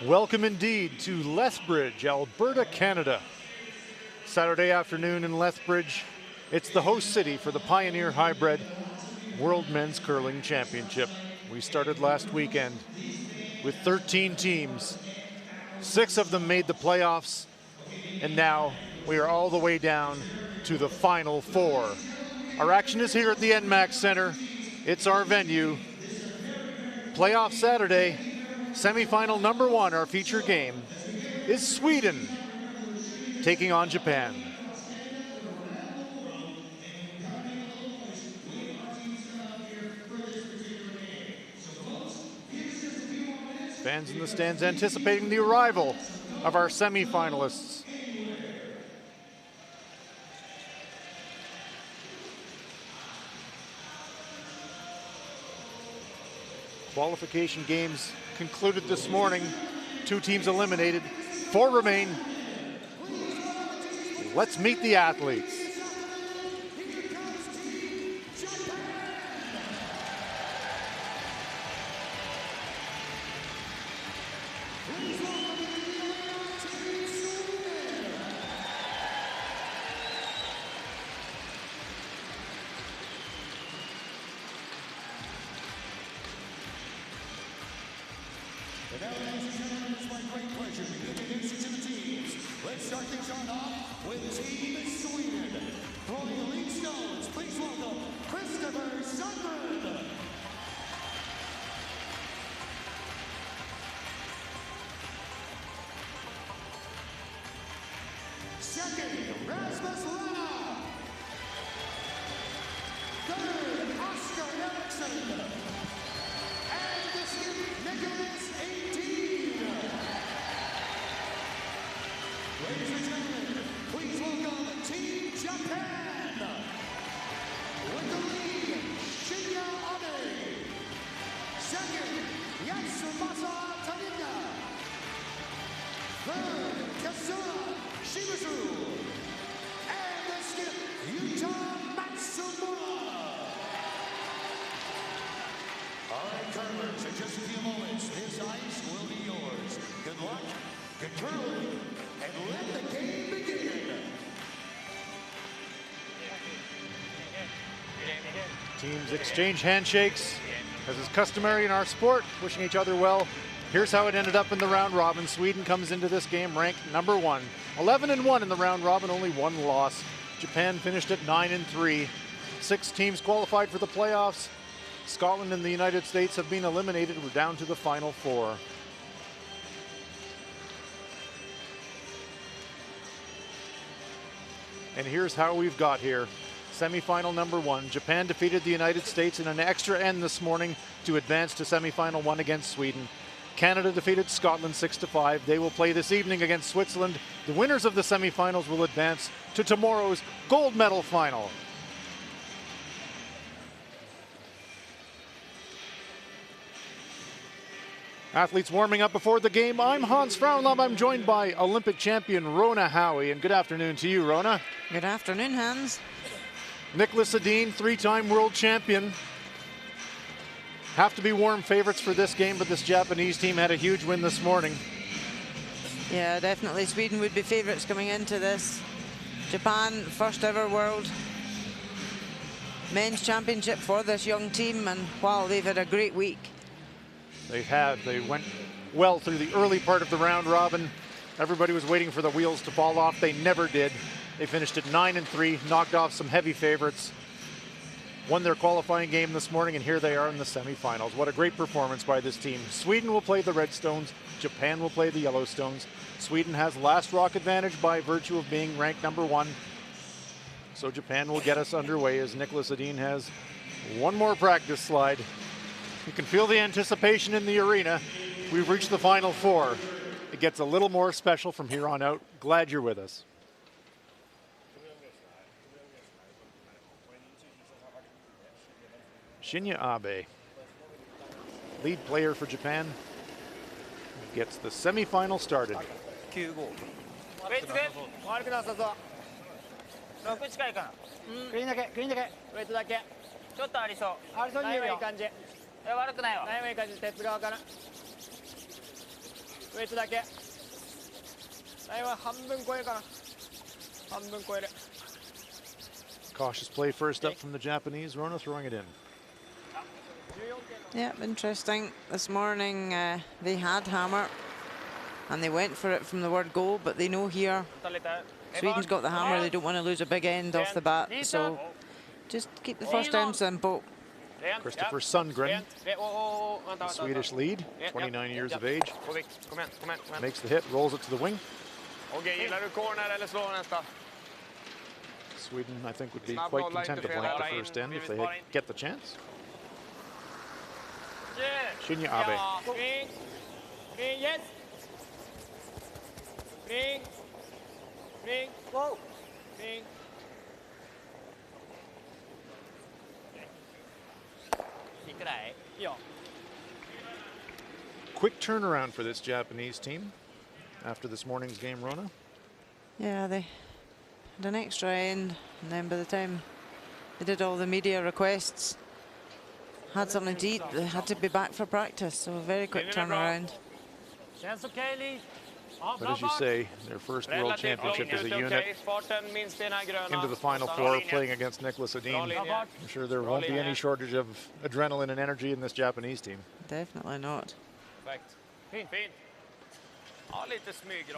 Welcome indeed to Lethbridge, Alberta, Canada. Saturday afternoon in Lethbridge, it's the host city for the Pioneer Hi-Bred World Men's Curling Championship. We started last weekend with 13 teams. 6 of them made the playoffs, and now we are all the way down to the final 4. Our action is here at the NMAX Center. It's our venue. Playoff Saturday, semifinal number 1, our feature game, is Sweden taking on Japan. Fans in the stands anticipating the arrival of our semifinalists. Qualification games concluded this morning. 2 teams eliminated, 4 remain. Let's meet the athletes. And now, ladies and gentlemen, it's my great pleasure to introduce you to the teams. Let's start things on off with Team Sweden. Throwing the lead stones, please welcome Christopher Sundberg. Second, Rasmus Rana. Third, Oscar Eriksson. And the skip, Nicholas 18. Ladies and gentlemen, please welcome Team Japan. With the lead, Shinya Abe. Second, Yatsumasa Tanaka. Third, Kazuya Shimizu. And the skip, Yuta Matsumura. All right, curlers, in just a few moments, this ice will be yours. Good luck, good curling, and let the game begin. Teams exchange handshakes, as is customary in our sport, wishing each other well. Here's how it ended up in the round robin. Sweden comes into this game ranked number 1. 11-1 in the round robin, only 1 loss. Japan finished at 9-3. 6 teams qualified for the playoffs. Scotland and the United States have been eliminated. We're down to the final 4. And here's how we've got here. Semifinal number 1. Japan defeated the United States in an extra end this morning to advance to semifinal 1 against Sweden. Canada defeated Scotland 6-5. They will play this evening against Switzerland. The winners of the semifinals will advance to tomorrow's gold medal final. Athletes warming up before the game. I'm Hans Frauenlaub. I'm joined by Olympic champion Rona Howie. And good afternoon to you, Rona. Good afternoon, Hans. Nicholas Edin, 3-time world champion. Have to be warm favorites for this game, but this Japanese team had a huge win this morning. Yeah, definitely Sweden would be favorites coming into this. Japan, first ever world men's championship for this young team, and wow, they've had a great week. They have. They went well through the early part of the round robin. Everybody was waiting for the wheels to fall off. They never did. They finished at 9-3, knocked off some heavy favorites, won their qualifying game this morning, and here they are in the semifinals. What a great performance by this team. Sweden will play the Redstones. Japan will play the Yellowstones. Sweden has last rock advantage by virtue of being ranked number 1. So Japan will get us underway as Nicholas Edin has one more practice slide. You can feel the anticipation in the arena. We've reached the final 4. It gets a little more special from here on out. Glad you're with us. Shinya Abe, lead player for Japan, gets the semifinal started. 9-5。ウェイトで悪くなさそう。6近いかな。グリーンだけ、グリーンだけ。ウェイトだけ。ちょっとありそう。ありそうに見えるよ。いい感じ。悪くないわ。ないい感じ。鉄側から。ウェイトだけ。ラインは半分超えるかな。半分超える。 Cautious play first up from the Japanese. Rona throwing it in. Yeah, interesting. This morning they had hammer and they went for it from the word go, but they know here Sweden's got the hammer. They don't want to lose a big end off the bat, so just keep the first time simple. Christopher Sundgren, the Swedish lead, 29 years of age. Makes the hit, rolls it to the wing. Sweden, I think, would be quite content to blank the first end if they get the chance. Shinya Abe. Green. Green, yes. Green. Green. Whoa. Green. Quick turnaround for this Japanese team after this morning's game, Rona. Yeah, they had an extra end, and then by the time they did all the media requests, had something to eat, they had to be back for practice, so a very quick turnaround. But as you say, their first World Championship as a unit into the Final Four, playing against Nicholas Edin. I'm sure there won't be any shortage of adrenaline and energy in this Japanese team. Definitely not.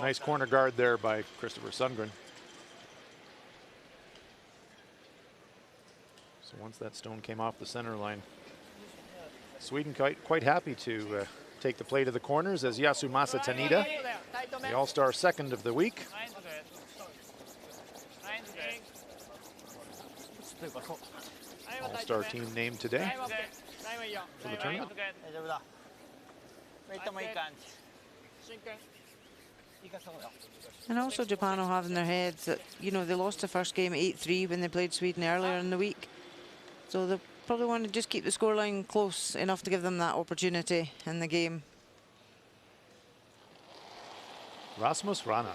Nice corner guard there by Christopher Sundgren. So once that stone came off the center line, Sweden quite happy to take the play to the corners as Yasumasa Tanida, the all-star second of the week. All-star team named today for the tournament. And also Japan will have in their heads that, you know, they lost the first game 8-3 when they played Sweden earlier in the week. So they'll probably want to just keep the scoreline close enough to give them that opportunity in the game. Rasmus Rana,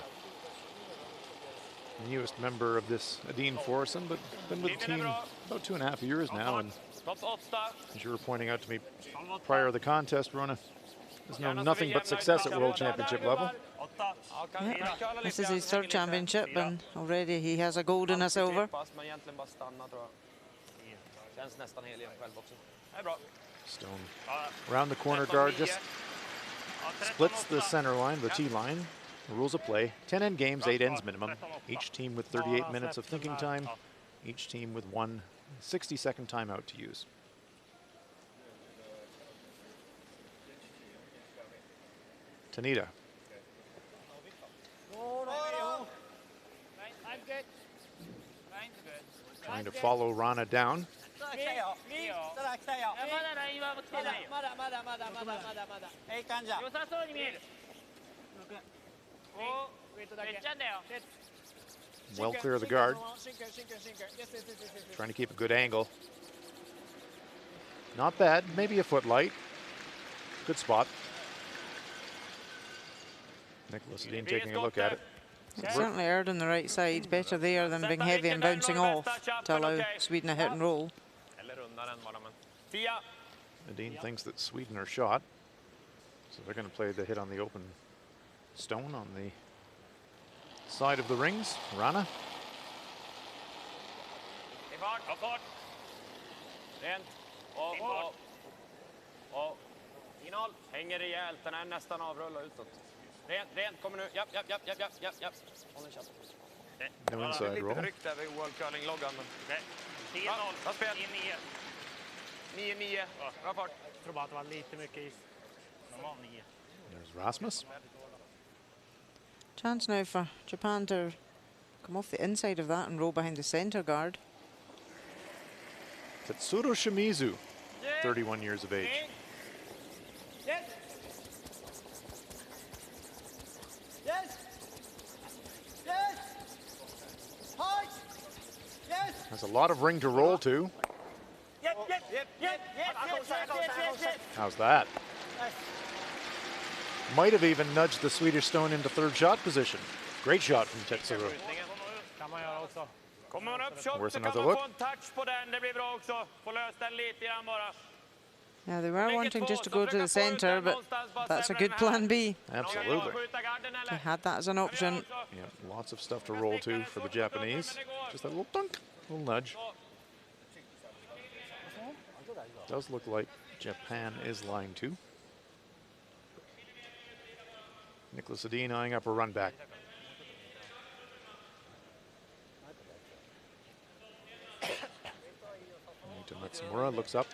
newest member of this Edin foursome, but been with the team about 2.5 years now. And as you were pointing out to me prior to the contest, Rona has known nothing but success at World Championship level. Yeah, this is his third championship, and already he has a gold and a silver. Stone around the corner guard, just splits the center line, the T line. Rules of play, 10 end games, 8 ends minimum. Each team with 38 minutes of thinking time. Each team with one 60-second timeout to use. Tanida. Trying to follow Rana down. Well clear of the guard. Trying to keep a good angle. Not bad, maybe a foot light. Good spot. Nicholas Edin taking a look at it. It's certainly aired on the right side. Better there than being heavy and bouncing off to allow Sweden a hit and roll. Edin thinks that Sweden are shot, so they're going to play the hit on the open stone on the side of the rings. Rana. Hänger rejält, den är nästan avrullad utåt. Rent, kommer nu. Japp. Håll en käft. No inside roll. Lite ryck där vid World Curling-loggan. 10-0, 9-9. Bra fart. Jag tror bara att det var lite mycket is. Normal 9. There's Rasmus. Chance now for Japan to come off the inside of that and roll behind the center guard. Tetsuro Shimizu, 31 years of age. Has a lot of ring to roll to. How's that? Might have even nudged the Swedish stone into third shot position. Great shot from Tetsuro. Kommer hon upp shot Worth så kan another man look. få en touch på den. Det blir bra också. Få lös den lite grann bara. Yeah, they were wanting just to go to the centre, but that's a good plan B. Absolutely. They had that as an option. Yeah, lots of stuff to roll to for the Japanese. Just that little dunk, little nudge. Does look like Japan is line 2. Nicholas Edin eyeing up a run back. To Matsumura, looks up.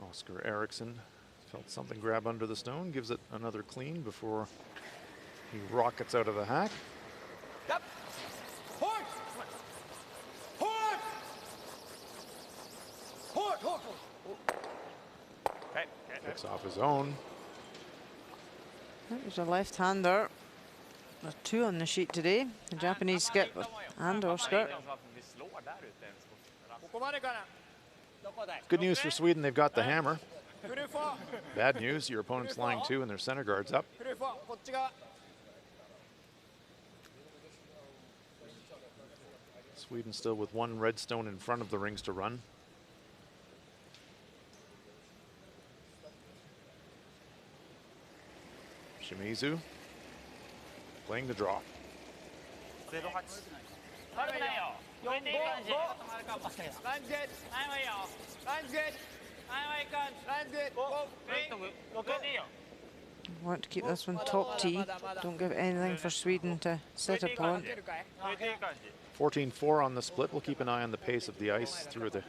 Oscar Eriksson felt something grab under the stone, gives it another clean before he rockets out of the hack. Yep. Horse! Horse! Horse! Horse! Picks off his own. That was a left-hander. There's 2 on the sheet today. The Japanese skip and Oscar. Good news for Sweden, they've got the hammer. Bad news, your opponent's lying 2 and their center guard's up. Sweden still with 1 red stone in front of the rings to run. Shimizu playing the draw. Want to keep this one top tee. Don't give anything for Sweden to sit upon. 14-4 on the split. We'll keep an eye on the pace of the ice through the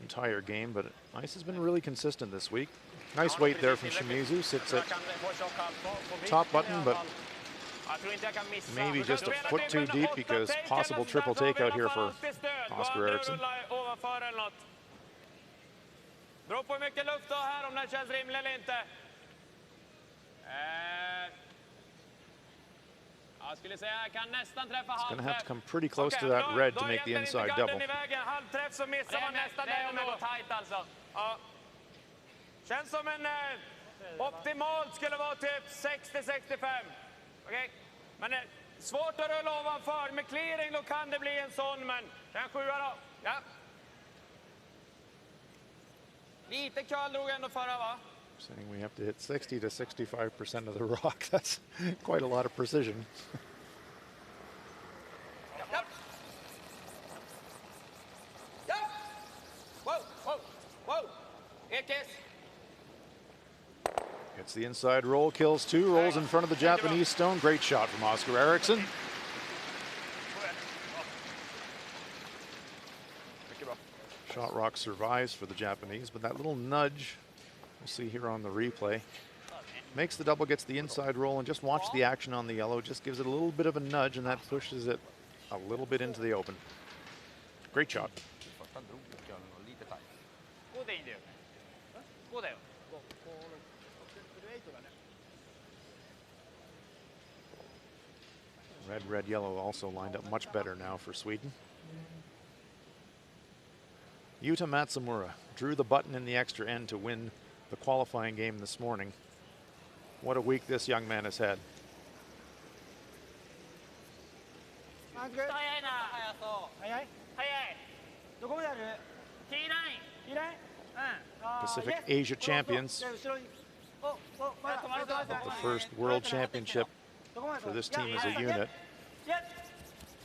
entire game, but ice has been really consistent this week. Nice weight there from Shimizu. Sits at top button, but maybe just a foot too deep because possible triple takeout here for Oscar Eriksson. It's going to have to come pretty close to that red to make the inside double. Känns som en optimalt skulle vara typ 60-65. Okej? Men svårt att rulla ovanför. Med clearing då kan det bli en sån, men den 7 då. Ja. Lite köl drog ändå förra, va? Saying we have to hit 60 to 65% of the rock. That's quite a lot of precision. Yep. Yep. Whoa, whoa, whoa. Ekis. Gets the inside roll, kills 2, rolls in front of the Japanese stone. Great shot from Oscar Eriksson. Shot rock survives for the Japanese, but that little nudge, we'll see here on the replay, makes the double, gets the inside roll, and just watch the action on the yellow. Just gives it a little bit of a nudge, and that pushes it a little bit into the open. Great shot. Red, red, yellow also lined up much better now for Sweden. Yuta Matsumura drew the button in the extra end to win the qualifying game this morning. What a week this young man has had. Pacific Asia champions of the first World Championship for this team as a unit.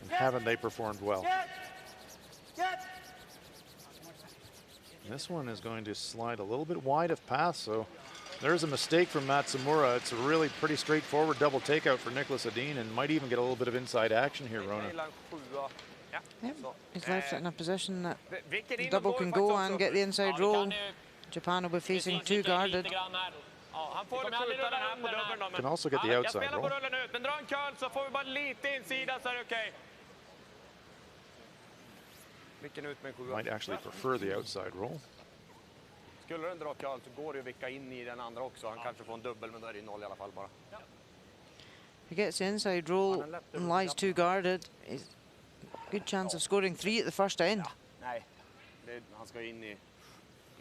And haven't they performed well? And this one is going to slide a little bit wide of pass, so there's a mistake from Matsumura. It's a really pretty straightforward double takeout for Nicholas Edin, and might even get a little bit of inside action here, Rona. Yep. He's left it in a position that the double can go and get the inside roll. Japan will be facing 2 guarded. Can also get the outside roll. Might actually prefer the outside roll. Skulle den dra curl så går det att vicka in I den andra också. Han kanske får en dubbel, men då är det 0 I alla fall bara. He gets the inside roll and lies 2 guarded. He's good chance of scoring 3 at the first end. Nej, han ska in I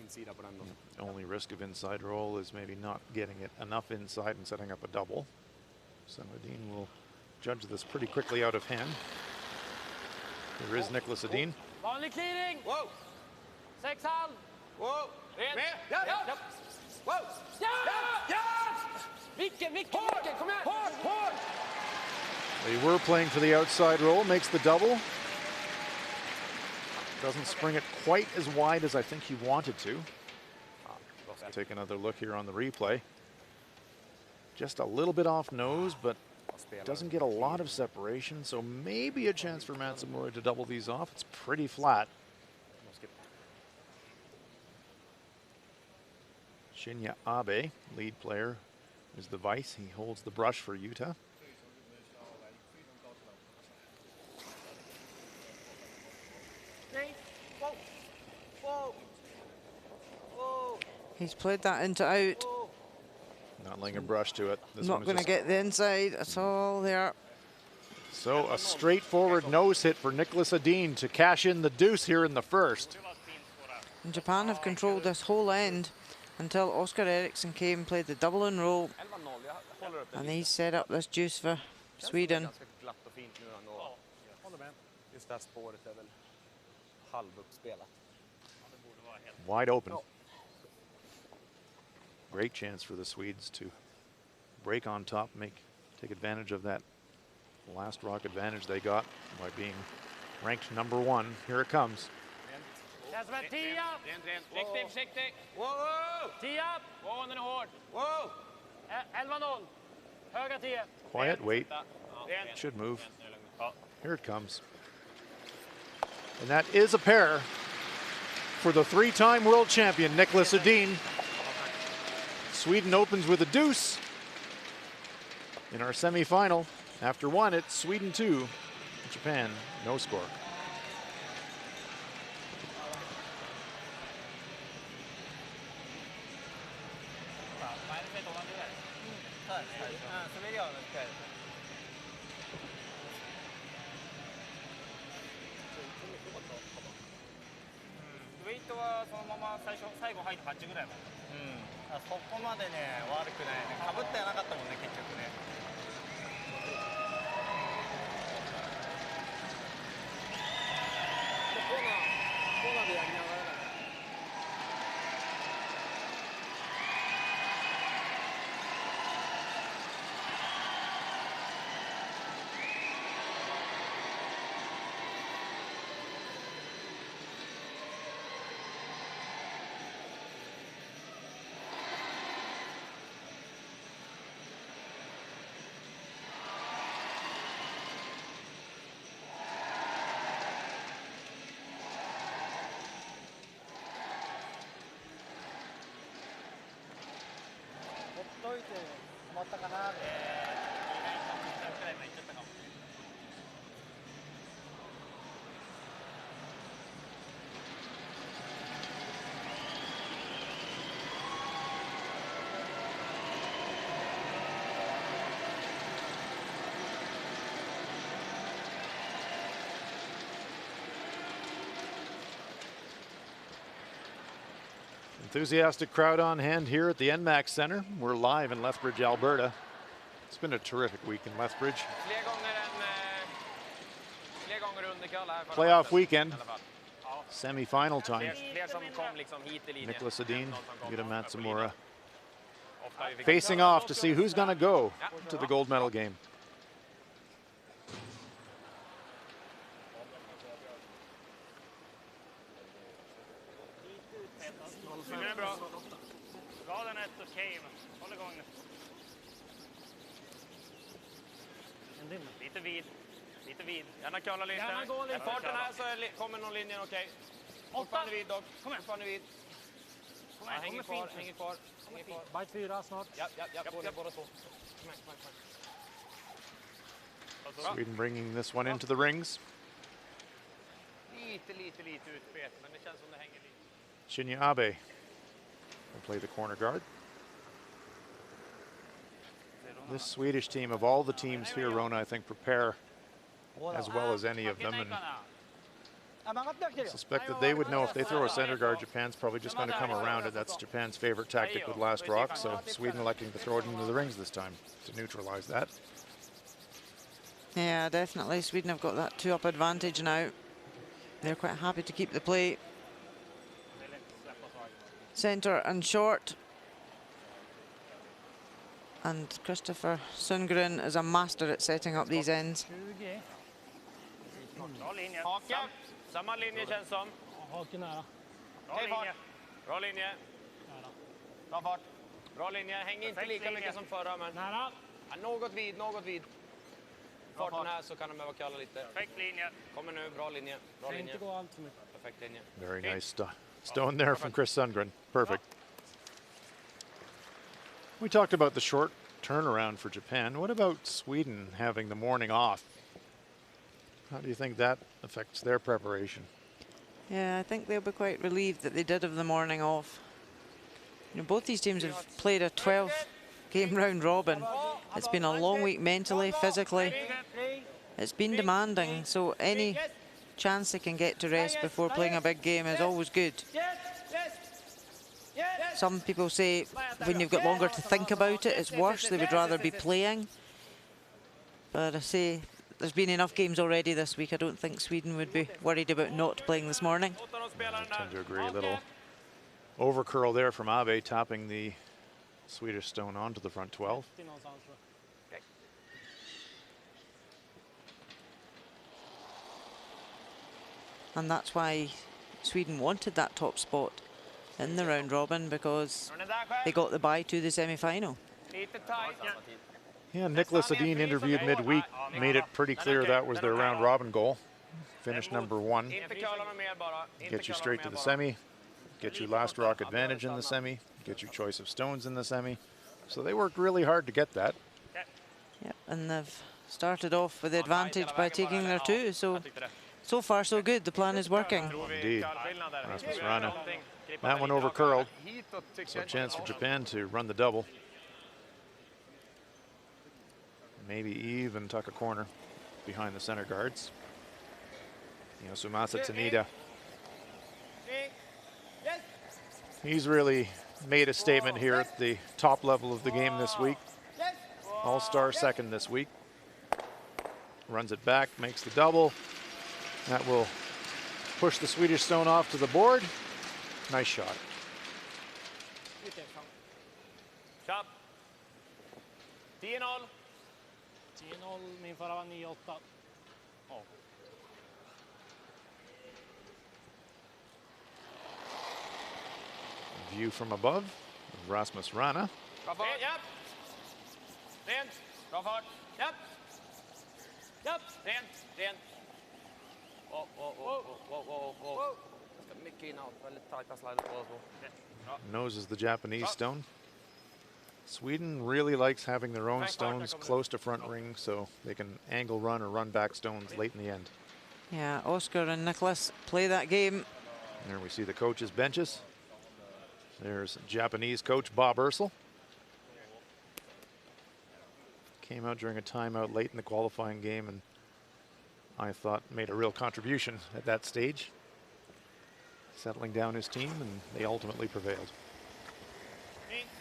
insida på den då. Only risk of inside roll is maybe not getting it enough inside and setting up a double. So Edin will judged this pretty quickly out of hand. Here is Nicholas Edin. Vanlig clearing. Wow. 6,5. Wow. Ren. Med. Ja. Ja. Wow. Ja! Ja. Vilken, kom igen. Hård. They were playing for the outside roll, makes the double. Doesn't spring it quite as wide as I think he wanted to. Take another look here on the replay. Just a little bit off nose, but doesn't get a lot of separation, so maybe a chance for Matsumura to double these off. It's pretty flat. Shinya Abe, lead player, is the vice. He holds the brush for Utah. He's played that into out. Not laying a brush to it. This Not one is going to just- get the inside at all there. So a straightforward nose hit for Nicholas Edin to cash in the deuce here in the first. And Japan have controlled this whole end until Oscar Eriksson came, played the double and roll, 11-0. Jag håller upp det. and he set up this juice for Sweden. Ganska glatt och fint nu ändå. Håller med. Just det här spåret är väl halvuppspelat. Wide open. Great chance for the Swedes to break on top, take advantage of that last rock advantage they got by being ranked #1. Here it comes. Känns som en 10. Försiktig, försiktig. Wow. 10. Wow, den är hård. Wow. 11-0. Höga 10. Quiet, wait, Rent. should move. Ja. Here it comes. And that is a pair for the 3-time world champion, Nicholas Edin. Sweden opens with a deuce in our semifinal. After one, it's Sweden 2, Japan no score. Enthusiastic crowd on hand here at the NMAX Center. We're live in Lethbridge, Alberta. It's been a terrific week in Lethbridge. Playoff weekend, semi-final time. Nicholas Edin, Yuta Matsumura facing off to see who's going to go to the gold medal game. Raden 1 okej, men håll igång nu. Lite vid. Lite vid. Gärna curla lite. Gärna gå lite. Farten här så kommer någon linjen okej. Fortfarande vid dock. Fortfarande vid. Ja, hänger kvar, hänger kvar. Bite 4 snart. Ja, båda två. Sweden bringing this one into the rings. Lite utspet, men det känns som det hänger lite. Shinya Abe will play the corner guard. This Swedish team, of all the teams here, Rona, I think prepare as well as any of them, and I suspect that they would know if they throw a center guard, Japan's probably just going to come around it. That's Japan's favorite tactic with last rock, so Sweden electing to throw it into the rings this time to neutralize that. Yeah, definitely. Sweden have got that 2-up advantage now. They're quite happy to keep the play. Centre and short. And Christopher Sundgren is a master at setting up these ends. 20. Bra linje. Hake. Samma linje känns som. Haken nära. Bra linje. Bra linje. Nära. Bra fart. Bra linje. Häng inte lika mycket som förra, men Nära. ja, något vid. Farten här så kan de behöva kalla lite. Perfekt linje. Kommer nu, bra linje. Bra Kan linje. inte gå allt för mycket. Perfekt linje. Very nice stone there from Chris Sundgren. Perfect. We talked about the short turnaround for Japan. What about Sweden having the morning off? How do you think that affects their preparation? Yeah, I think they'll be quite relieved that they did have the morning off. You know, both these teams have played a 12-game round robin. It's been a long week mentally, physically. It's been demanding, so any chance they can get to rest before playing a big game is always good. Some people say when you've got longer to think about it, it's worse. They would rather be playing. But I say there's been enough games already this week. I don't think Sweden would be worried about not playing this morning. I tend to agree. A little overcurl there from Abe, topping the Swedish stone onto the front 12. And that's why Sweden wanted that top spot in the round robin, because they got the bye to the semi-final. Yeah, Nicholas Edin, interviewed midweek, made it pretty clear that was their round robin goal. Finish number 1. Get you straight to the semi, get you last rock advantage in the semi, get your choice of stones in the semi. So they worked really hard to get that. Yep, and they've started off with the advantage by taking their 2. So far so good. The plan is working. Indeed. Rasmus Rana. That one over curled. So a chance for Japan to run the double. Maybe even tuck a corner behind the center guards. Yosumasa Tanida. He's really made a statement here at the top level of the game this week. All-star second this week. Runs it back, makes the double. That will push the Swedish stone off to the board. Nice shot. Chop. 10-0. 10-0, min förra var 9-8. Ja. View from above of Rasmus Rana. Bra fart. Japp. Rent. Bra fart. Japp. Japp. Rent. Mycket inåt. Väldigt tajta slider på oss. Noses the Japanese stone. Sweden really likes having their own stones close to front ring so they can angle run or run back stones late in the end. Yeah, Oscar and Nicholas play that game. There we see the coaches' benches. There's Japanese coach Bob Ursel. Came out during a timeout late in the qualifying game and I thought made a real contribution at that stage, settling down his team, and they ultimately prevailed.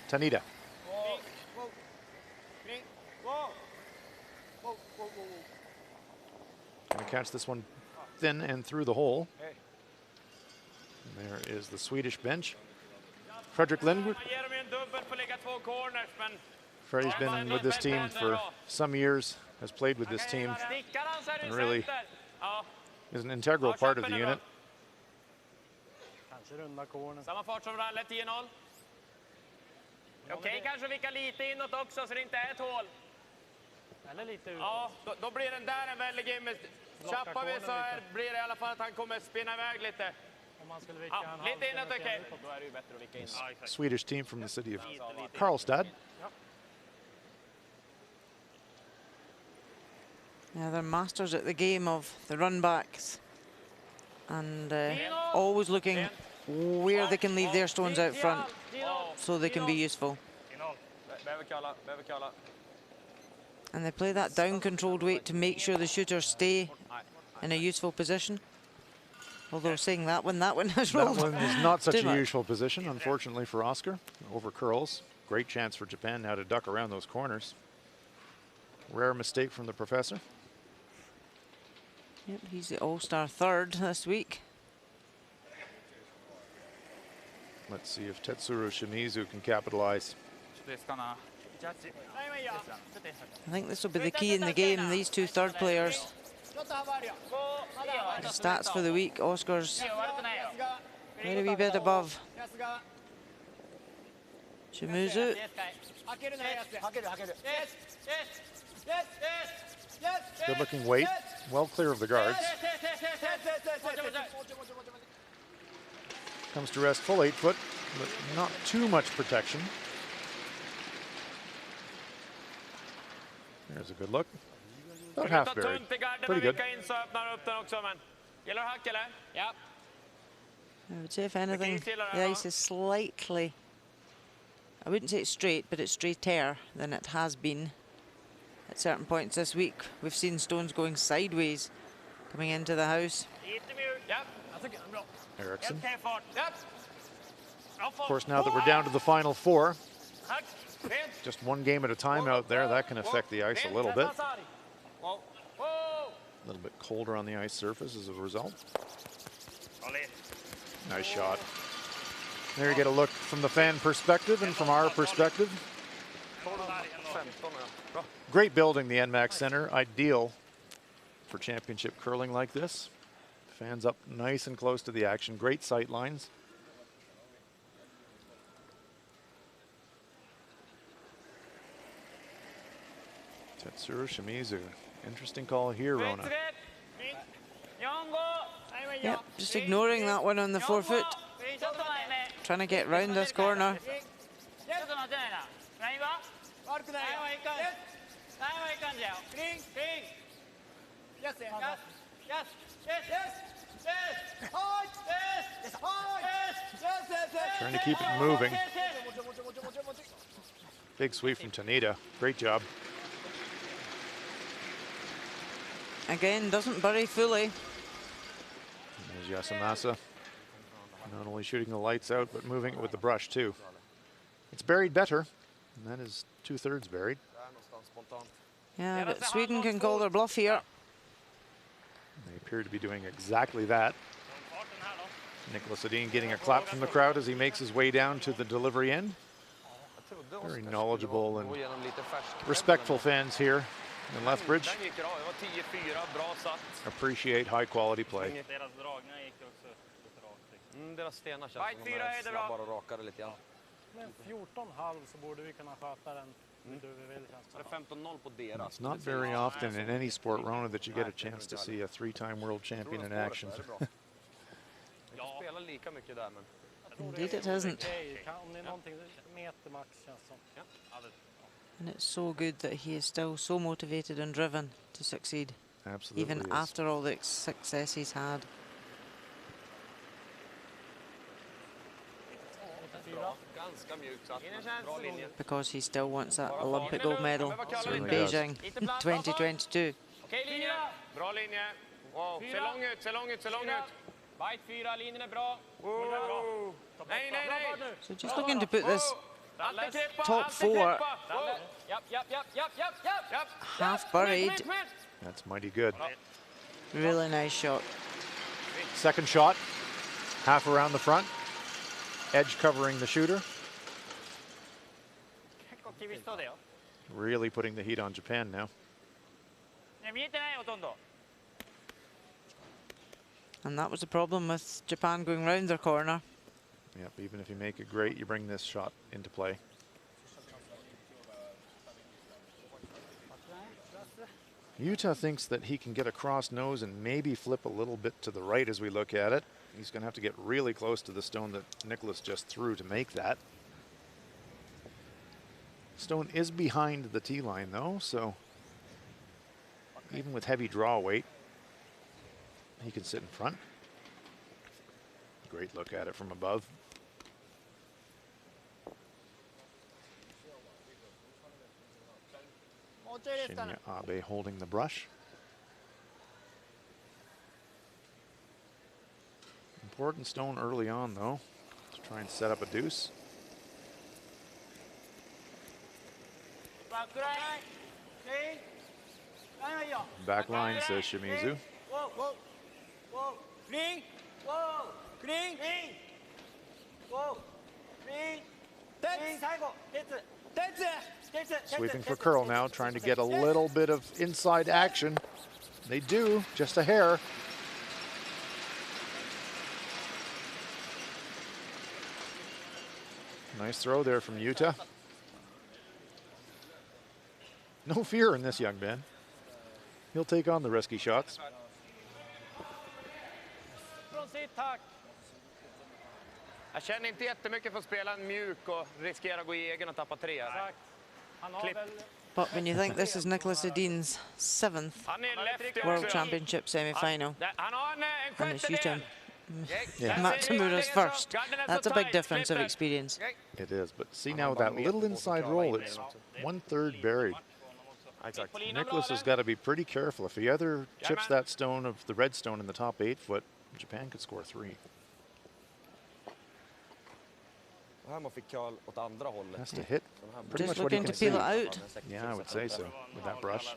Tanida. Gonna catch this one thin and through the hole. And there is the Swedish bench. Fredrik Lindgren. Freddie's been with this team for some years, has played with this team, and really is an integral part of the unit. Kanske runda corner. Samma fart som rallet 10-0. Okej, kanske vicka lite inåt också så det inte är ett hål. Eller lite ut. Ja, då blir den där en väldig game. Chappar vi så här blir det i alla fall att han kommer spinna iväg lite. Om man skulle vicka en lite inåt, okej. Då är det ju bättre att vicka in. Swedish team from the city of Karlstad. Yeah, they're masters at the game of the run backs and always looking where they can leave their stones out front so they can be useful. And they play that down controlled weight to make sure the shooters stay in a useful position. Although saying that one has rolled. That one is not such a useful position, unfortunately for Oscar. Over curls. Great chance for Japan now to duck around those corners. Rare mistake from the professor. Yep, he's the all-star third this week. Let's see if Tetsuro Shimizu can capitalize. ですかな。タイムいいよ。ちょっと I think this will be the key in the game, these two third players. ちょっと幅あるよ。いいよ。 The stats for the week, Oscar's 悪くないよ。 quite a wee bit above 安が Shimizu. 開けるなやつ。開ける開ける。Good looking weight, well clear of the guards. Comes to rest full 8 foot, but not too much protection. There's a good look. About half buried. Pretty good. I would say if anything, the ice is slightly, I wouldn't say it's straight, but it's straighter than it has been at certain points this week. We've seen stones going sideways coming into the house. Eriksson. Of course, now that we're down to the final 4, just one game at a time out there, that can affect the ice a little bit. A little bit colder on the ice surface as a result. Nice shot. There you get a look from the fan perspective and from our perspective. Great building, the NMAX Center. Ideal for championship curling like this. Fans up nice and close to the action. Great sight lines. Tetsuro Shimizu. Interesting call here, Rona. Yep, just ignoring that one on the 4 foot. Trying to get round this corner. Trying to keep it moving. Big sweep from Tanita. Great job. Again, doesn't bury fully. There's Yasamasa. Not only shooting the lights out, but moving it with the brush too. It's buried better, and that is 2/3 buried. Yeah, but Sweden can call their bluff here. They appear to be doing exactly that. Nicholas Edin getting a clap from the crowd as he makes his way down to the delivery end. Very knowledgeable and respectful fans here in Lethbridge. Appreciate high quality play. Deras stenar känns som de är snabbare och rakare lite grann. Men 14,5 så borde vi kunna sköta den hur vi vill. Det är 15-0 på deras. It's not very often in any sport, Rona, that you get a chance to see a 3-time world champion in action. Vi spelar lika mycket där, men Indeed it isn't. om det är någonting meter max känns som. And it's so good that he is still so motivated and driven to succeed. Absolutely. Even is. after all the success he's had. Ganska mjukt satt, bra linje. Because he still wants that Olympic gold medal in Certainly Beijing 2022. Okej, linje. Bra linje. Wow. Se lång ut, se lång ut, se lång ut. Bite 4, linjen är bra. Nej, nej, nej. So just looking to put this Alltid klippa, top alltid 4 klippa. Japp. half buried. That's mighty good. Really nice shot. Second shot, half around the front. Edge covering the shooter. 結構厳しそうだよ。 Really putting the heat on Japan now. ね、見えてないほとんど。 And that was the problem with Japan going round their corner. Yep, even if you make it great, you bring this shot into play. Utah thinks that he can get a cross nose and maybe flip a little bit to the right as we look at it. He's going to have to get really close to the stone that Nicholas just threw to make that. Stone is behind the tee line though, so even with heavy draw weight, he can sit in front. Great look at it from above. Shinya Abe holding the brush. Important stone early on though, to try and set up a deuce. Back line, says Shimizu. Green. Green. Green. Sweeping for curl now, trying to get a little bit of inside action. They do, just a hair. Nice throw there from Utah. No fear in this young man. He'll take on the risky shots. Jag känner inte jättemycket för att spela en mjuk och riskera att gå i egen och tappa 3. Klipp. But when you think this is Nicholas Edin's 7th Han är lefty World också. Championship semi-final, Han har en and it's sjättedel. Yuta Matsumura's first, that's a big difference of experience. It is, but see now that little inside roll, it's 1/3 buried. Nicholas has got to be pretty careful. If he either chips that stone of the red stone in the top 8 foot, Japan could score 3. Här man fick curl åt andra hållet. Has to hit pretty Just much what he looking can to see. peel it out. Yeah, I would say so with that brush.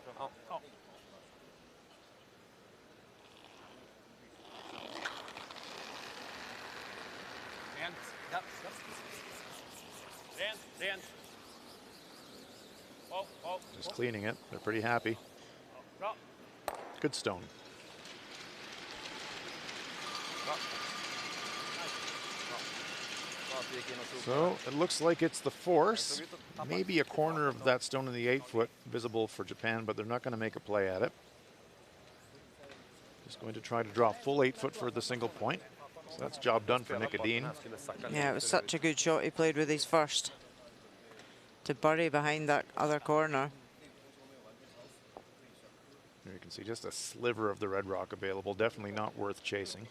Rent. Just cleaning it. They're pretty happy. Good stone. So it looks like it's the force. Maybe a corner of that stone in the 8 foot visible for Japan, but they're not going to make a play at it. Just going to try to draw full 8 foot for the single point. So that's job done for Nick Edin. Yeah, it was such a good shot he played with his first, to bury behind that other corner. There you can see just a sliver of the red rock available. Definitely not worth chasing.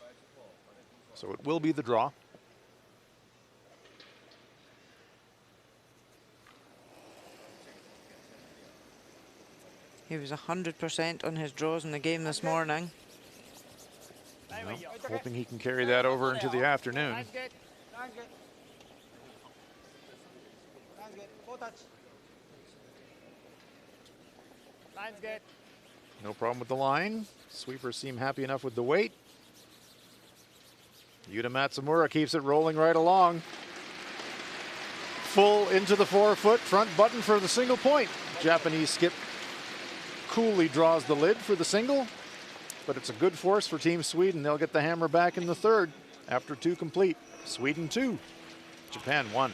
So it will be the draw. He was 100% on his draws in the game this morning. Well, hoping he can carry that over into the afternoon. No problem with the line. Sweepers seem happy enough with the weight. Yuta Matsumura keeps it rolling right along. Full into the 4 foot front button for the single point. Japanese skip coolly draws the lid for the single, but it's a good force for Team Sweden. They'll get the hammer back in the 3rd after 2 complete. Sweden 2, Japan 1.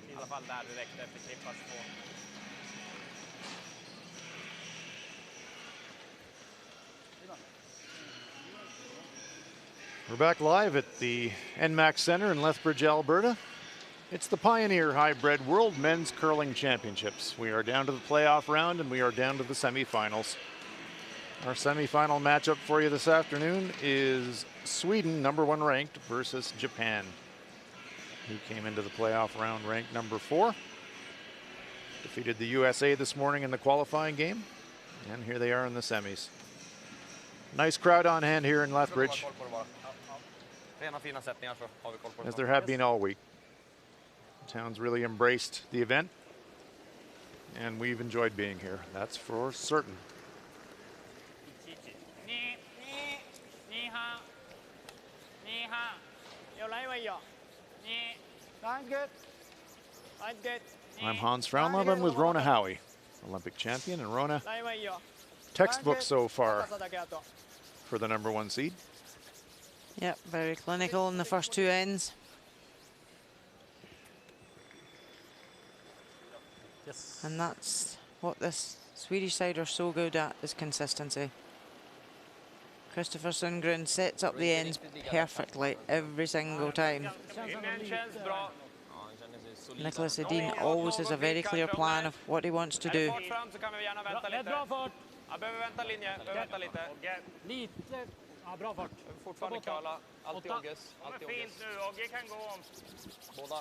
I alla fall där direkt efter klippas på. We're back live at the NMAX Center in Lethbridge, Alberta. It's the Pioneer Hi-Bred World Men's Curling Championships. We are down to the playoff round and we are down to the semifinals. Our semifinal matchup for you this afternoon is Sweden, #1 ranked, versus Japan, who came into the playoff round ranked #4. Defeated the USA this morning in the qualifying game, and here they are in the semis. Nice crowd on hand here in Lethbridge, as there have been all week. The town's really embraced the event, and we've enjoyed being here, that's for certain. Sounds good. Sounds good. I'm Hans Fraunlove. I'm with Rona Howie, Olympic champion, and Rona, textbook so far for the #1 seed. Yep, very clinical in the first two ends. Yes. And that's what this Swedish side are so good at, is consistency. Christopher Sundgren sets up the ends perfectly every single time. Nicholas Edin always has a very clear plan of what he wants to do.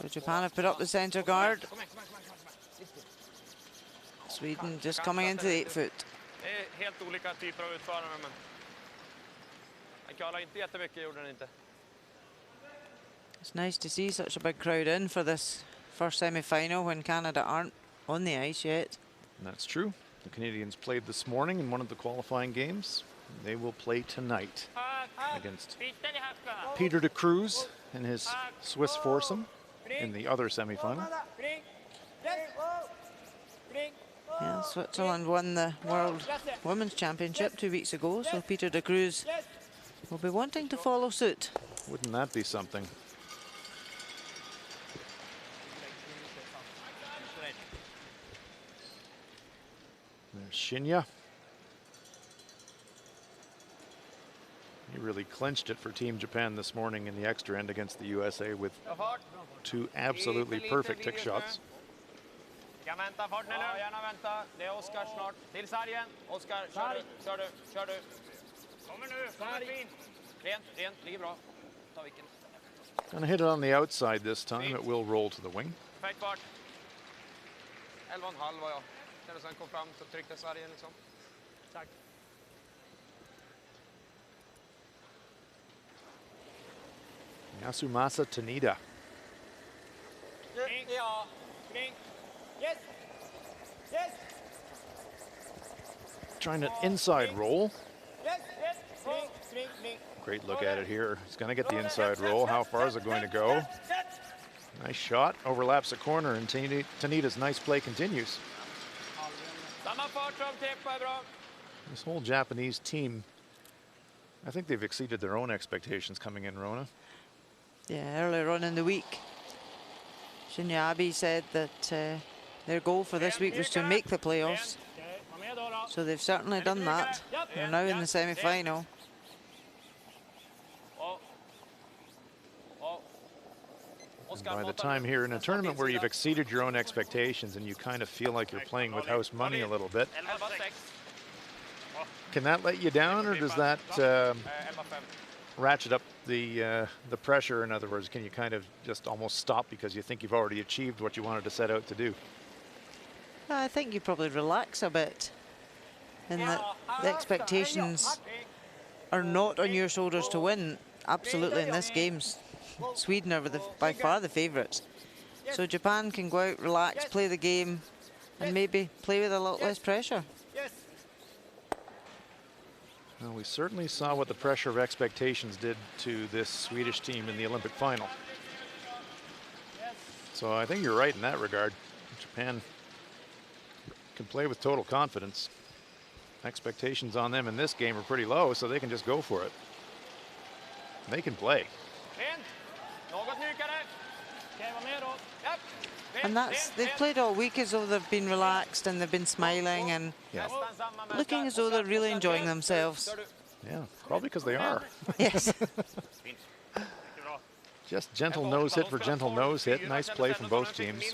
So Japan have put up the center guard. Sweden just coming into the 8 foot. It's nice to see such a big crowd in for this first semi-final when Canada aren't on the ice yet. And that's true. The Canadians played this morning in one of the qualifying games. They will play tonight against Peter de Cruz and his Swiss foursome in the other semi-final. Yeah, Switzerland won the World Women's Championship 2 weeks ago, so Peter de Cruz will be wanting to follow suit. Wouldn't that be something? There's Shinya. He really clinched it for Team Japan this morning in the extra end against the USA with 2 absolutely perfect tick shots. Kan vänta fart nu. Ja, gärna vänta. Det är Oskar snart. Till sargen. Oskar, kör du, kör du, kör du. Kommer nu, kommer fint. Rent, rent, ligger bra. Ta vilken. Gonna hit it on the outside this time. It will roll to the wing. Perfekt fart. 11,5 var jag. När du sen kom fram så tryckte sargen liksom. Tack. Yasumasa Tanida. Ja. Yes. Yes. Trying an inside roll. Yes. Yes. Great look at it here. He's going to get the inside roll. How far is it going to go? Nice shot. Overlaps the corner, and Tanida's nice play continues. This whole Japanese team, I think they've exceeded their own expectations coming in, Rona. Yeah, earlier on in the week, Shinya Abe said that their goal for this week was to make the playoffs. So they've certainly done that. They're now in the semi-final. And by the time here in a tournament where you've exceeded your own expectations and you kind of feel like you're playing with house money a little bit, can that let you down, or does that ratchet up the pressure? In other words, can you kind of just almost stop because you think you've already achieved what you wanted to set out to do? I think you probably relax a bit, in that the expectations are not on your shoulders to win. Absolutely, in this game, Sweden are by far the favourites. So Japan can go out, relax, play the game, and maybe play with a lot less pressure. Well, we certainly saw what the pressure of expectations did to this Swedish team in the Olympic final. So I think you're right in that regard. Japan can play with total confidence. Expectations on them in this game are pretty low, so they can just go for it. They can play. And they've played all week as though they've been relaxed and they've been smiling and looking as though they're really enjoying themselves. Yeah, probably because they are. Yes. Just gentle nose hit for gentle nose hit. Nice play from both teams.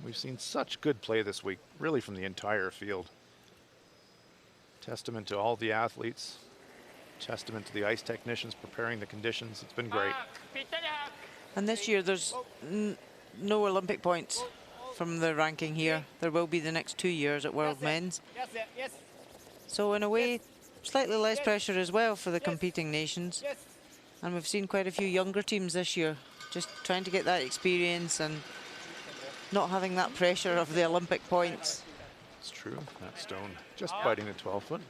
We've seen such good play this week, really from the entire field. Testament to all the athletes. Testament to the ice technicians preparing the conditions. It's been great. And this year there's no Olympic points from the ranking here. There will be the next 2 years at World Men's. So in a way, slightly less pressure as well for the competing nations. And we've seen quite a few younger teams this year, just trying to get that experience and not having that pressure of the Olympic points. It's true. That stone just biting the 12-foot.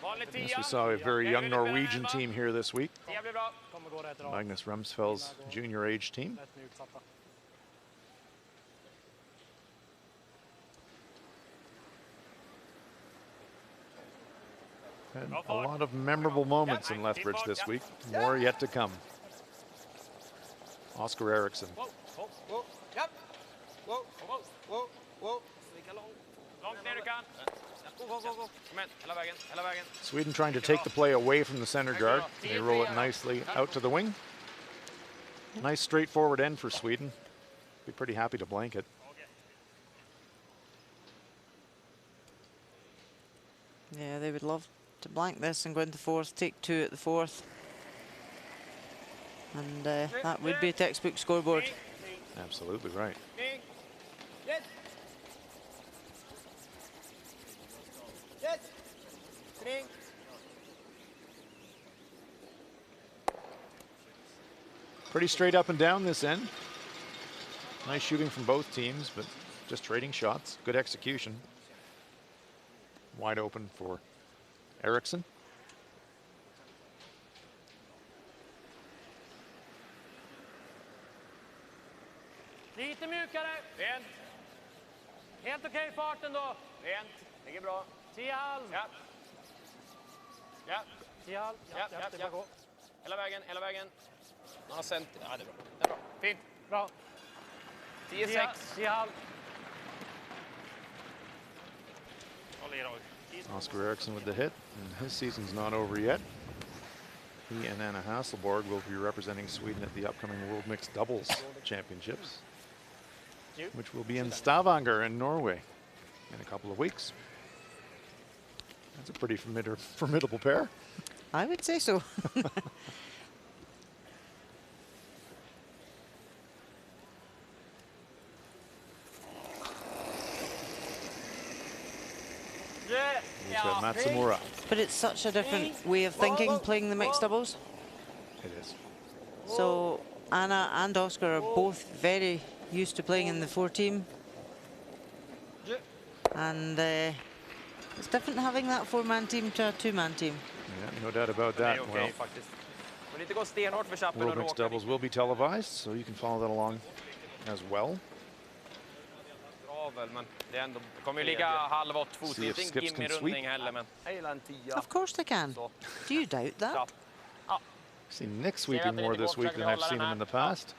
Vanlig Yes, 10. we saw a very young Det är ungefär Norwegian 11. team here this week. 10 blir bra. Kommer gå rätt rakt. Magnus Rumsfeld's junior age team. Rätt utsatta. And a lot of memorable moments in Lethbridge this week. More yet to come. Oscar Eriksson. Långt ner du kan. Gå. Kom igen, hela vägen. Sweden trying to take the play away from the center guard. They roll it nicely out to the wing. Nice straightforward end for Sweden. Be pretty happy to blank it. Yeah, they would love to blank this and go into fourth, take 2 at the fourth. And that would be a textbook scoreboard. Absolutely right. Yes. Yes. Spring. Pretty straight up and down this end. Nice shooting from both teams, but just trading shots. Good execution. Wide open for Eriksson. Lite mjukare. Rent. Helt okej farten då. Rent. Ligger bra. 10 halv. Ja. Ja. 10 halv. Ja. Det är bara gå. Hela vägen. Några cent. Ja, det är bra. Det är bra. Fint. Bra. 10-6. 10 halv. Håll i då. Oscar Eriksson with the hit, and his season's not over yet. He and Anna Hasselborg will be representing Sweden at the upcoming World Mixed Doubles Championships, which will be in Stavanger in Norway in a couple of weeks. That's a pretty formidable pair. I would say so. Here's Matsumura. But it's such a different way of thinking, playing the mixed doubles. It is. So Anna and Oscar are both very used to playing in the 4-team. And it's different having that 4-man team to a 2-man team. Yeah, no doubt about Det är that. okej Well, faktiskt. Men inte gå stenhårt för chappen World och Mixed råka. Doubles will be televised, so you can follow that along as well. Bra väl, men det är ändå... Det kommer ju ligga halv 8 fot. See Det är if inte en Skips can gimme-rundning heller, men... Jag gillar en 10. Of course they can. Så. Do you doubt that? Seen Nick sweeping more this week than I've seen him in the past.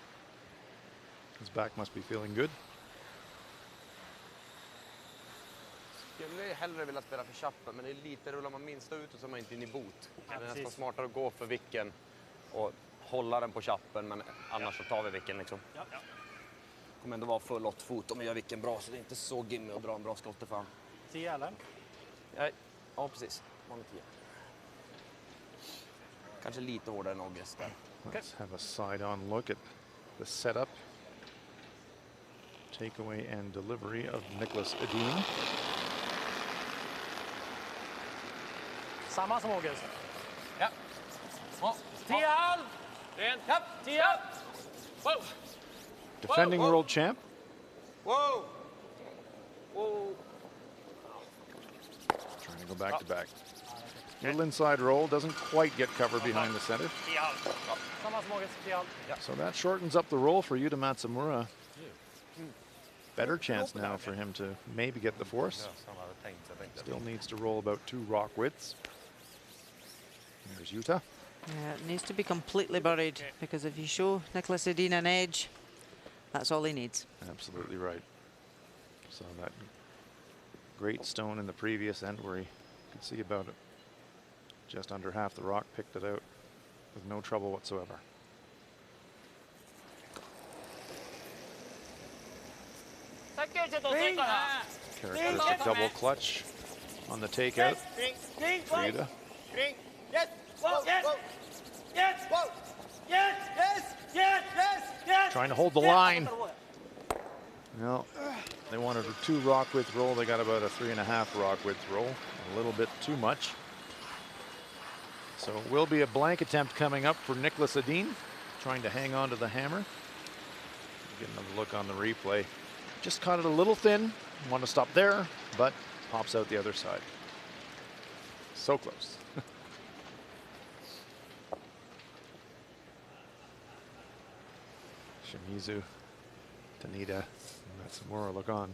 His back must be feeling good. Skulle hellre vilja spela för chappen, men det är lite rullar man minsta ut och så är man inte in i bot. Det är nästan smartare att gå för vicken och hålla den på chappen, men annars så tar vi vicken liksom. Kommer ändå vara full 8 fot om vi gör vicken bra, så det är inte så gimme att dra en bra skott för han. 10 eller? Ja, precis. Vanlig 10. Kanske lite hårdare än August där. Let's have a side-on look at the setup. Takeaway and delivery of Nicholas Edin. Samma som August. Ja. 10 halv! Rent. 10! Wow. Defending world champ. Wow! Wow! Trying to go back to back. Little inside roll, doesn't quite get cover behind the center. 10 halv. Samma som August, 10 halv. So that shortens up the roll for Yuta Matsumura. Better chance now for him to maybe get the force. Still needs to roll about 2 rock widths. There's Yuta. Yeah, it needs to be completely buried, because if you show Nicholas Edin an edge, that's all he needs. Absolutely right. So that great stone in the previous end where he could see about it. Just under half the rock, picked it out with no trouble whatsoever. Characteristic double clutch on the takeout for Yuta. Yes. Whoa. Yes. Yes. Whoa. Yes. Yes. Yes. Yes. Yes. Trying to hold the line. Well, they wanted a 2 rock width roll. They got about a 3.5 rock width roll. A little bit too much. So it will be a blank attempt coming up for Nicholas Edin, trying to hang on to the hammer. Get another look on the replay. Just caught it a little thin, Want to stop there, but pops out the other side. So close. Shimizu, Tanita, and Matsumura look on.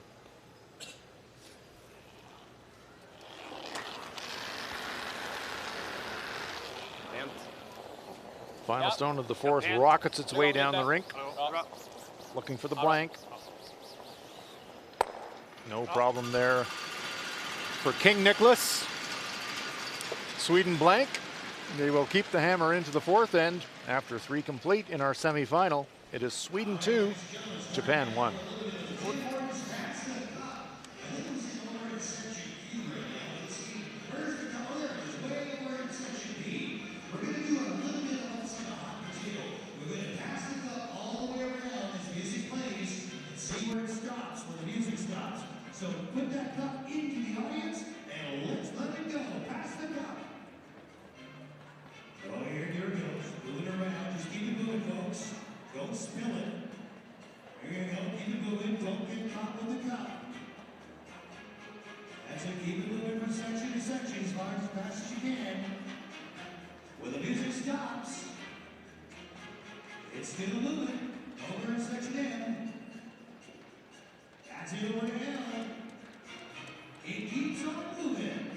Final stone of the fourth rockets its way down the rink, looking for the blank. No problem there for King Nicholas. Sweden blank. They will keep the hammer into the fourth end. After 3 complete in our semifinal, it is Sweden 2, Japan 1. So put that cup into the audience and let's let it go. Pass the cup. Oh, here it goes. Move it around. Just keep it moving, folks. Don't spill it. There you go. Keep it moving. Don't get caught with the cup. That's it. Keep it moving from section to section as fast as you can. When the music stops, it's still moving. Over in section M. That's it over to L. It keeps on moving.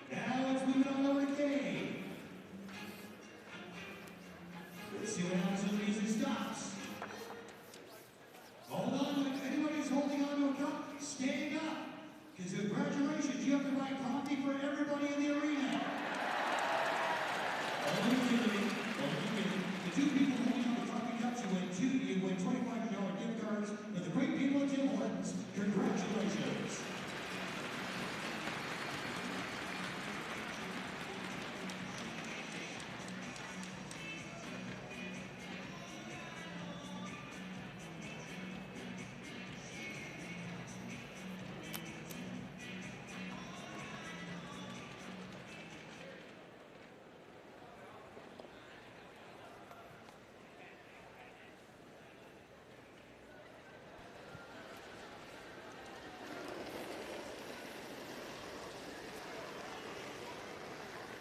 Now it's moving on over to K. Let's see what happens when the music stops. Hold on, if anybody's holding on to a cup, stand up. Because congratulations, you have the right coffee for everybody in the arena. Only kidding. The 2 people holding on to coffee cups, you win $25 gift cards with the great people at Tim Hortons. Congratulations.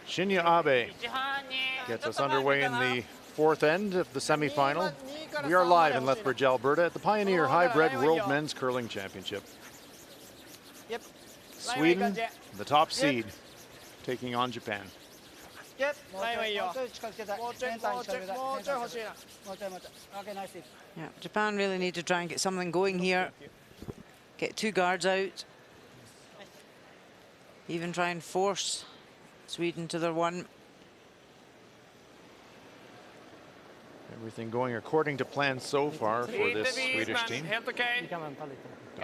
Shinya Abe gets us underway in the fourth end of the semifinal. We are live in Lethbridge, Alberta at the Pioneer Hi-Bred World Men's Curling Championship. Sweden, the top seed, taking on Japan. Okay, nice. Yeah, Japan really need to try and get something going here. Get 2 guards out. Even try and force Sweden to their one. Everything going according to plan so far for this Swedish team. Got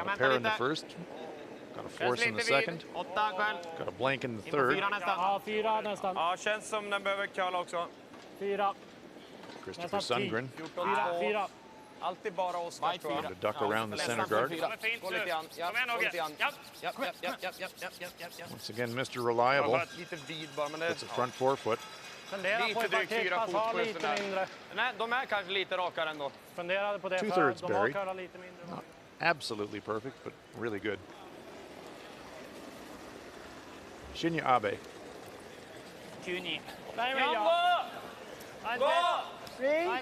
a pair in the first, got a force in the second, got a blank in the third. Ja, 4 nästan. Ja, känns som den behöver curla också. 4. Christopher Sundgren 4. Alltid bara Oskar, tror jag. to duck around the center guard. Gå lite grann. Ja, gå lite grann. Once again, Mr. Reliable. Lite vid bara, men det It's a front forefoot. Fundera på lite ett drygt 4 paketpass, ha fot lite där. mindre. Nej, de är kanske lite rakare ändå. Funderade på det Two för thirds de har buried. curlat lite mindre. Not absolutely perfect, but really good. Shinya Abe. 9. Nej, men Jambo! ja. Gå! Green. Gå!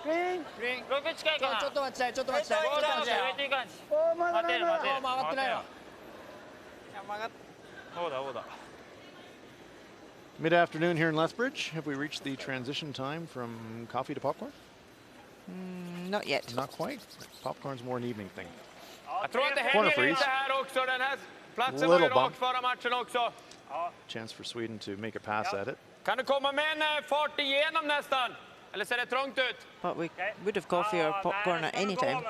Green. Green! 6近いかな。ちょっと待って、ちょっと待って。上がっていい感じ。おー、まだ待てる待てる。曲がってないわ。そうだそうだ。 Mid-afternoon here in Lethbridge. Have we reached the transition time from coffee to popcorn? Not yet. Not quite. Popcorn's more an evening thing. Jag tror att det Corner hänger freeze. lite här också. Den här platsen var ju Little rak bump. förra matchen också. Chance for Sweden to make a pass at it. Kan du komma med en fart igenom nästan? Eller ser det trångt ut? But we would have coffee or popcorn at any time.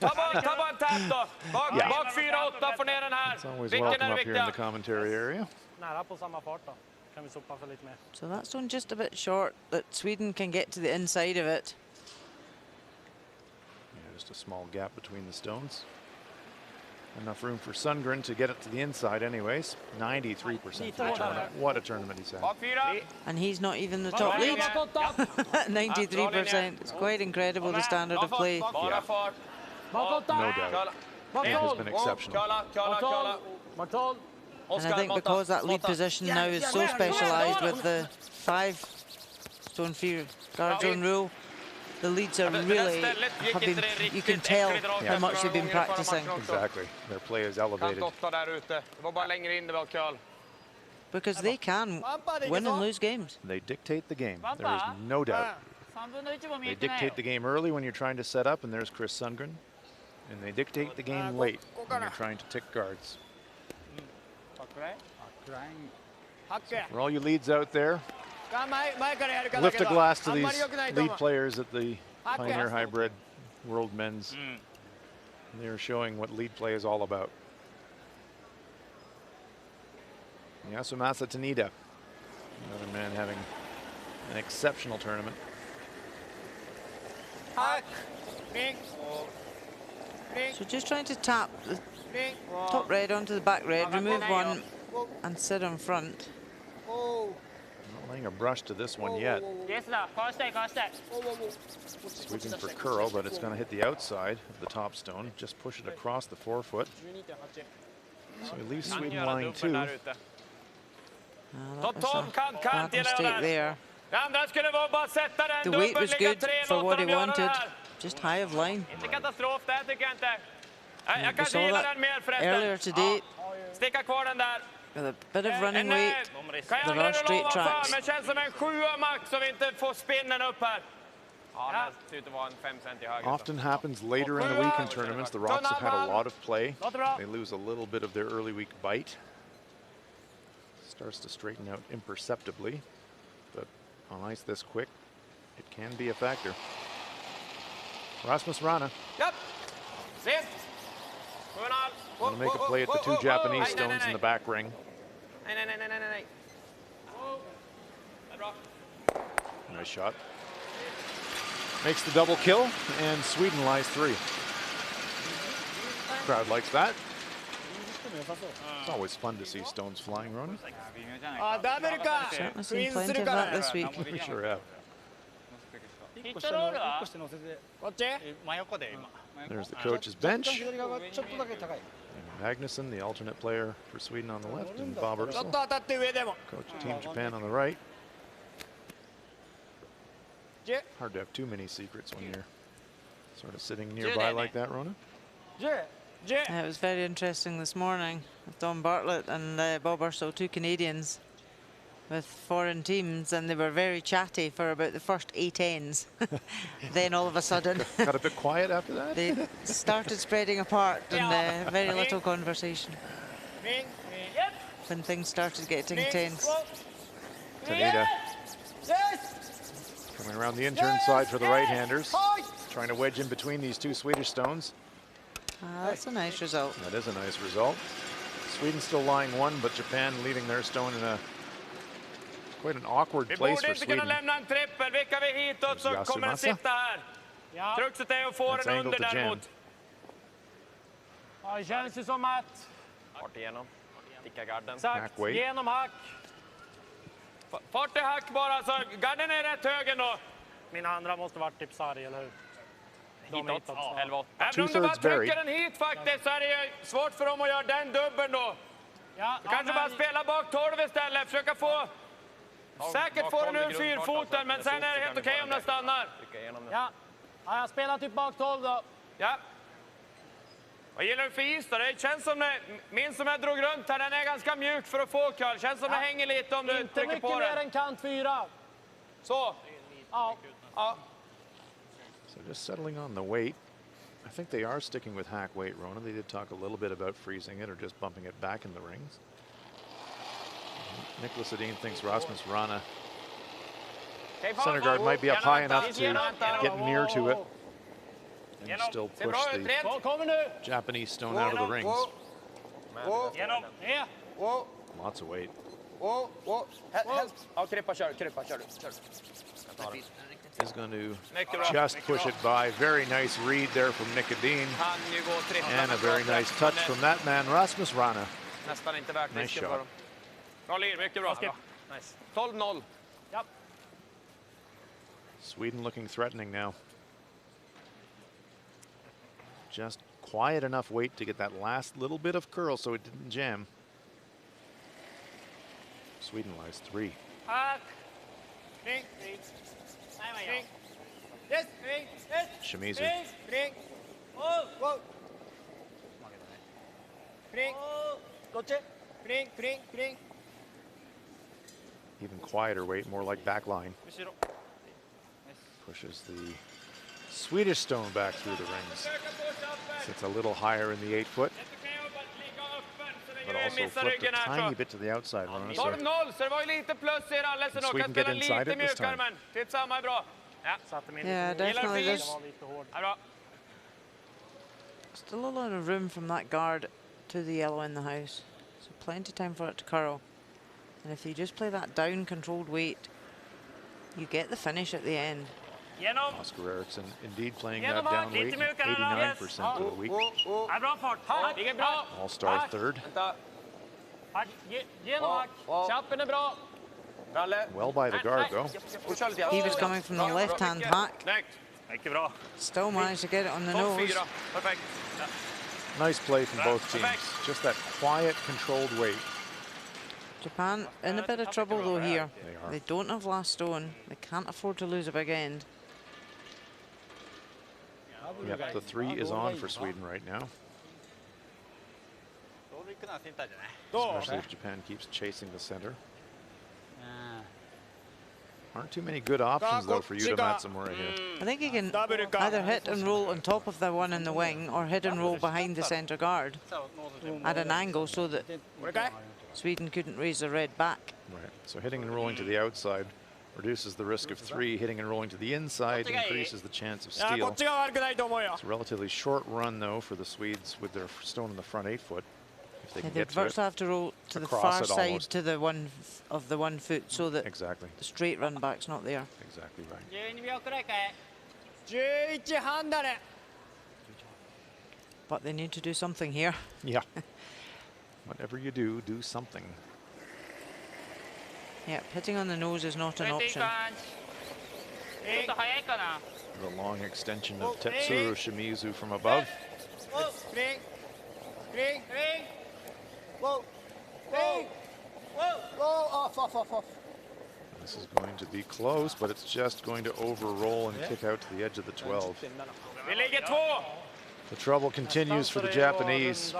Ta bara en tap då. Bak 4-8, få ner den här. It's always Vilken welcome är det up here in the viktiga? commentary area. Nära på samma fart då. Kan vi sopa för lite mer. So that's one just a bit short that Sweden can get to the inside of it. Yeah, just a small gap between the stones. Enough room for Sundgren to get it to the inside anyways. 93% of the tournament. What a tournament he's had. Bak 4. And he's not even the top lead. 93%. It's quite incredible, the standard of play. Bara fart. No doubt. It has been exceptional. And I think because that lead position now is so specialised with the 5 stone free guard zone rule, the leads are really have been, you can tell how much they've been practicing. Exactly. Their play is elevated. Because they can win and lose games. They dictate the game. There is no doubt. They dictate the game early when you're trying to set up, and there's Chris Sundgren. And they dictate the game late when you're trying to tick guards. For all you leads out there, lift a glass to these lead players at the Pioneer Hi-Bred World Men's. They're showing what lead play is all about. Yasumasa Tanida, another man having an exceptional tournament. So just trying to tap the top red onto the back red, remove one and sit in front. Not laying a brush to this one yet. Sweeping for curl, but it's going to hit the outside of the top stone. Just push it across the forefoot. So he leaves Sweden lying 2. That was a bad mistake there. The weight was good for what he wanted, just high of line. We saw that earlier today. With a bit of running weight, there are straight tracks. Often happens later in the week in tournaments. The Rocks have had a lot of play. They lose a little bit of their early week bite. Starts to straighten out imperceptibly, but on ice this quick, it can be a factor. Rasmus Rana. Yep. Want to make a play at the 2 Japanese stones in the back ring. Nice shot. Makes the double kill, and Sweden lies 3. Crowd likes that. It's always fun to see stones flying, Ronan. Certainly seen plenty of that this week. We sure have. There's the coach's bench. Magnuson, the alternate player for Sweden on the left, and Bob Ursel, coach of Team Japan on the right. Hard to have too many secrets when you're sort of sitting nearby like that, Rona. It was very interesting this morning with Don Bartlett and Bob Ursel, 2 Canadians with foreign teams, and they were very chatty for about the first 8 ends. Then all of a sudden got a bit quiet after that. They started spreading apart, and very little conversation when things started getting tense. Taneda coming around the intern side for the right-handers, trying to wedge in between these 2 Swedish stones. That's a nice result. That is a nice result. Sweden still lying 1, but Japan leaving their stone in a quite an awkward place for Sweden. Yasumasa. That's angled to jam. Ja, det känns ju som att... Fart igenom. Ticka garden. Exakt, genom hack. Fart i hack bara, så garden är rätt hög ändå. Min andra måste varit typ sarg, eller hur? Hitåt, 11-8. Även om du bara trycker den hit faktiskt, så är det ju svårt för dem att göra den dubbeln då. Ja, Du kanske bara spela bak 12 istället, försöka få... Säkert får den ur 4-foten, men sen är det helt okej om den stannar. Ja, jag spelar typ bak 12 då. Ja. Vad gillar du för is då? Det känns som det, minst som jag drog runt här, den är ganska mjuk för att få curl. Känns som det hänger lite om du Inte trycker på mycket mer den. än kant 4. Så. Ja. Ja. So just settling on the weight. I think they are sticking with hack weight, Rona. They did talk a little bit about freezing it or just bumping it back in the rings. Nicholas Edin thinks Rasmus Rana, center guard, might be up high enough to get near to it and still push the Japanese stone out of the rings. Lots of weight. Is going to just push it by. Very nice read there from Nick Edin. And a very nice touch from that man, Rasmus Rana. Nice shot. Bra lir, mycket bra. Nice. 12-0. Sweden looking threatening now. just quiet enough weight to get that last little bit of curl so it didn't jam. Sweden lies 3. Back. Ring. Ring. Ring. Yes. Ring. Yes. Shimizu. Ring. Ring. Oh. Whoa. Ring. Gotcha. Ring. Ring. Ring. Even quieter weight, more like back line. Pushes the Swedish stone back through the rings. Sits a little higher in the 8 foot, but also flipped a tiny bit to the outside. Rona, so 12-0, så det var ju lite plus i rallelsen då. Kan spela lite mjukare, men titt samma är bra. Ja, Yeah, definitely. Gillar There's fint. Ja, bra. still a lot of room from that guard to the yellow in the house. So plenty time for it to curl. And if you just play that down controlled weight, you get the finish at the end. Genom. Oscar Eriksson indeed playing that down weight, 89% of the week. Ja, bra fart. Ligger bra. All-star third. Vänta. Genom hack. Chappen är bra. Ralle. Well by the guard though. He was coming from the left-hand hack. Snyggt. Mycket bra. Still managed to get it on the Topp nose. 4. Perfekt. Nice play from both teams. Just that quiet, controlled weight. Japan in a bit of trouble though here. They are. They don't have last stone. They can't afford to lose a big end. Yep, the 3 is on for Sweden right now. Especially if Japan keeps chasing the center. Aren't too many good options though for Yuta Matsumura here. I think he can either hit and roll on top of the one in the wing or hit and roll behind the centre guard at an angle so that Sweden couldn't raise the red back. Right, so hitting and rolling to the outside reduces the risk of 3. Hitting and rolling to the inside increases the chance of steal. It's a relatively short run though for the Swedes with their stone in the front 8 foot. If they Yeah, can they get to it. first have to roll to the Across far it side almost. to the one of the 1 foot so that Exactly, the straight run back's not there. exactly right. 12秒くらいかい。11半だね。 But they need to do something here. Yeah. Whatever you do, do something. Yeah, hitting on the nose is not an option. ちょっと早いかな。 The long extension of Tetsuro Shimizu from above. Ring. Ring. Ring. Whoa. Ring. Whoa. Whoa. Off. This is going to be close, but it's just going to over-roll and kick out to the edge of the 12. Vi ligger 2. The trouble continues for the Japanese.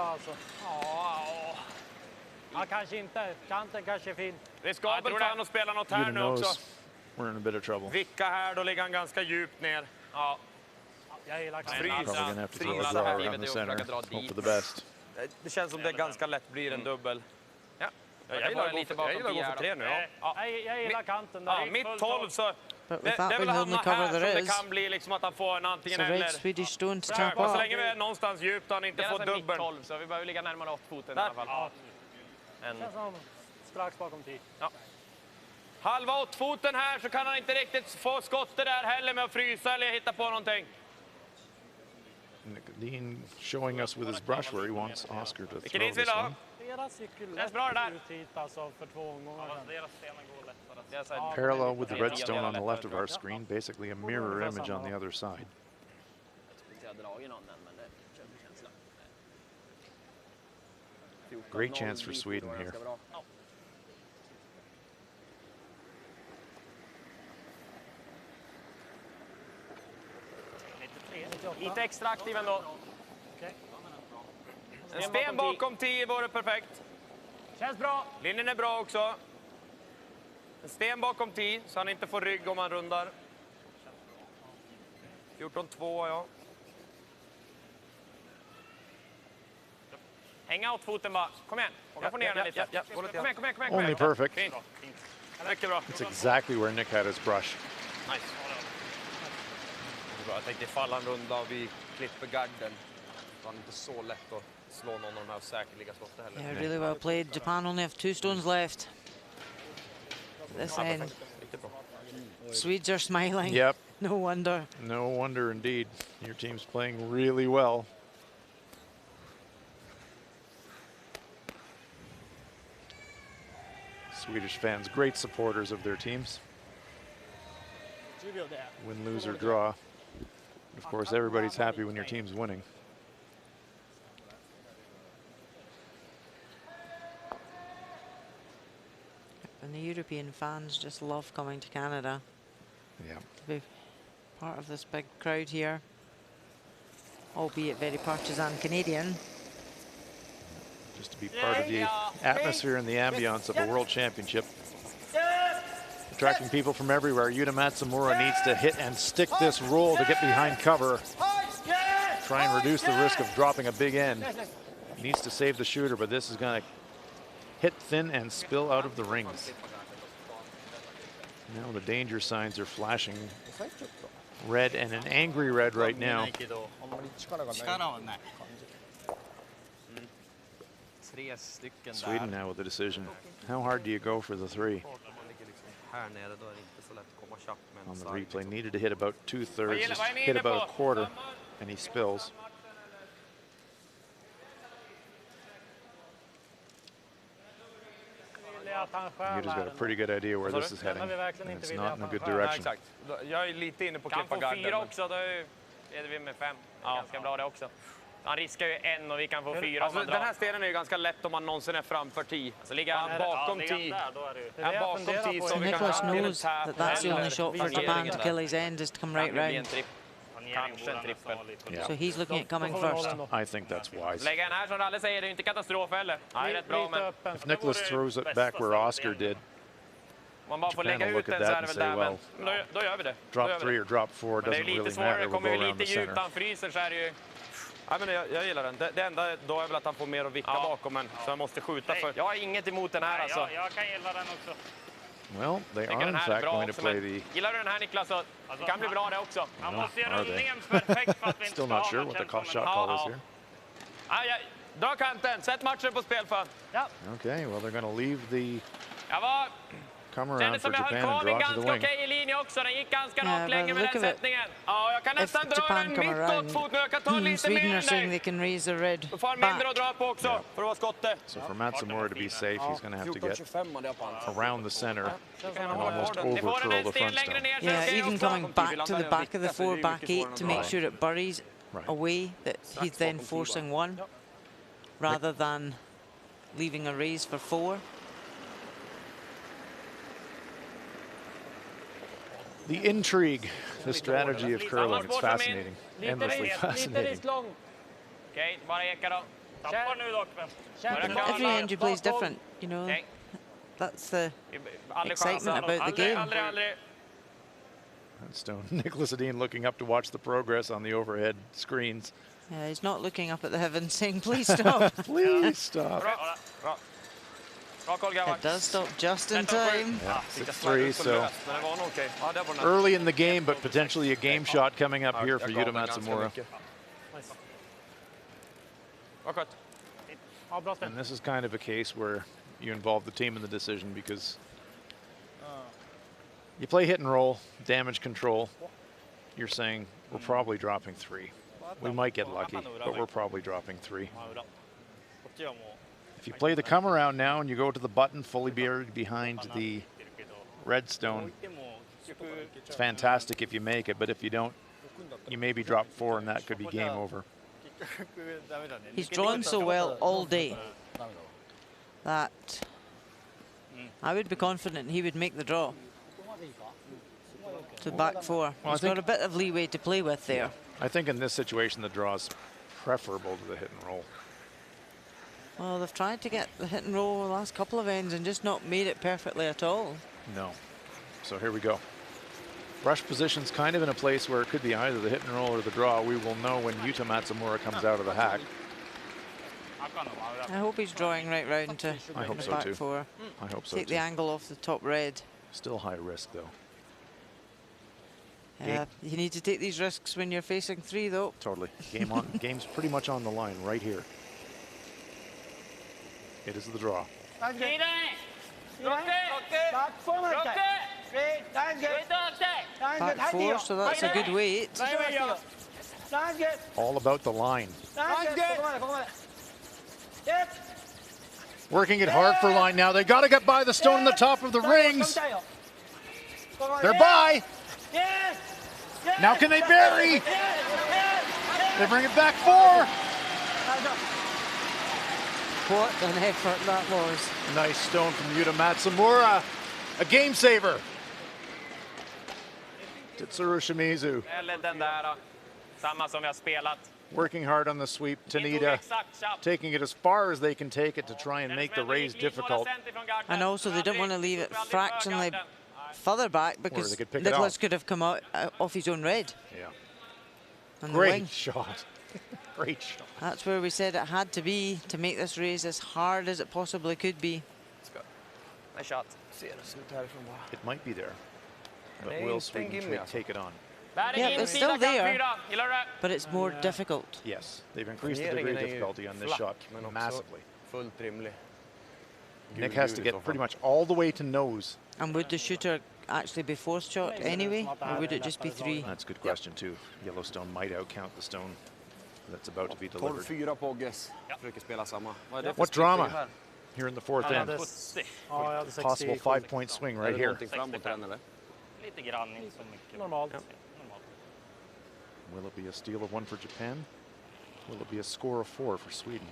Ja, kanske inte. Kanten kanske är fin. Riskabelt för han att spela något här Yuta nu också. knows we're in a bit of trouble. Vicka här, då ligger han ganska djupt ner. Ja. Jag gillar Probably kanten. going to have to throw a Frysa draw här around givet the det och center. försöka dra Hope dit. for the best. Det känns som det ganska lätt blir en dubbel. Ja. Jag gillar lite bakom att gå för 3 nu. Ja. Jag gillar kanten Ja, där. mitt 12 så... But Det with that är väl being the hamna only cover här som there det is, kan bli liksom att han får en antingen it's a red eller. Swedish stone to Ja, tap så off. länge vi är någonstans djupt och han inte får mitt dubbeln. 12 så vi behöver ligga närmare 8-foten i Där. alla fall. Ja, En, känns som strax bakom 10. Halva 8-foten här så kan han inte riktigt få skottet där heller med att frysa eller hitta på någonting. Dean showing us with his brush where he wants Oscar to Vilken throw is vill this ha? one. Deras cykel Känns bra det där. ut hit alltså för 2 omgångar sedan. Parallel with the red stone on the left of our screen, basically a mirror image on the other side. Great chance for Sweden here. Lite extra aktiv ändå. Okej. En sten bakom 10 vore perfekt. Känns bra. Linjen är bra också. En sten bakom 10 så han inte får rygg om han rundar. 14-2, ja. Hänga åt foten bara. Kom igen. Jag får ner den lite. Kom igen. Only perfect. Fint. Mycket bra. It's exactly where Nick had his brush. Nice. jag tänkte ifall han rundar och vi klipper garden. Det var inte så lätt att slå någon av de här säkerliga skotten heller. Yeah, really well played. Japan only have 2 stones left. This end. Swedes are smiling. Yep. No wonder. No wonder indeed. Your team's playing really well. Swedish fans, great supporters of their teams. Win, lose, or draw. Of course, everybody's happy when your team's winning. European fans just love coming to Canada Yeah. to be part of this big crowd here, albeit very partisan Canadian. Just to be part of the atmosphere and the ambience of a world championship. Attracting people from everywhere. Yuta Matsumura needs to hit and stick this roll to get behind cover. Try and reduce the risk of dropping a big end. Needs to save the shooter, but this is going to hit thin and spill out of the rings. Now the danger signs are flashing red, and an angry red right now. Sweden now with the decision. How hard do you go for the 3? On the replay, needed to hit about 2/3, just hit about a quarter, and he spills. Yuta's got a pretty good idea where this is heading, and it's not in a good direction. Exakt. Jag är lite inne på klippa garden. Kan få 4 också, då leder vi med 5. Ganska bra det också. Han riskar ju 1 och vi kan få 4. Alltså, den här stenen är ju ganska lätt om man någonsin är framför 10. Så ligger han bakom 10. Han bakom 10 så vi kan Nicholas knows that that's the only shot for Japan to kill his end, is to come right round. Kanske en trippel. So he's looking at coming first. I think that's wise. Lägga den här som Ralle säger, det är inte katastrof heller. Nej, rätt bra, men If Nicholas throws it back where Oscar did, man bara får Japan lägga will ut look at den så that är det and väl say, där. well, Men då gör vi det. drop 3 or drop 4 Det är doesn't lite really svårare, matter. We'll kommer go vi around lite the djupt, center. han fryser så är det ju... Nej, men jag gillar den. Det enda då är väl att han får mer att vicka bakom, men så jag måste skjuta för. Jag har inget emot den här alltså. Jag kan gilla den också. Well, they are in fact going to play the... Gillar du den här, Niklas, så det kan bli bra det också. Man måste göra are they? rundningen perfekt för att vi inte Still not sure what the shot call is here. Dra kanten, sätt matchen på spel för. Okay, well, they're going to leave the Jag var... come around Kändes for som jag höll Japan and kvar min draw to the ganska wing. okej linje också. Den gick ganska Yeah, rakt länge but med look den at it. sättningen. Ja, jag kan If nästan dra Japan den come mitt åt around, fot nu. Jag kan ta lite Sweden are mer saying nu. they can raise the red Då får han mindre back. att dra på också för att vara skottet. So for Matsumura to be safe, he's going to have to get around the center and almost Ni får den overcurl en the sten front längre stone. ner. Yeah, even coming back to the back of the 4, back 8 to make Right. sure it buries Right. away, that he's then forcing 1 rather than leaving a raise for 4. The intrigue, the strategy of curling, it's fascinating, endlessly fascinating. Okej, bara eka då. Tappar nu dock. Every end you play is different, you know. Okej. That's the Aldrig excitement chansa. about the game. Aldrig. That stone. Nicholas Edin looking up to watch the progress on the overhead screens. Yeah, he's not looking up at the heavens saying, please stop. Please stop. Bra koll, grabbar. It does stop just in time. Yeah, 6-3, so Men det var nog okej. Ja, där var den. early in the game, but potentially a game shot coming up here for Jag gav Yuta den ganska Matsumura. mycket. Bra skott. Ja, bra spel. And this is kind of a case where you involve the team in the decision because you play hit and roll, damage control. You're saying we're probably dropping 3. We might get lucky, but we're probably dropping 3. こっちはもう If you play the come around now and you go to the button fully buried behind the red stone, でも結局 it's fantastic if you make it, but if you don't, you maybe drop 4 and that could be game over. 結局ダメだね。 He's drawn so well all day that I would be confident he would make the draw to back 4. I He's got a bit of leeway to play with there. I think in this situation the draw is preferable to the hit and roll. Well, they've tried to get the hit and roll the last couple of ends and just not made it perfectly at all. No. So here we go. Brush position's kind of in a place where it could be either the hit and roll or the draw. We will know when Yuta Matsumura comes out of the hack. 赤の真裏。 I hope he's drawing right round to I hope the so back too. 4. I hope so Take the too. angle off the top red. Still high risk though. Yeah, you need to take these risks when you're facing 3 though. Totally. Game on. Game's pretty much on the line right here. It is the draw. 大丈夫 いいね。ロック。バックフォームロック。大丈夫ウェイトアップ。大丈夫 Back 4, so that's a good weight. 大丈夫大丈 All about the line. 夫大丈夫ここまでここまで Working it hard for line now. They got to get by the stone on the top of the rings. They're by. Now can they bury? They bring it back 4. What an effort that was. Nice stone from Yuta Matsumura. A game saver. Tetsuro Shimizu Eller den där då. Samma som vi har spelat. working hard on the sweep. Vi tog Tanita exakt chapp. taking it as far as they can take it to try and make the raise difficult. And also they didn't want to leave it fractionally further back because they could pick it Nicholas off. could have come out off his own red. Yeah. On the wing. Great shot. Great shot. That's where we said it had to be to make this raise as hard as it possibly could be. Nice shot. Ser det ut härifrån bara. It might be there. But Nej, will inte Sweden gimme, alltså. take it on? Yeah, it's still there, Gillar du det? but it's more difficult. Yes, they've increased the degree Turneringen of är ju difficulty on this flack, shot men också massively. fullt rimlig. Nick has to get pretty much all the way to nose. And would the shooter actually be forced shot anyway, or would it just be 3? That's a good question too. Yellowstone might outcount the stone that's about to be delivered. 12-4 Pogges. Försöker spela samma. Vad är det för What splittring drama här? here in the fourth Ja, end? det- ja, jag hade 60 Possible 5-point swing Är right det here. någonting framåt i den eller? Lite grann, inte så mycket. Normalt. Normalt. Will it be a steal of 1 for Japan? Will it be a score of 4 for Sweden?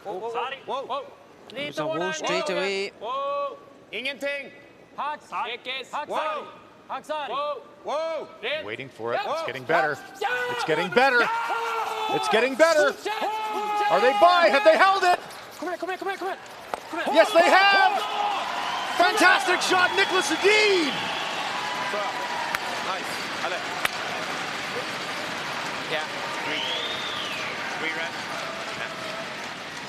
Sarg. Wow! There's a wall straight away. Wow. Ingenting. Hax! Ekis. Hax! Wow. Haxar! Wow. Wow! Red. Waiting for it. It's getting better. It's getting better. It's getting better. Are they by? Have they held it? Kom igen, kom igen, kom igen, kom igen. Kom igen. Yes, they have. Fantastic shot, Nicholas Edin. Nice! Eller? Yeah. Three red.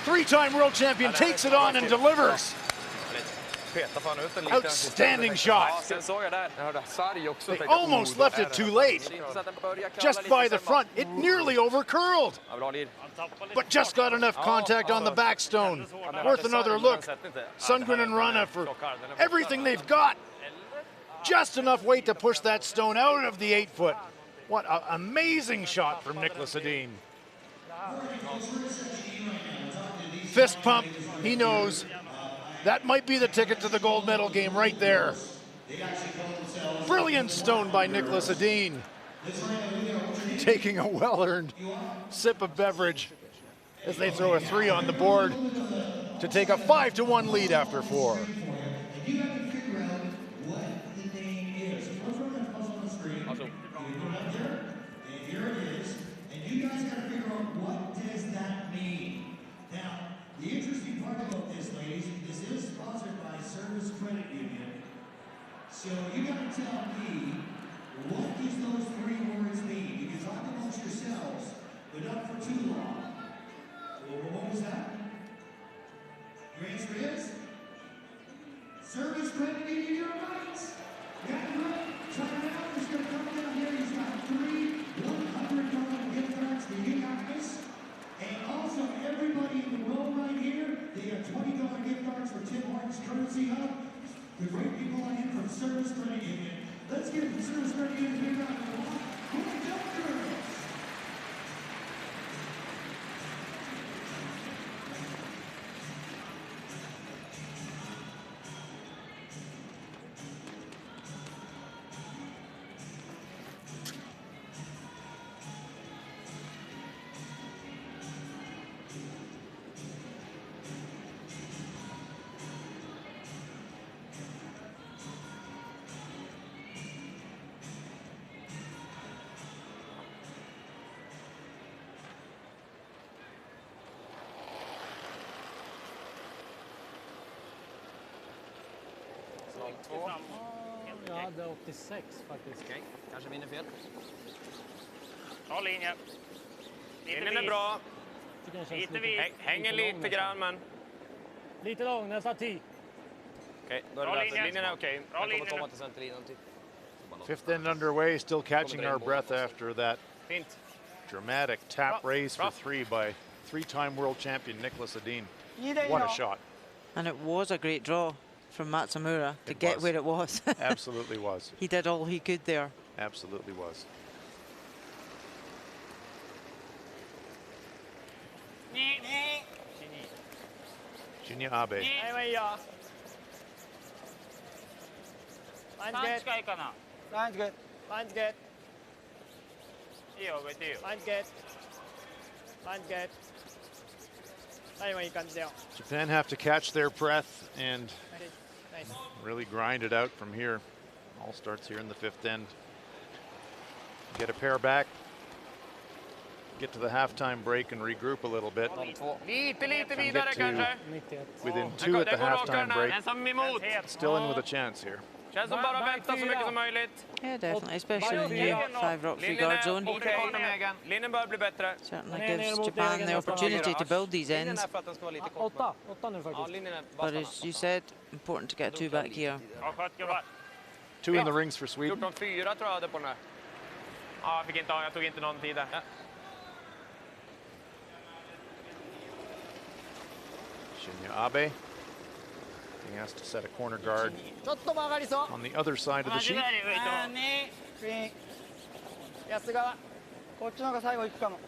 Three-time world champion takes it on and delivers. Peta fan ut en liten. Outstanding Ja, shot. sen såg jag där. Jag hörde Sarg också. They almost left it too late. Just by the front, it nearly overcurled. Ja, bra lead. But just got enough contact on the backstone. Worth another look. Sundgren and Rana for everything they've got. Just enough weight to push that stone out of the 8-foot. What an amazing shot from Nicholas Edin. Fist pump, he knows. That might be the ticket to the gold medal game right there. Brilliant stone by Nicholas Edin. Taking a well-earned sip of beverage as they throw a 3 on the board to take a 5-1 lead after 4. You have to figure out what the name is. Let's run that puzzle on the screen. You put it up there, and here it is. And you guys got to figure out what does that mean. Now, the interesting part about this, ladies, this is sponsored by Service Credit Union. So you got to tell me, what does those 3 words mean? You can talk amongst yourselves, but not for too long. Well, what was that? Your answer is? Service Credit Union, you're right. You got it right. Try it out. He's going to come down here. He's got 3 $100 gift cards for you guys. And also, everybody in the row right here, they have $20 gift cards for Tim Hortons Courtesy Hub. The great people on in from Service Credit Union. Let's give the Service Credit Union a big round of applause. Who are the girls? Jag hade 86 faktiskt. Okej, kanske vinner fel. Bra linje. Linjen är bra. Tycker den känns Lite vid. Hänger lite grann, men... Lite lång, nästan 10. Okej, då är Bra det linje. linjen är okej. Bra Den linje kommer komma nu. till centerlinjen typ. Fifth end underway, still catching our breath after that Fint. dramatic tap raise for 3 by 3-time world champion Nicholas Edin. What a shot. And it was a great draw from Matsamura to It get was. where it was. Absolutely was. He did all he could there. Absolutely was. Shinya Abe. はいいいよ Punch 3 good 近いかな。 Punch good Punch good いいよ、上でいいよ。 Punch good Punch good 今いい感じだよ。 Japan have to catch their breath and ナイス。 really grind it out from here. All starts here in the 5th end. Get a pair back. Get to the halftime break and regroup a little bit. Lite Get vidare to kanske. within 2 at the halftime break. En som emot. Still in with a chance here. Känns som bara vänta så mycket som möjligt. Yeah, definitely, especially in the 5 rock 3 guard zone. Linjen bör bli bättre. Certainly gives Japan the opportunity to build these Linjen ends. är för att den ska vara lite kort. 8 nu Ja, faktiskt. linjen är bara But as you said, important to get 2 back here. Ja, skönt gubbar. 2 in the rings for Sweden. 14-4 tror jag hade på den här. Ja, jag tog inte någon tid där. Ja. Shinya Abe being asked to set a corner guard ちょっと曲がりそう。 on the other side of the sheet. クイーン。安川。こっちの方が最後行くかも。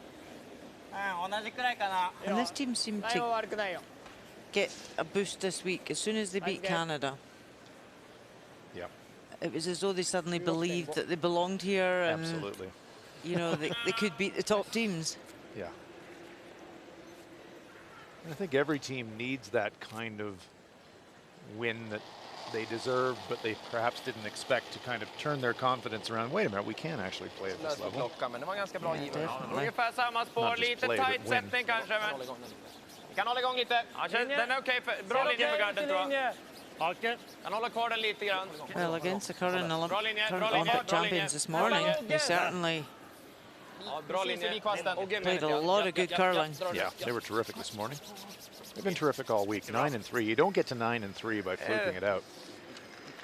同じくらいかな。 And this team seemed 最後 to 悪くないよ。 get a boost this week as soon as they beat Canada. Yeah, It was as though they suddenly believed that they belonged here and absolutely. you know they could beat the top teams. Yeah. And I think every team needs that kind of win that they deserve, but they perhaps didn't expect to kind of turn their confidence around. Wait a minute, we can actually play at this Löste level. klockan, men det var ganska bra Yeah, given. definitely. Ungefär samma spår, Not just lite play, but tight win. sättning kanske. Men Håll igång den. vi kan hålla igång lite. Ja, den är okej. Bra linje för garden tror jag. Kan hålla kvar den lite grann. Well, against the current Bra linje, bra linje, Olympic bra linje. champions this morning, they certainly Ja, bra linje. Och played a lot of good curling. Yeah, they were terrific this morning. They've been terrific all week. 9-3. You don't get to 9-3 by fluking it out.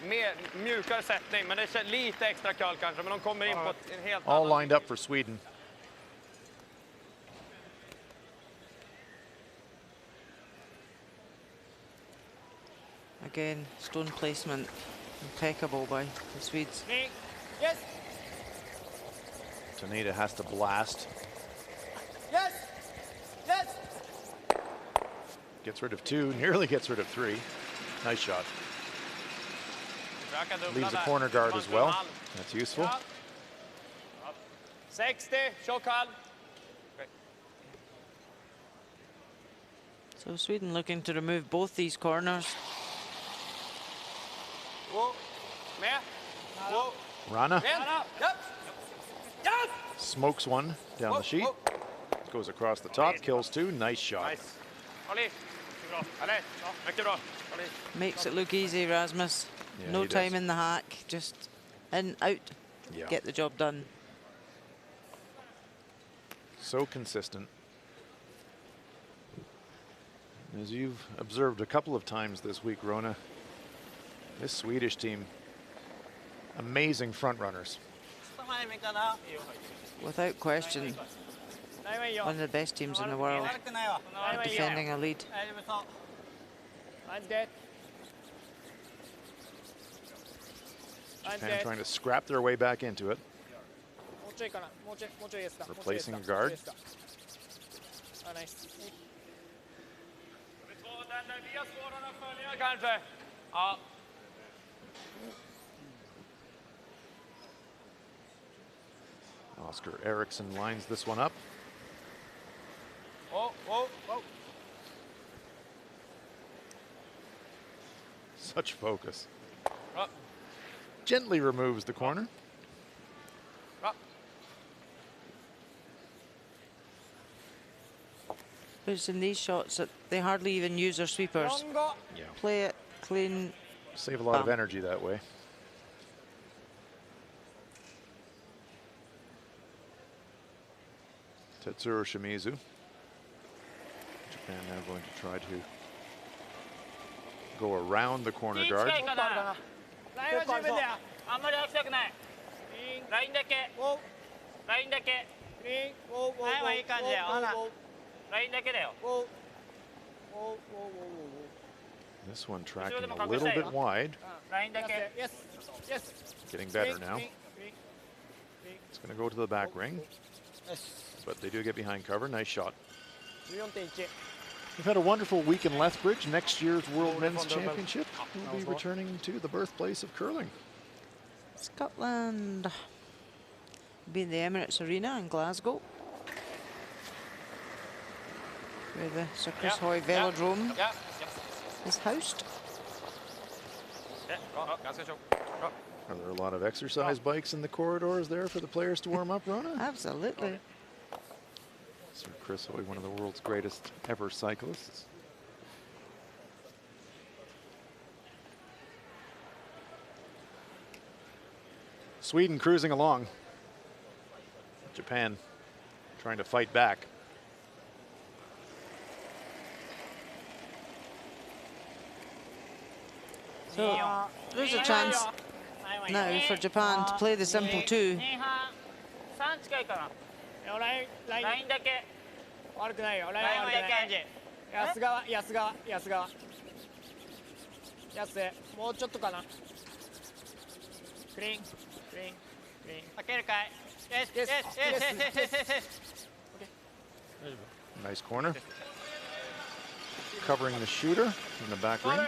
Mer mjukare sättning, men det känns lite extra kall kanske. Men de kommer in på en helt All annan... lined up for Sweden. Again, stone placement impeccable by the Swedes. Yes. Taneda has to blast. Yes. Yes. Gets rid of 2, nearly gets rid of 3. Nice shot. Leaves a corner guard as well. That's useful. 60, tjock halv. So Sweden looking to remove both these corners. Whoa. Med. Whoa. Rana Yep. Yes. smokes one down the sheet. Goes across the top, kills 2. Nice shot. Nice. Håll i. Bra. Allez. Mycket bra. Håll i. Makes it look easy, Rasmus. Yeah, No he time does. in the hack, just in, out, Yeah. get the job done. So consistent. As you've observed a couple of times this week, Rona, this Swedish team, amazing front runners. Without question, タイムいいよ。 one of the best teams in the world タイムいいよ。 defending a lead. マジで。マジ Japan で。 trying to scrap their way back into it. もうちょいかな。もうちょいですか。 Replacing a guard. あ、ナイス。 Den via spårarna följer kanske. Ja. Oscar Eriksson lines this one up. Oh, oh, oh. Such focus. Bra. Gently removes the corner. Bra. But it's in these shots that they hardly even use their sweepers. 4 5 Yeah. Play it clean. Save a lot of Bam. energy that way. Tetsuro Shimizu. Japan now going to try to go around the corner guard. 近いかな。ラインは十分だよ。あんまり開きたくない。ラインだけ。おう。ラインだけ。グリーン。おうおうおう。ラインはいい感じだよ。おうラインだけだよ。おうおうおうおうおう This one tracking a little bit wide. ラインだけ。 Yes. Yes. Getting better now. It's going to go to the back ring, but they do get behind cover. Nice shot. 14.1. We've had a wonderful week in Lethbridge. Next year's World Men's Championship will be returning to the birthplace of curling. Scotland be in the Emirates Arena in Glasgow. where the Sir Chris Hoy Velodrome is housed. Are there a lot of exercise bikes in the corridors there for the players to warm up, Rona? Absolutely. Sir Chris Hoy, one of the world's greatest ever cyclists. Sweden cruising along. Japan trying to fight back. So there's a chance now for Japan to play the simple 2. 3近いかな。ラインだけ。悪くないよ。ライン悪くない。安川、安川、安川。安瀬、もうちょっとかな。クリーン、クリーン、クリーン。開けるかい。Yes, yes, yes. Nice corner. Covering the shooter in the back ring.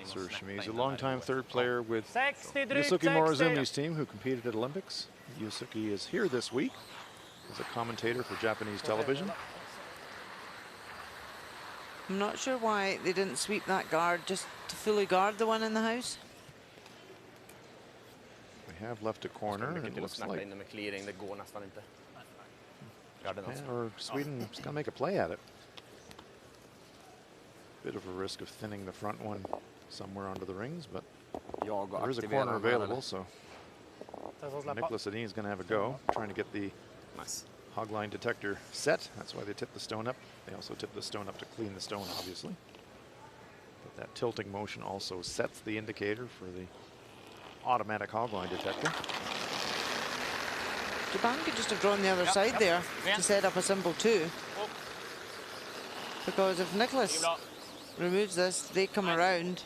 Sir Shimizu, longtime third player with Yusuke Morizumi's team, who competed at Olympics. Yusuke is here this week as a commentator for Japanese television. I'm not sure why they didn't sweep that guard just to fully guard the one in the house. We have left a corner, and it looks like Japan or Sweden is going to make a play at it. Bit of a risk of thinning the front one somewhere onto the rings, but there is a corner available, so Nicholas Edin is going to have a go, trying to get the hogline detector set. That's why they tip the stone up. They also tip the stone up to clean the stone, obviously. But that tilting motion also sets the indicator for the automatic hogline detector. Japan could just have drawn the other side there to set up a simple 2. Because if Nicholas removes this, they come around,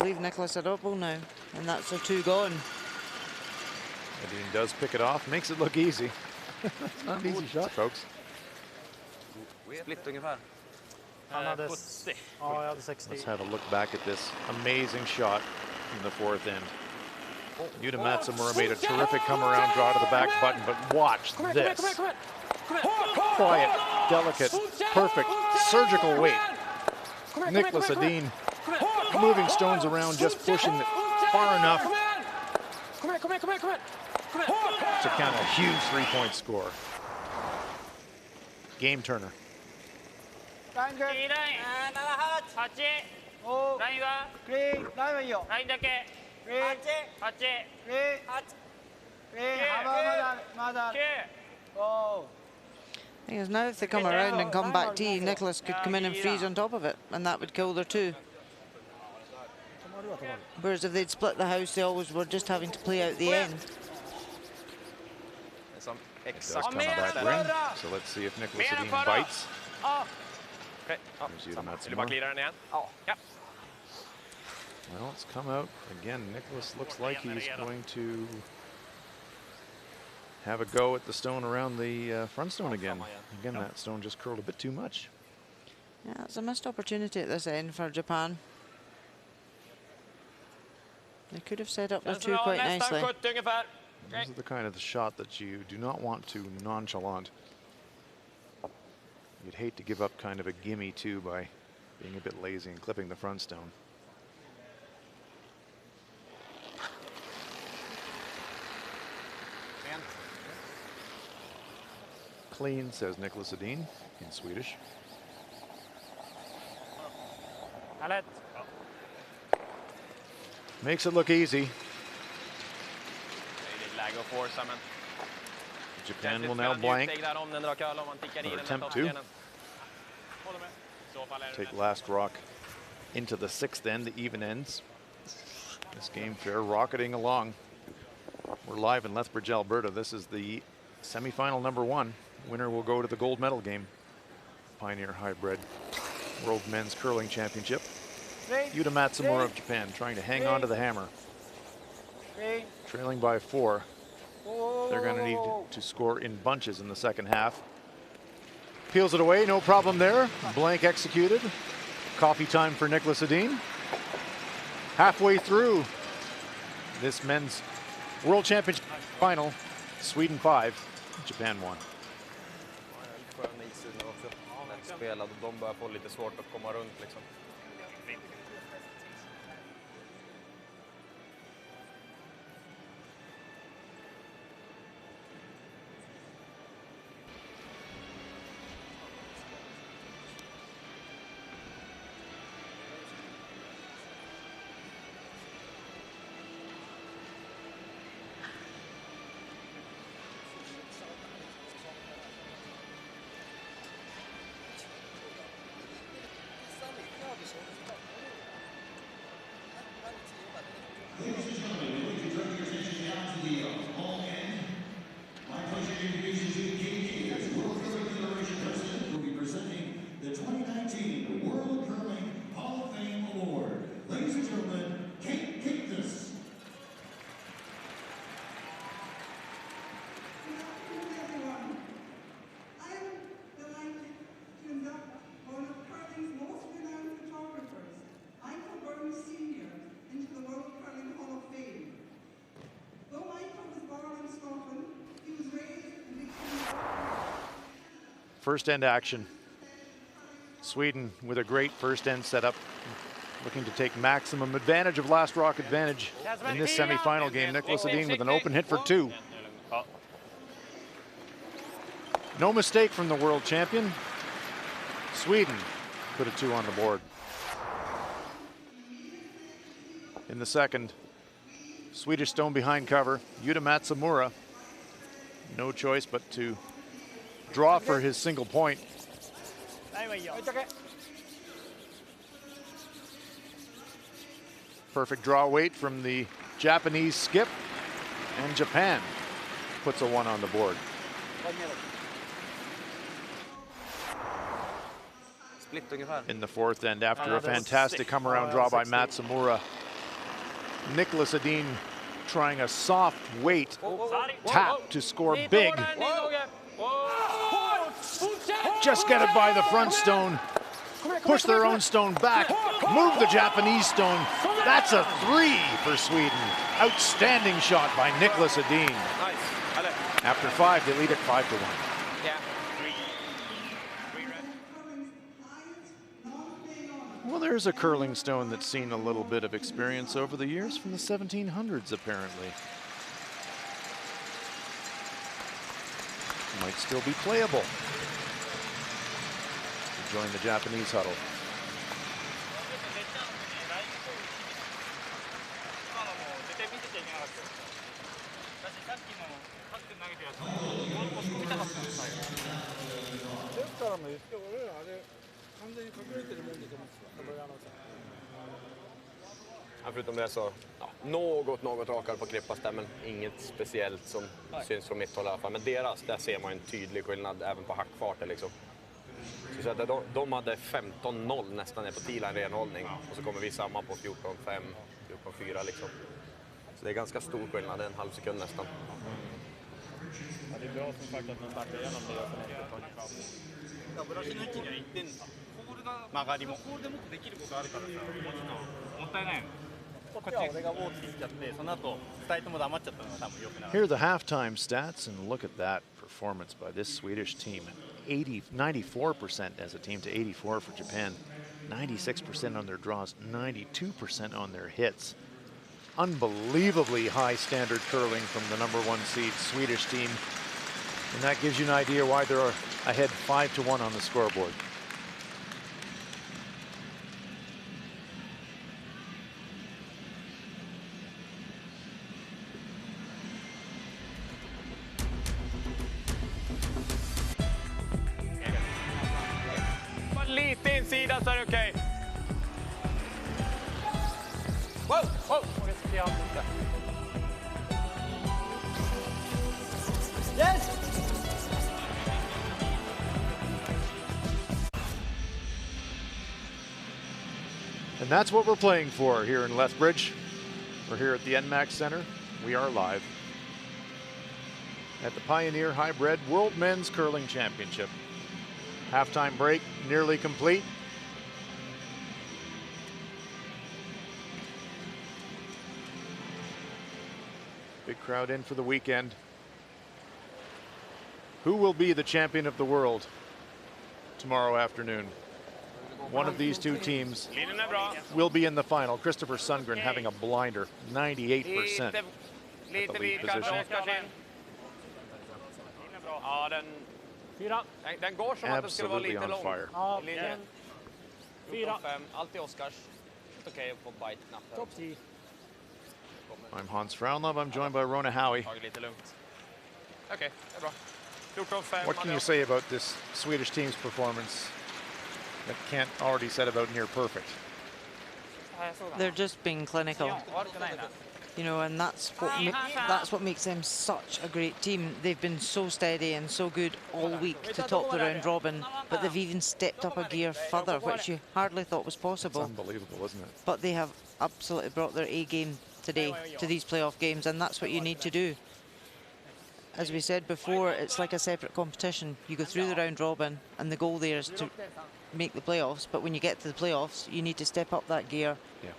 leave Nicholas at elbow now, and that's a 2 gone. Edin does pick it off, makes it look easy. It's not an easy shot, folks. Let's have a look back at this amazing shot in the 4th end. Yuta Matsumura made a terrific come around draw to the back button, but watch this. Quiet, delicate, perfect, surgical weight. Nicholas Edin moving stones around, just pushing it far enough to count a huge 3-point score. Game turner. ラインがクリーン、ラインはいいよ。ラインだけ。クリーン、8、クリーン、クリーン、幅まだ。Because now if they come around and come back T, Nicholas could come in and freeze on top of it, and that would kill their 2. Whereas if they'd split the house, they always were just having to play out the end. It does come back ring, so let's see if Nicholas Edin bites. There's Yuta Matsumura. Well, it's come out again. Nicholas looks like he's going to have a go at the stone around the front stone again. Again, that stone just curled a bit too much. Yeah, it's a missed opportunity at this end for Japan. They could have set up their 2 quite nicely. This is the kind of the shot that you do not want to nonchalant. You'd hate to give up kind of a gimme too by being a bit lazy and clipping the front stone. Clean, says Nicholas Edin in Swedish. Makes it look easy. Japan will now blank, or attempt to. Take last rock into the 6th end, the even ends. This game fair rocketing along. We're live in Lethbridge, Alberta. This is the semifinal number 1. Winner will go to the gold medal game. Pioneer Hi-Bred World Men's Curling Championship. Yuta Matsumura of Japan trying to hang on to the hammer. Trailing by 4. They're going to need to score in bunches in the second half. Peels it away, no problem there. Blank executed. Coffee time for Nicholas Edin. Halfway through this men's World Championship final, Sweden 5, Japan 1. Skön issida också. Lätt spelad och de börjar få lite svårt att komma runt liksom. First end action. Sweden with a great first end setup, looking to take maximum advantage of last rock advantage in this semifinal game. Nicholas Edin with an open hit for 2. No mistake from the world champion. Sweden put a 2 on the board. In the second, Swedish stone behind cover, Yuta Matsumura. No choice but to draw for his single point. Perfect draw weight from the Japanese skip, and Japan puts a 1 on the board. In the fourth, and after a fantastic come-around draw by Matsumura, Nicholas Edin trying a soft weight tap to score big. Just get it by the front stone, push their own stone back, move the Japanese stone. That's a 3 for Sweden. Outstanding shot by Nicholas Edin. After 5, they lead it 5-1. Well, there's a curling stone that's seen a little bit of experience over the years, from the 1700s, apparently. Might still be playable. To join the Japanese huddle. Förutom det så något rakare på klippastämmen. Inget speciellt som syns från mitt håll i alla fall. Men deras, där ser man en tydlig skillnad även på hackfarten liksom. Så att de hade 15-0 nästan ner på T-line renhållning. Och så kommer vi samma på 14-5, 14-4 liksom. Så det är ganska stor skillnad, en halv sekund nästan. Ja, det är bra som sagt att man snackar igenom det. Here are the halftime stats, and look at that performance by this Swedish team. 94% as a team to 84 for Japan. 96% on their draws, 92% on their hits. Unbelievably high standard curling from the #1 seed Swedish team. And that gives you an idea why they're ahead 5-1 on the scoreboard. Lite insida så är det okej. Wow! Yes! And that's what we're playing for here in Lethbridge. We're here at the NMAX Center. We are live at the Pioneer Hi-Bred World Men's Curling Championship. Halftime break nearly complete. Big crowd in for the weekend. Who will be the champion of the world tomorrow afternoon? One of these two teams Linjen är bra. will be in the final. Christopher Sundgren having a blinder, 98% Lite, at lite the lead vid kanske, position. Oskarsson. Ja, den går som att den skulle vara Absolutely lite on lång. fire. Ja, I linje. 4. 5, alltid Oskars. Helt okej på bite-knappen. Topp 10. I'm Hans Fraunlov. I'm joined by Rona Howie. Tagit lite lugnt. Okej, det är bra. 14-5. What can you say about this Swedish team's performance that can't already said about near perfect? They're just being clinical. You know, and that's what makes them such a great team. They've been so steady and so good all week to top the round robin, but they've even stepped up a gear further, which you hardly thought was It's possible. unbelievable, isn't it? But they have absolutely brought their A game today to these playoff games, and that's what you need to do. As we said before, it's like a separate competition. You go through the round robin, and the goal there is to make the playoffs. But when you get to the playoffs, you need to step up that gear. Yeah.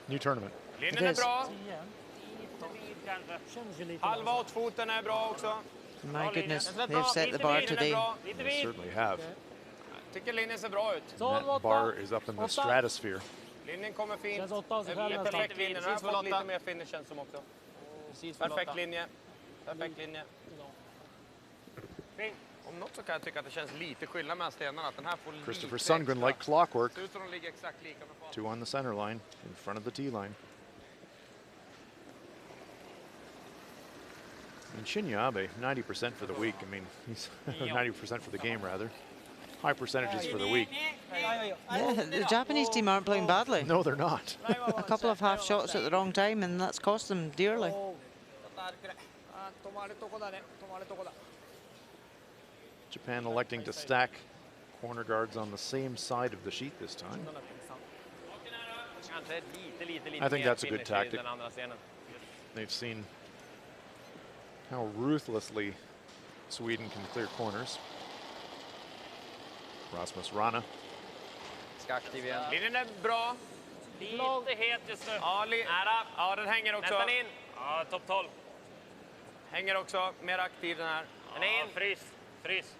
New tournament. Linjen är bra. Känns ju lite. Halva åtfoten är bra också. My goodness, they've set the bar today. They certainly have. Tycker linjen ser bra ut. That bar is up in the stratosphere. Linjen kommer fint. Känns 8 av sig Det själv är nästan. perfekt linje. Den har fått lite mer finish känns som också. Perfekt linje. Perfekt linje. Om något så kan jag tycka att det känns lite skillnad mellan stenarna. Att den här får Christopher lite Sundgren, extra. like clockwork, Ser ut som de ligger exakt lika med fart. 2 on the center line in front of the tee line. And Shinyabe, 90% for the week. I mean, he's 90% for the game, rather. High percentages for the week. Yeah, the Japanese team aren't playing badly. No, they're not. A couple of half shots at the wrong time, and that's cost them dearly. 止まるとこだね。止まるとこだ。 Japan electing to stack corner guards on the same side of the sheet this time. Kanske lite I think mer that's a good finish i tactic. den andra scenen. They've seen how ruthlessly Sweden can clear corners. Rasmus Rana. Ska aktiv igen. Linjen är bra. Lite het just nu. Ja, ja, den hänger också. Nästan in. Ja, topp 12. Hänger också. Mer aktiv den här. Den är in. Frys.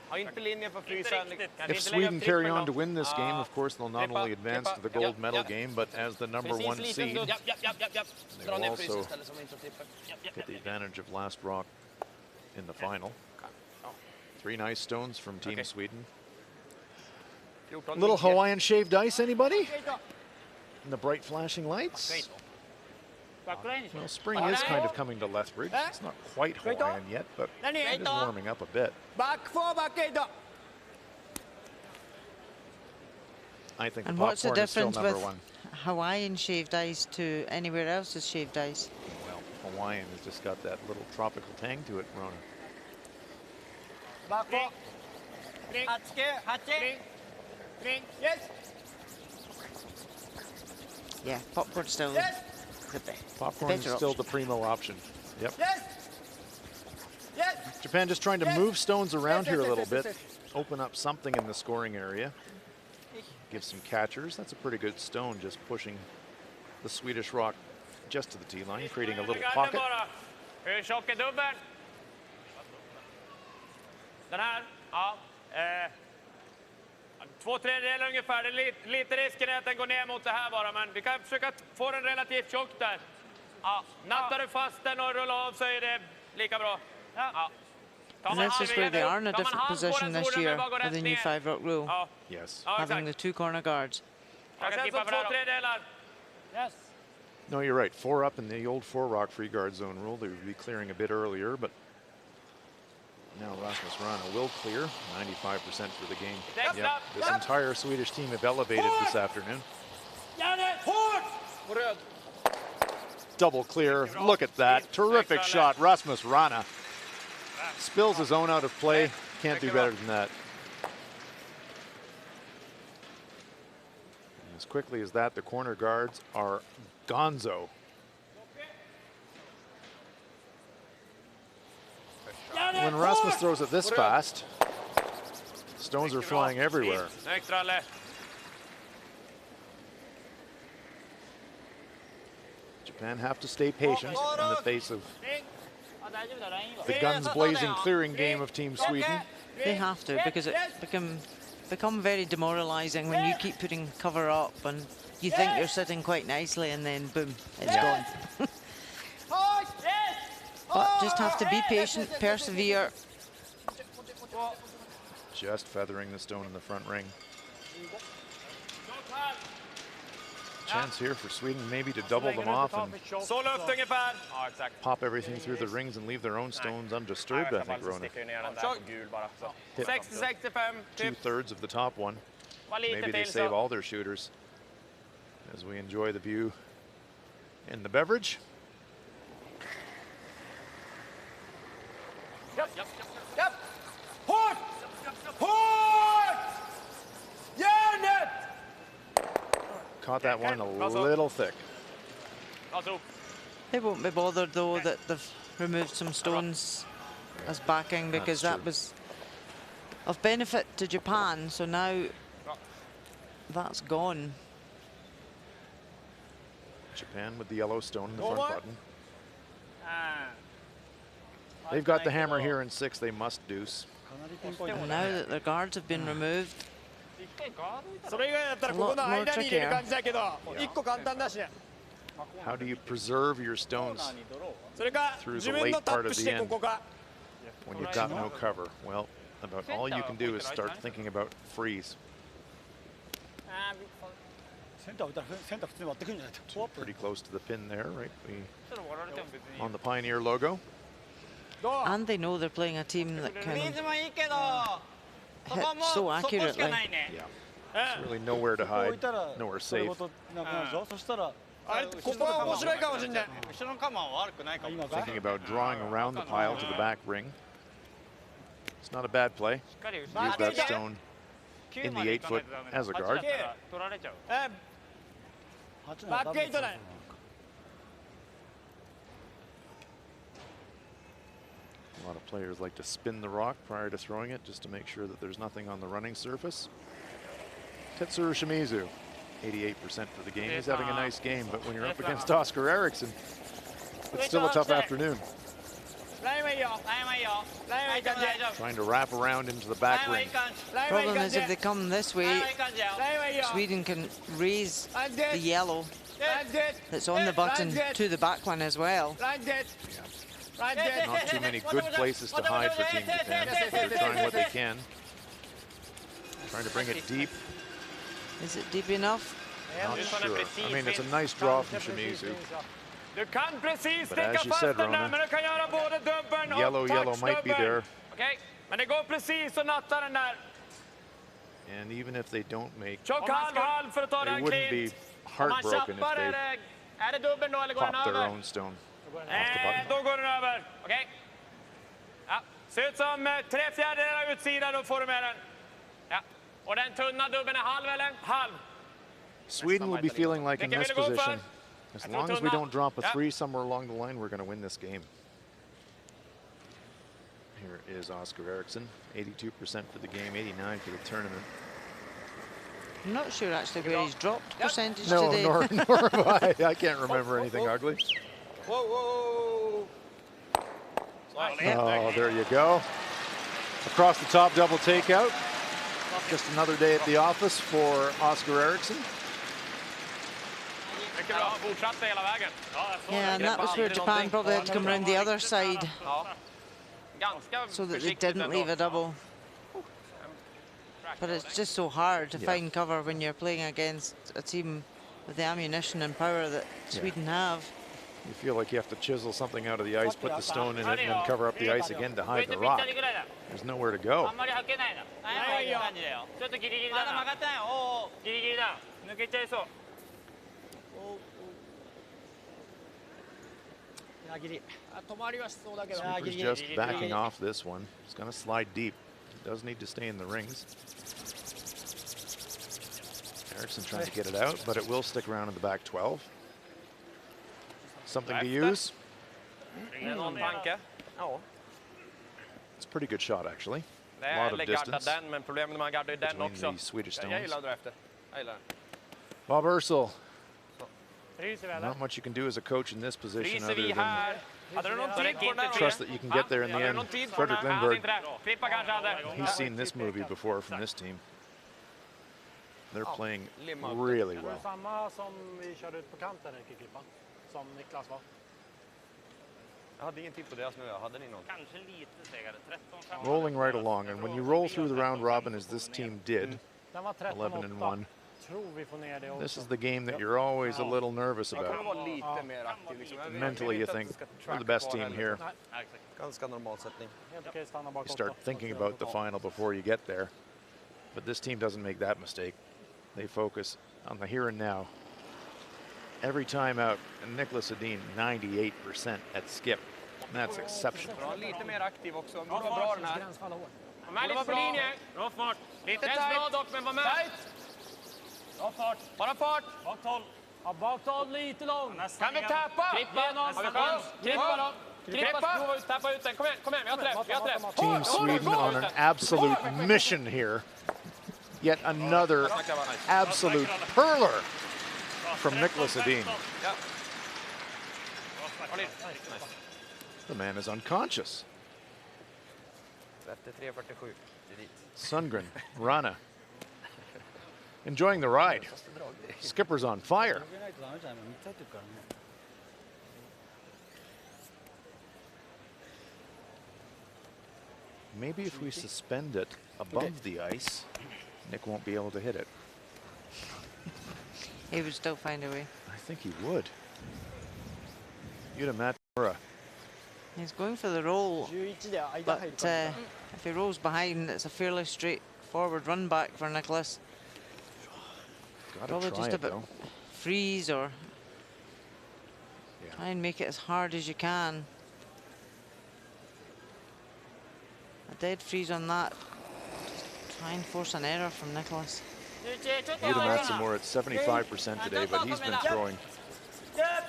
Har inte linjen för frysen. riktigt. Kanske If inte Sweden lägga carry trippen on då. to win this game, of course, they'll not only advance to the gold medal game, but as the number one seed, Japp. they Dra will ner frysen also istället som inte trippel. get the advantage of last rock in the final. 3 nice stones from Team Okay. Sweden. 14, Little 9. Hawaiian shaved ice, anybody? In the bright flashing lights? Well, spring is kind of coming to Lethbridge. It's not quite Hawaiian yet, but it is warming up a bit. バック4、バック8。 I think the And what's the popcorn is still difference number with one. Hawaiian shaved ice to anywhere else's shaved ice? Well, Hawaiian has just got that little tropical tang to it, Rona. バック4。クリン。クリン。クリン。イエス。 Yeah, popcorn still Yes. the best. Popcorn is Better still option. the primo option. Yep. Yes. Yes. Japan just trying to Yes. move stones around Yes, here a yes, little yes, bit, yes, open up something in the scoring area. Give some catchers. That's a pretty good stone, just pushing the Swedish rock just to the tee line, creating a little pocket. Hur tjock är dubbeln? Den här? Ja. 2/3 ungefär. Det är lite risken är att den går ner mot det här bara, men vi kan försöka få den relativt tjock där. Ja. Nattar du fast den och rullar av så är det lika bra. Ja. And this is where they are in a different position this year with the new 5-rock rule, Ja, Yes. ja having exakt. the 2 corner guards. Ja, sen så 2/3. Yes. No, you're right. 4 up in the old 4-rock free guard zone rule. They would be clearing a bit earlier, but now Rasmus Rana will clear. 95% for the game. Next Yep. up. This entire Swedish team have elevated this afternoon. Och röd. Double clear. Look at that. Terrific shot. Rasmus Rana spills his own out of play. Can't do better than that. And as quickly as that, the corner guards are gonzo. When Rasmus throws it this fast, stones are flying everywhere. Snyggt, Ralle. Japan have to stay patient in the face of the guns blazing clearing game of Team Sweden. They have to, because it become very demoralizing when you keep putting cover up and you think you're sitting quite nicely and then boom, it's gone. But just have to be patient, persevere. Just feathering the stone in the front ring. Chance here for Sweden maybe to double them off and pop everything through the rings and leave their own stones undisturbed, I think, Rona. Hit 2/3 of the top one. Maybe they save all their shooters as we enjoy the view in the beverage. Yep. Hårt! Hårt! Järnet! Caught that one a little thick. They won't be bothered though that they've removed some stones as backing, because that was of benefit to Japan, so now that's gone. Japan with the yellow stone in the front button. They've got the hammer here in 6, they must deuce. And now that their guards have been removed, それ以外だったらここの間に入れる感じだけど、1個簡単だしね。 How do you preserve your stones それか through 自 the 分の late タ part ップ of し the てこ end こか。 when you've got no cover? Well, about all you can do is start thinking about freeze. センター打ったらセンター普通に割ってくるんじゃないと。 Pretty close to the pin there, right? On the Pioneer logo. and they know they're playing a team that can hit so accurately. Yeah. There's really nowhere to hide, nowhere safe. そしたら ここは面白いかもしれない。 Thinking about drawing around the pile to the back ring. It's not a bad play. Use that stone in the 8-foot as a guard. バック8だ。 A lot of players like to spin the rock prior to throwing it just to make sure that there's nothing on the running surface. Tetsuro Shimizu, 88% for the game. He's having a nice game, but when you're up against Oscar Eriksson, it's still a tough afternoon. Trying to wrap around into the back ring. Problem is, if they come this way, Sweden can raise the yellow that's on the button to the back one as well. Not too many good places to hide for Team Japan. They're trying what they can. Trying to bring it deep. Is it deep enough? Not sure. I mean, it's a nice draw from Shimizu. Du kan precis But as sticka you fast said, den där, Rona, men du kan göra både dubbeln och Yellow might be there. Okej, men det går precis att natta den där. And even if they don't make, Tjock halv för att ta they den wouldn't be klint. Om man heartbroken if tjappar they är det dubbeln då eller går den popped their över? own stone off the button. Då går den över. Okej. Ja, ser ut som 3/4 utsida, då får du med den. Ja, och den tunna dubbeln är halv eller? Halv. Sweden would be feeling like in this position, as Jag long tror as we tunna. don't drop a Ja. 3 somewhere along the line, we're going to win this game. Here is Oscar Eriksson, 82% for the game, 89% for the tournament. I'm not sure actually where he's dropped percentage No, today. nor have I. I can't remember anything ugly. Whoa, whoa. Oh, there you go. Across the top double takeout. Just another day at the office for Oscar Eriksson. Mycket bra, fortsatte hela vägen. Yeah, and that was where Japan probably had to come around the other side Ganska so that they försiktigt didn't ändå. leave a double. But it's just so hard to Yeah. find cover when you're playing against a team with the ammunition and power that Sweden have. You feel like you have to chisel something out of the ice, put the stone in it, and then cover up the ice again to hide the rock. There's nowhere to go. あんまり履けないな。いい感じだよ。ちょっとギリギリだな。まだ曲がってないよ。おお。ギリギリだ。抜けちゃいそう。止まりはしそうだけど。 Sweeper's just backing off this one. He's going to slide deep. He does need to stay in the rings. Eriksson trying to get it out, but it will stick around in the back 12. Something to use. Någon tanke? Ja. It's a pretty good shot, actually. Det A lot är of gardat distance den, men problemet när man gardar ju den between också. the Swedish Jag stones. gillar att dra efter. Jag gillar den. Bob Ursel, Fryser vi eller? not much you can do as a coach in this position Fryser other vi than här? Hade du någon tid på den här? Trust that you can get there in the Hade du end. någon tid på Fredrik den här? Han hade Lindberg, inte det. Klippa kanske hade. he's seen this movie before from this team. They're playing really well. Samma som vi körde ut på kanten, Klippan, som Niklas var. Jag hade ingen tid på deras nu. Hade ni någon? Kanske lite segare. 13-5. Rolling right along, and when you roll through the round robin as this team did, Den var 11-1, Tror vi får ner det också. this is the game that you're always a little nervous Jag kommer about. vara lite mer aktiv. Liksom. Jag vill Mentally, you inte att think det ska we're the tracka best kvar team heller. here. Ganska normal sättning. Helt okej, stanna bak You start thinking about the final before you get there. But this team doesn't make that mistake. They focus on the here and now. Every time out, and Nicholas Edin, 98% at skip. That's exceptional. Bra, lite mer aktiv också. Det var bra den här. Var med lite på linjen. Bra fart. Lite tight. Bra dock, men var med. Bra fart. Bara fart. Bak 12. Ja, bak 12 lite långt. Kan vi tappa? Klippa. Har vi chans? Klippa då. Klippa. Tappa ut den. Kom igen, vi har träff. Vi har träff. Team Sweden on an absolute mission here. Yet another absolute perler from Nicholas Edin. The man is unconscious. Efter 3.47. Sundgren, Rana, enjoying the ride. Skipper's on fire. Maybe if we suspend it above the ice, Nick won't be able to hit it. He would still find a way. I think he would. Yuta Matsura. He's going for the roll, but if he rolls behind, it's a fairly straightforward run back for Nicholas. Gotta Probably try just it, a bit though. freeze or try and make it as hard as you can. A dead freeze on that. Just try and force an error from Nicholas. Yuta Matsumura at 75% today, but he's been throwing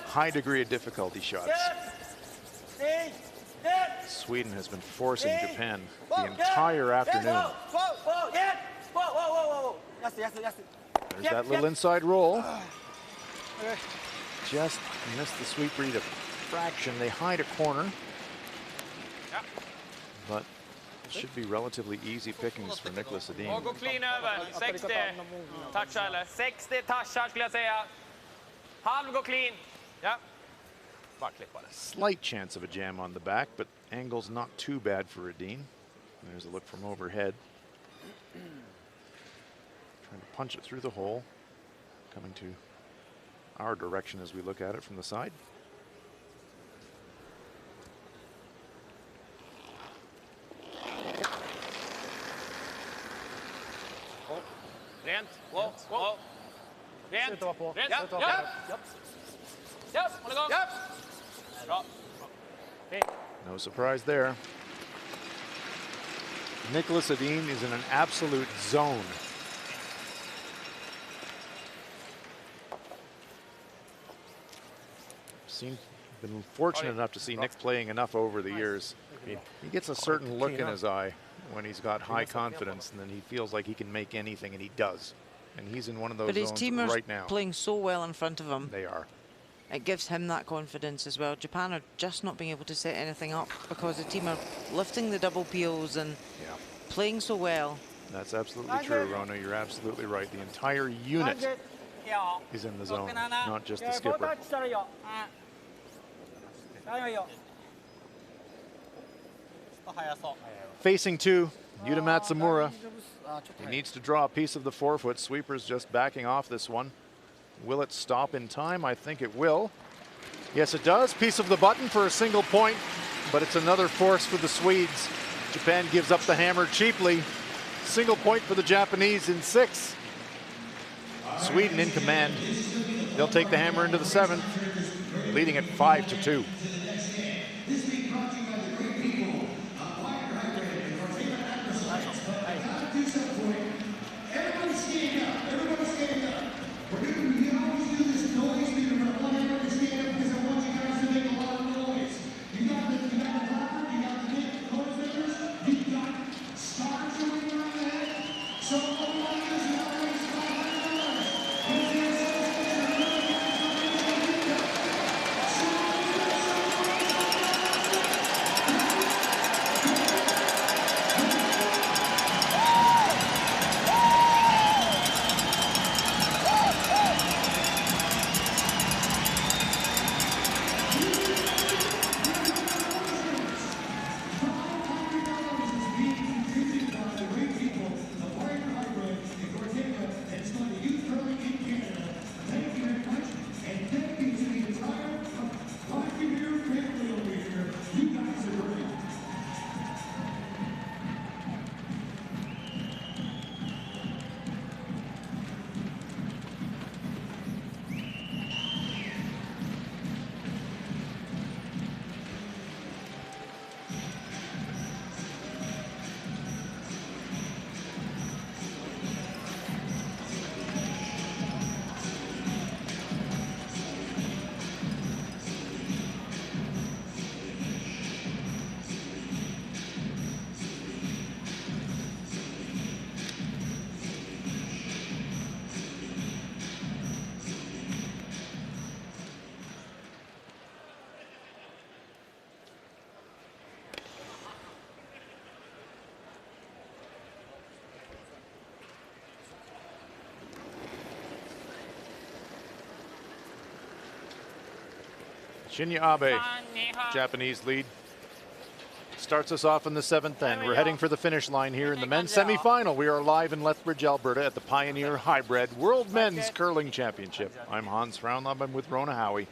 high degree of difficulty shots. Sweden has been forcing Japan the entire afternoon. There's that little inside roll. Just missed the sweep read a fraction. They hide a corner, but it should be relatively easy pickings for Nicholas Edin. Och gå clean över. 60 touchar eller? 60 touchar skulle jag säga. Halv gå clean. Ja. Bara klippa det. Slight chance of a jam on the back, but angle's not too bad for Edin. There's a look from overhead. Trying to punch it through the hole. Coming to our direction as we look at it from the side. Rent. Wow. Rent. Sluta vara på. Rent. Sluta vara på. Ja. Håll igång. Ja. Bra. No surprise there. Nicholas Edin is in an absolute zone. Been fortunate enough to see Nick playing enough over the years. He gets a certain look in his eye when he's got high confidence, and then he feels like he can make anything, and he does. And he's in one of those But his zones team are right now. playing so well in front of him. They are. It gives him that confidence as well. Japan are just not being able to set anything up because the team are lifting the double peels and playing so well. That's absolutely true, Rona. You're absolutely right. The entire unit is in the zone, not just the skipper. Facing two, Yuta Matsumura. He needs to draw a piece of the forefoot. Sweeper's just backing off this one. Will it stop in time? I think it will. Yes, it does. Piece of the button for a single point, but it's another force for the Swedes. Japan gives up the hammer cheaply. Single point for the Japanese in 6. Sweden in command. They'll take the hammer into the 7th, leading at 5-2. Shinya Abe, Japanese lead. Starts us off in the 7th end. We're heading for the finish line here in the men's semifinal. We are live in Lethbridge, Alberta at the Pioneer Hi-Bred World Men's Curling Championship. I'm Hans Fraunlab. I'm with Rona Howie.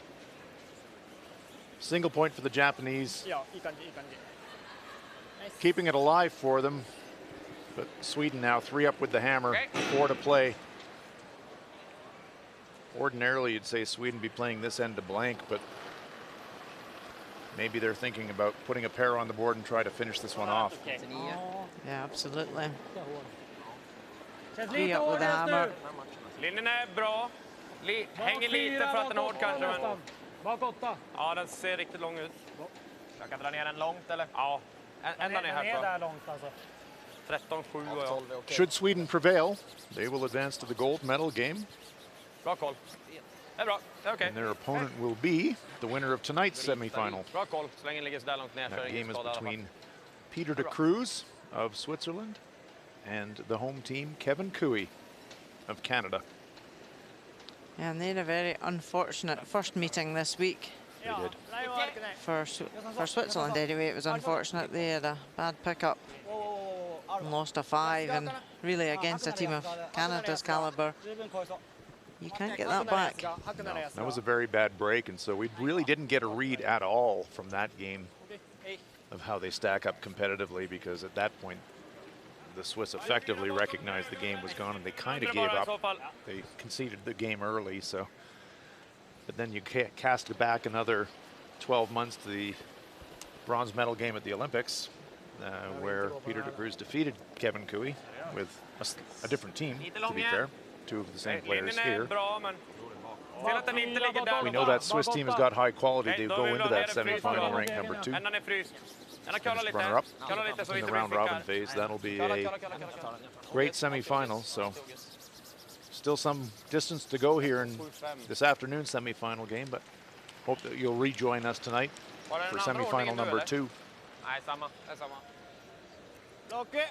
Single point for the Japanese. Keeping it alive for them. But Sweden now 3 up with the hammer, 4 to play. Ordinarily, you'd say Sweden be playing this end to blank, but maybe they're thinking about putting a pair on the board and try to finish this one off. Yeah, absolutely. 3 up with the hammer. Linjen är bra. Hänger lite för att den är hård kanske. Men... Ja, den ser riktigt lång ut. Jag kan dra ner den långt eller? Ja, ända ner här där långt alltså. 13-7 och jag. Should Sweden prevail, they will advance to the gold medal game. Bra koll. Det är bra. Det är okej. And their opponent will be the winner of tonight's semifinal. Bra koll. Så länge den ligger så där långt ner så är That det game ingen is skada i alla fall. between Peter de Cruz of Switzerland and the home team Kevin Cooey of Canada. And they had a very unfortunate first meeting this week. They did. For Switzerland anyway, it was unfortunate. They had a bad pickup and lost a 5, and really against a team of Canada's caliber, you can't get that back. No, that was a very bad break, and so we really didn't get a read at all from that game of how they stack up competitively, because at that point the Swiss effectively recognized the game was gone and they kind of gave up. They conceded the game early, so. But then you cast it back another 12 months to the bronze medal game at the Olympics, where Peter de Cruz defeated Kevin Cooey with a different team, to be fair. 2 of the same players here. We know that Swiss team has got high quality. They go into that semi-final ranked number 2. Finished runner-up in the round-robin phase. That'll be a great semi-final. So still some distance to go here in this afternoon's semi-final game, but hope that you'll rejoin us tonight for semi-final number 2. Nej, samma. Det är samma. Locke.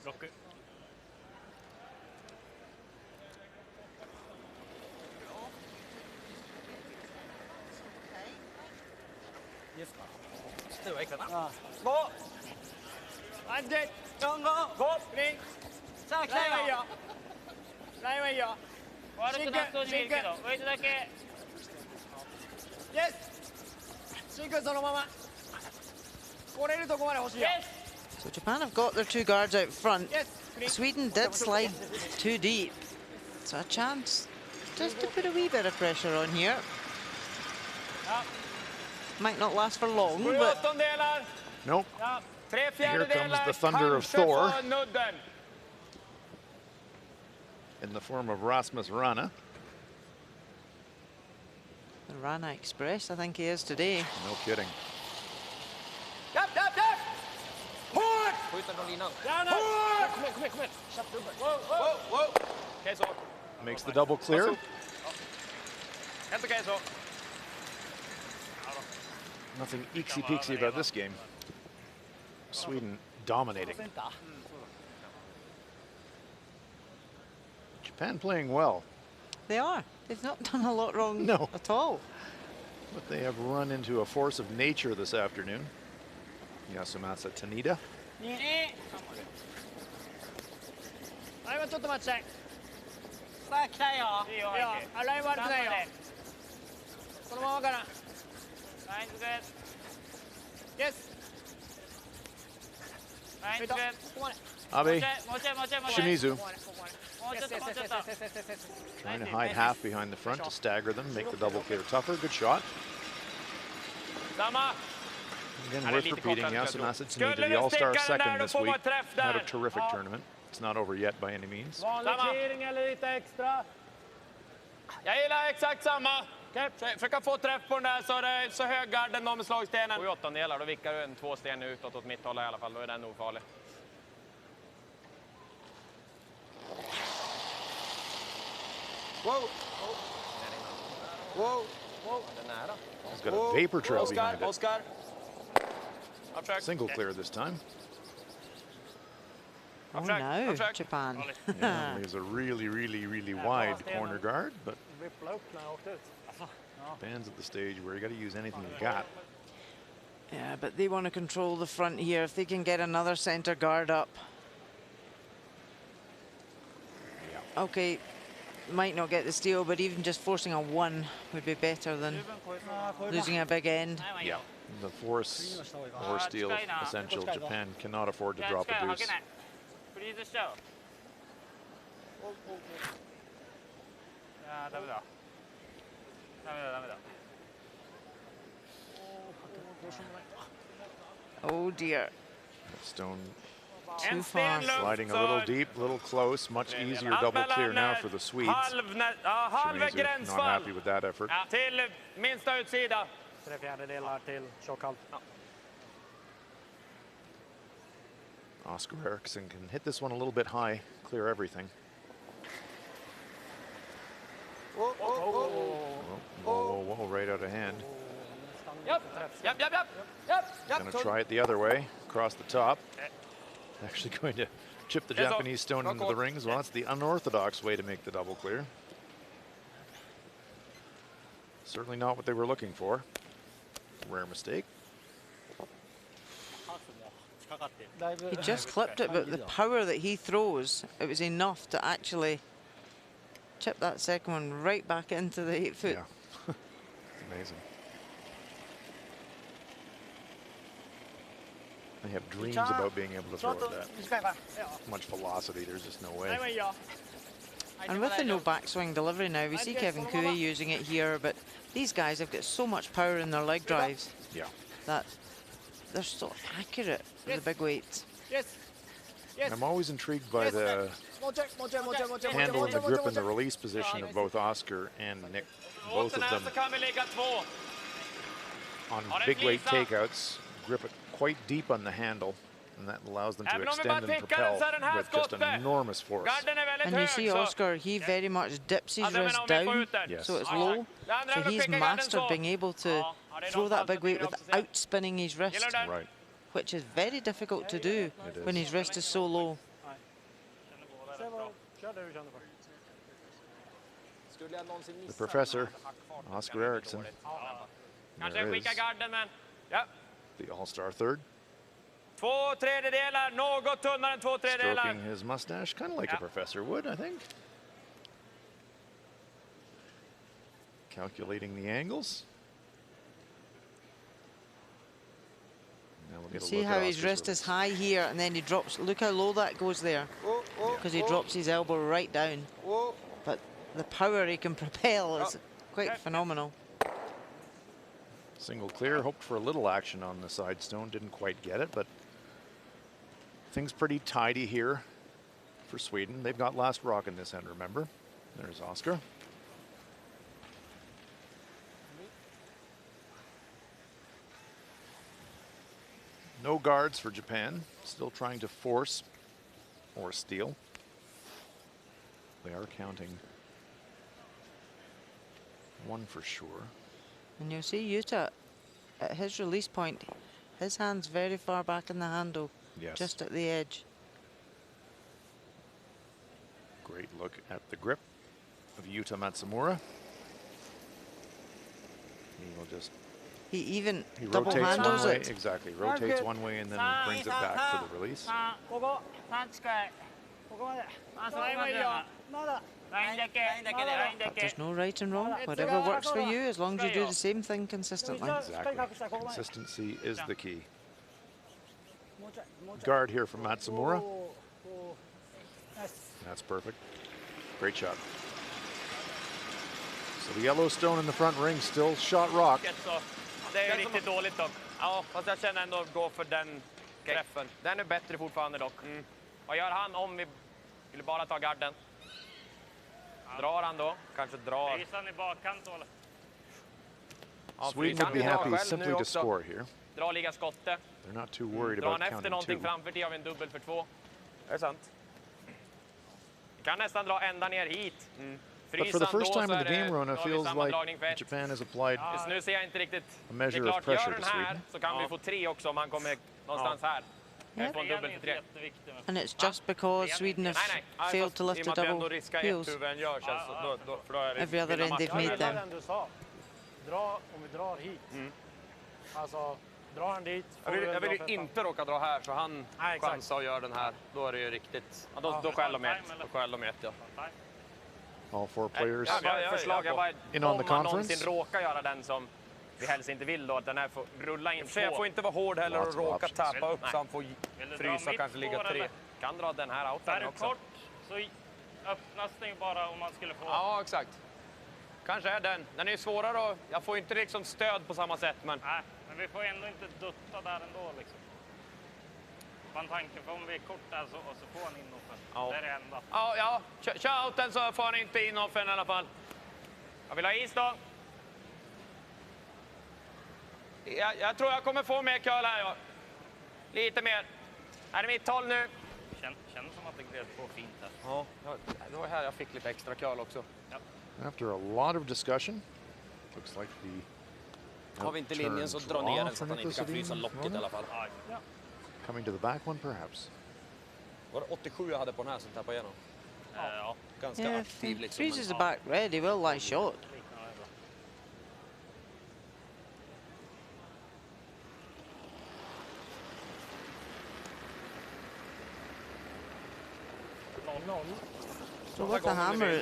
Locke. Gå. Anget. Gå. Spring. Laiva ja. Laiva ja. Shinken. Yes. Shinken そのまま。来れるとこまで欲しいよ。So Japan have got their 2 guards out front. Yes. Sweden did slide too deep. So a chance just to put a wee bit of pressure on here. Might not last for long, but Nope. Here comes the thunder of Thor in the form of Rasmus Rana. the Rana Express, I think he is today. No kidding. Makes the double clear. Nothing eeksy-peeksy about this game. Sweden dominating. Japan playing well. They are. They've not done a lot wrong No. at all. But they have run into a force of nature this afternoon. Yasumasa Tanida. あれはちょっと待ちたい。さあ来たよ。いいよ。いいよ。あ、ライン悪くないよ。そのままかな。ラインズグッイエス。ラインズグッここまで。 Abe, もうちょいもうちょいもうちょい Shimizu もうちょっともうちょっと trying to hide half behind the front to stagger them, make the double clear tougher. Good shot. Again, worth repeating, Yasumasa Tanida, the all-star second this week, had a terrific tournament. It's not over yet by any means. Jag gillar exakt samma. Försöka få träff på den där så det är så hög garden om slagstenen. 7/8, då vickar du en 2 sten utåt åt mitt håll i alla fall. Då är den ofarlig. Wow! Wow! Den är nära. He's got a vapor trail behind it. Oskar. Single clear this time. Oh no, Japan. Yeah, he's a really wide corner guard, but Japan's at the stage where you got to use anything you got. Yeah, but they want to control the front here. If they can get another center guard up. Okay, might not get the steal, but even just forcing a 1 would be better than losing a big end. Yeah, the force or steal essential. Japan cannot afford to drop a deuce. Oh dear. Stone too far. Sliding a little deep, a little close. Much easier double clear now for the Swedes. Chineser not happy with that effort. Till minsta utsida. 3/4 till tjockhalt. Oscar Eriksson can hit this one a little bit high, clear everything. Oh, oh, oh. Whoa, whoa, whoa, right out of hand. Yep. Going to try it the other way, across the top. Actually going to chip the Japanese stone into the rings. Well, that's the unorthodox way to make the double clear. Certainly not what they were looking for. Rare mistake. He just clipped it, but the power that he throws, it was enough to actually chip that second one right back into the 8 foot. Yeah, it's amazing. They have dreams about being able to throw it that much velocity. There's just no way. And with the no backswing delivery now, we see Kevin Cooey using it here, but these guys have got so much power in their leg drives that they're so accurate with the big weights. I'm always intrigued by the handle and the grip and the release position of both Oscar and Nick. Both of them on big weight takeouts grip it quite deep on the handle, and that allows them to extend and propel with just enormous force. And you see Oscar, he very much dips his wrist down, so it's low. So he's mastered being able to throw that big weight without spinning his wrist, which is very difficult to do when his wrist is so low. The professor, Oscar Eriksson. There is the all-star third. 2/3, något tunnare än 2/3. Stroking his mustache, kind of like a professor would, I think. Calculating the angles. Now we'll get a See look how at his Oscar's wrist is high here, and then he drops. Look how low that goes there, because he drops his elbow right down. But the power he can propel is quite phenomenal. Single clear, hoped for a little action on the side stone, didn't quite get it, but things pretty tidy here for Sweden. They've got last rock in this end, remember? There's Oscar. No guards for Japan, still trying to force or steal. They are counting 1 for sure. And you'll see Yuta at his release point, his hand's very far back in the handle, just at the edge. Great look at the grip of Yuta Matsumura. He will just double handles it. Exactly, rotates one way and then brings it back for the release. There's no right and wrong. Whatever works for you, as long as you do the same thing consistently. Exactly. Consistency is the key. Guard here from Matsumura. That's perfect. Great shot. So the yellow stone in the front ring still shot rock. Det är riktigt dåligt dock. Ja, fast jag känner ändå att gå för den träffen. Den är bättre fortfarande dock. Vad gör han om vi vill bara ta garden? Drar han då? Kanske drar. Visar han i bakkant då? Sweden would be happy simply to score here. Dra liga skottet. They're not too worried Drar about han efter någonting counting 2. framför till av en dubbel för 2. Det är sant. Vi kan nästan dra ända ner hit. But for the first time in the game, Rona, feels like Japan has applied nu ser jag inte riktigt. a measure of pressure to här Sweden. så kan vi få 3 också om han kommer någonstans här. Yep. Få en dubbel för 3. And it's just because Sweden have failed to lift the double heels. Every other end they've made Det är them. den du sa. Om vi drar hit. Alltså, drar han dit. Jag vill ju inte råka dra här, så han chansar och gör den här. Då är det ju riktigt. Ja, då skäller de ett. Då skäller de ett, ja. All 4 players Förslag är bara in on om the man conference. någonsin råkar göra den som vi helst inte vill då, att den här får rulla in Jag får inte vara hård heller och Lots of råka options. tappa upp så han får frysa och kanske ligga 3. Kan dra den här outen också. Kort så öppnas den ju bara om man skulle få... Ja, exakt. Kanske är den. Den är ju svårare och jag får inte liksom stöd på samma sätt, men... Nej, men vi får ändå inte dutta där ändå liksom. Man tanken för om vi är kort där så, och så får han inoffen. Ja. Det är det enda. Ja, kör outen så får han inte inoffen i alla fall. Jag vill ha is då. Jag tror jag kommer få mer curl här, ja. Lite mer. Här är mitt håll nu. Känns som att det gled på fint här. Ja, det var här jag fick lite extra curl också. Ja. After a lot of discussion, looks like the Har vi inte linjen så dra ner den så att han inte kan frysa locket i alla fall. Ja. coming to the back one perhaps. Var det 87 jag hade på den här som tappade igenom? Ja. Ganska Yeah, aktiv if he liksom. freezes the back red, he will lie short. So with the hammer,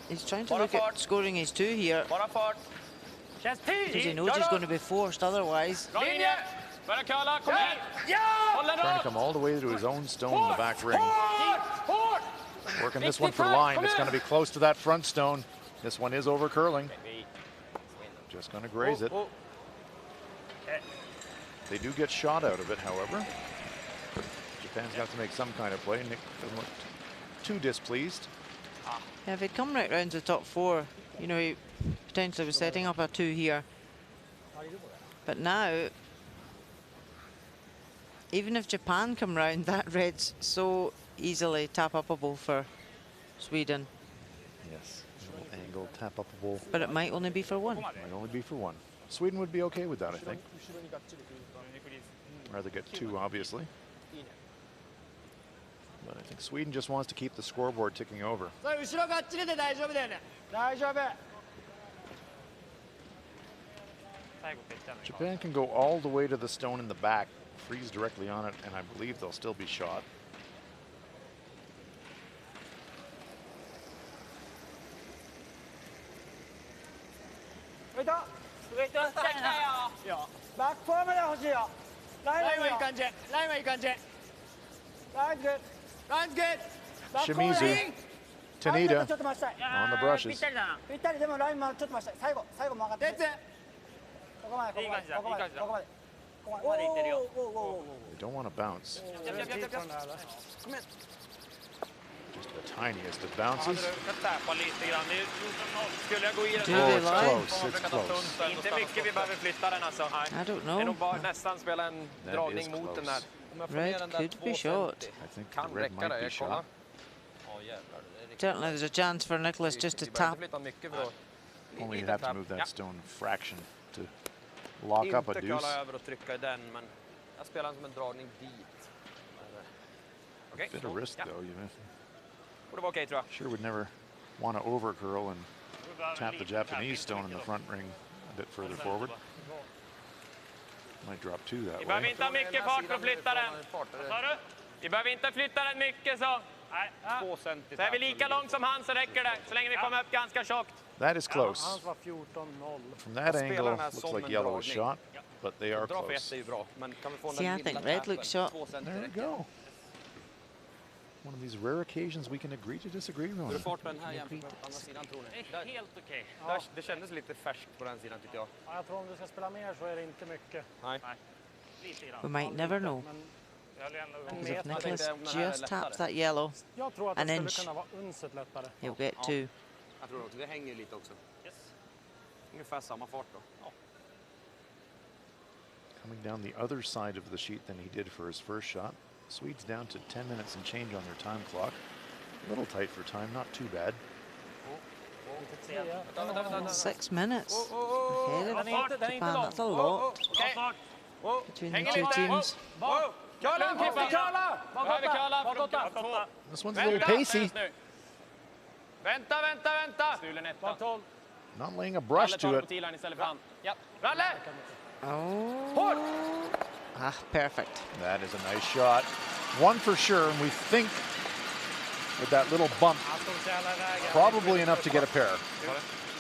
he's trying to look at scoring his 2 here, Bara fart. Känns because he tid. knows he's going to be forced otherwise. Linje. Börja curla, kom igen. Håll den Trying to upp. come all the way to his own stone in the back ring. Hårt. Working this one for line. It's going to be close to that front stone. This one is over curling. Just going to graze it. They do get shot out of it, however. Japan's got to make some kind of play. Nick doesn't look too displeased. Yeah, if he'd come right round to the top 4, you know, he potentially was setting up a 2 here. But now, even if Japan come round, that red's so easily tap-upable for Sweden. Yes, little angle, tap-upable. But it might only be for 1. Might only be for 1. Sweden would be okay with that, I think. Rather get 2, obviously. But I think Sweden just wants to keep the scoreboard ticking over. 後ろがっちりで大丈夫だよね。大丈夫。 Japan can go all the way to the stone in the back, freeze directly on it, and I believe they'll still be shot. Ja. バックフォームで欲しいよ。ラインはいい感じ。ラインはいい感じ。ライングッド。ライングッド。 Shimizu, Tanita ちょっと待ちたい。 on the brushes. ぴったりでもラインもちょっと待ちたい。最後曲がって。ここまでここまでここまでここまで。ここまで行ってるよ。 They don't want to bounce. Just the tiniest of bounces. Täpa lite grann. Skulle jag gå i den Do Oh, they it's lie? close. It's close. Inte mycket vi behöver flytta den alltså. I don't Det är know. nog bara nästan spela en That dragning is mot den där. close. Om jag får ner den Red där could be 2,50. short. I think the Kan red räcka might det, be jag kollar. shot. Ja, jävlar. Det är riktigt. Certainly there's a chance for Nicholas just to Vi behöver tap. inte flytta mycket för att... Only you'd lite have to tapp. move Ja. that stone fraction to lock up a Inte deuce. kalla över och trycka i den, men jag spelar den som en dragning dit. Okej. Bit of risk Ja. though. You Borde vara okej, tror jag. sure would never want to over curl and tap the Japanese stone in the front ring a bit further forward. Might drop 2 that Vi behöver way. inte ha mycket fart för att flytta den. Sa du? Vi behöver inte flytta den mycket så. Nej. 2 cm. Så är vi lika långt som han så räcker det. Så länge vi kommer upp ganska tjockt. That is close. Hans var 14-0. From that spelar angle, den här looks som like en yellow is dragning. shot, but they are Dra för 1 close. är ju bra, men kan vi få den See, I lilla think red tappen? looks short. 2 cm There we räcker. go. One of these rare occasions we can agree to disagree Hur är on. fart på den här jämfört med andra sidan, tror ni? Det är helt okej. Det kändes lite färskt på den sidan, tyckte jag. Ja, jag tror om du ska spela mer så är det inte mycket. Nej. Lite We grann. might never know. Men Jag höll ändå igång. Because if Jag Nicholas tänkte om den här är just lättare. taps that yellow, jag tror att An det skulle inch. kunna vara unset lättare. he'll get 2. Jag tror också, det hänger ju lite också. Yes. Ungefär samma fart då. Coming down the other side of the sheet than he did for his first shot. Swedes down to 10 minutes and change on their time clock. A little tight for time, not too bad. 6 minutes ahead of Den är inte Japan. lång. That's a lot Okej. between the Hänger 2 lite. teams. Curla, Kippa, curla! Behöver curla för de kan få. This one's a little pacey. Vänta, vänta, vänta! Stulen etta. Not laying a brush to it. Istället för han. Ja. Ralle! Oh. Ah, perfect. That is a nice shot. One for sure, and we think with that little bump, probably enough to get a pair.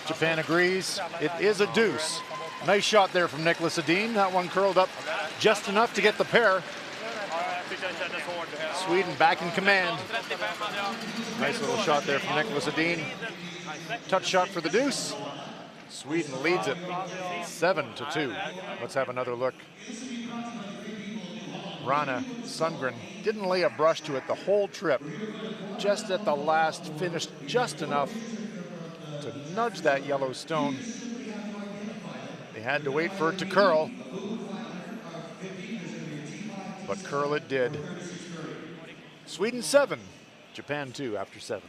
Japan agrees. It is a deuce. Nice shot there from Nicholas Edin. That one curled up just enough to get the pair. Sweden back in command. Nice little shot there from Nicholas Edin. Touch shot for the deuce. Sweden leads it 7-2. Let's have another look. Rana Sundgren didn't lay a brush to it the whole trip. Just at the last, finished just enough to nudge that yellow stone. They had to wait for it to curl, but curl it did. Sweden 7, Japan 2 after 7.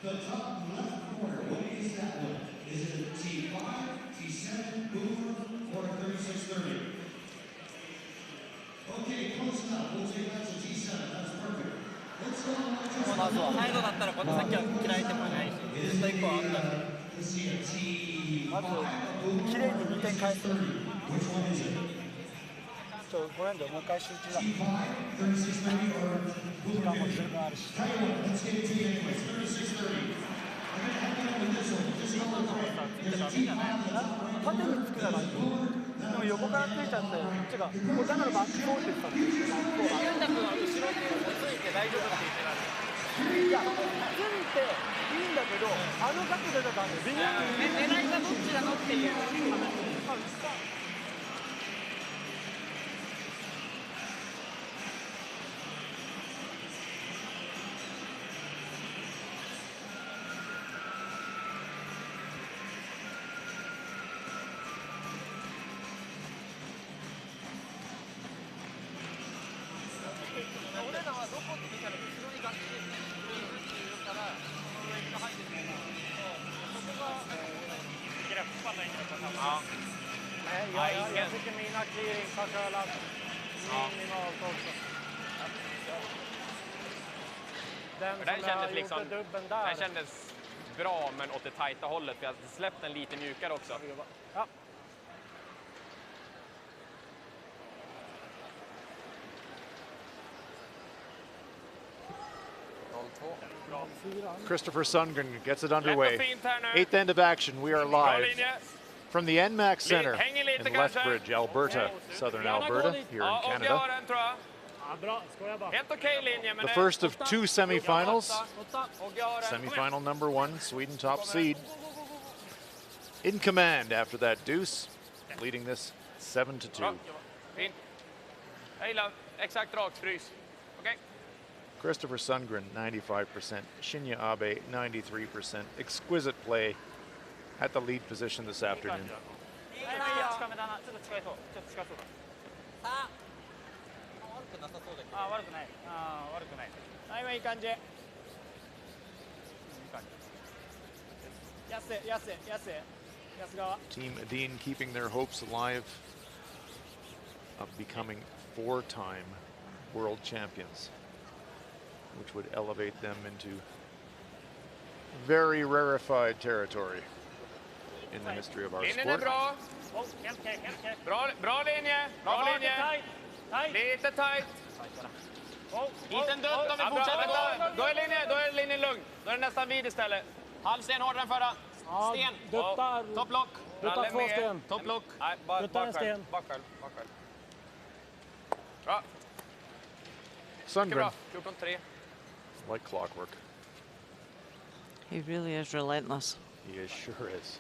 The top left corner, what is that one? Is it T5, T7, Boomer, or 3630? Okay, close enough. We'll take that to T7. That's perfect. Let's go on to まずはサイドだったらこの先は嫌いてもないし、絶対1個はあったし。 Let's see a T5. まず綺麗に2点返す。 Which one is it? ごめんでもう一回集中だ。 T5, 3630, or 時間も十分あるし。 Tell you what, let's get it to you anyways. 3630. I'm going to help you out with this one. Just go with it. There's a T5. 縦につくならいい。でも横からついちゃって、違う。だからバックボールって言ってたんですよ。ユンタ君は後ろについて大丈夫って言ってたんです。いや、ついていいんだけど、あの角度だと微妙に狙いがどっちなのっていう話。Jag tycker mina clearings har curlat minimalt också. Den som jag gjorde dubben där. Den kändes bra, men åt det tajta hållet. Vi har släppt den lite mjukare också. Ja. Christopher Sundgren gets it underway. Eighth end of action. We are live from the NMAX Center in Lethbridge, Alberta, southern Alberta, here in Canada. The first of two semifinals. Semifinal number one, Sweden top seed. In command after that deuce, leading this 7-2. Exakt rakfrys. Okej. Christopher Sundgren, 95%. Shinya Abe, 93%. Exquisite play at the lead position this afternoon. Team Edin keeping their hopes alive of becoming 4-time world champions, which would elevate them into very rarefied territory in the history of our sport. Bra linje, bra linje. Lite tajt. Hit en dutt om vi fortsätter. Då är linjen lugn. Då är det nästan vid istället. Halvsten hårdare än förra. Sten. Topplock. Duttar två sten. Topplock. Duttar en sten. Bak själv. Bra. Sundgren, 14-3. like clockwork. He really is relentless. He sure is.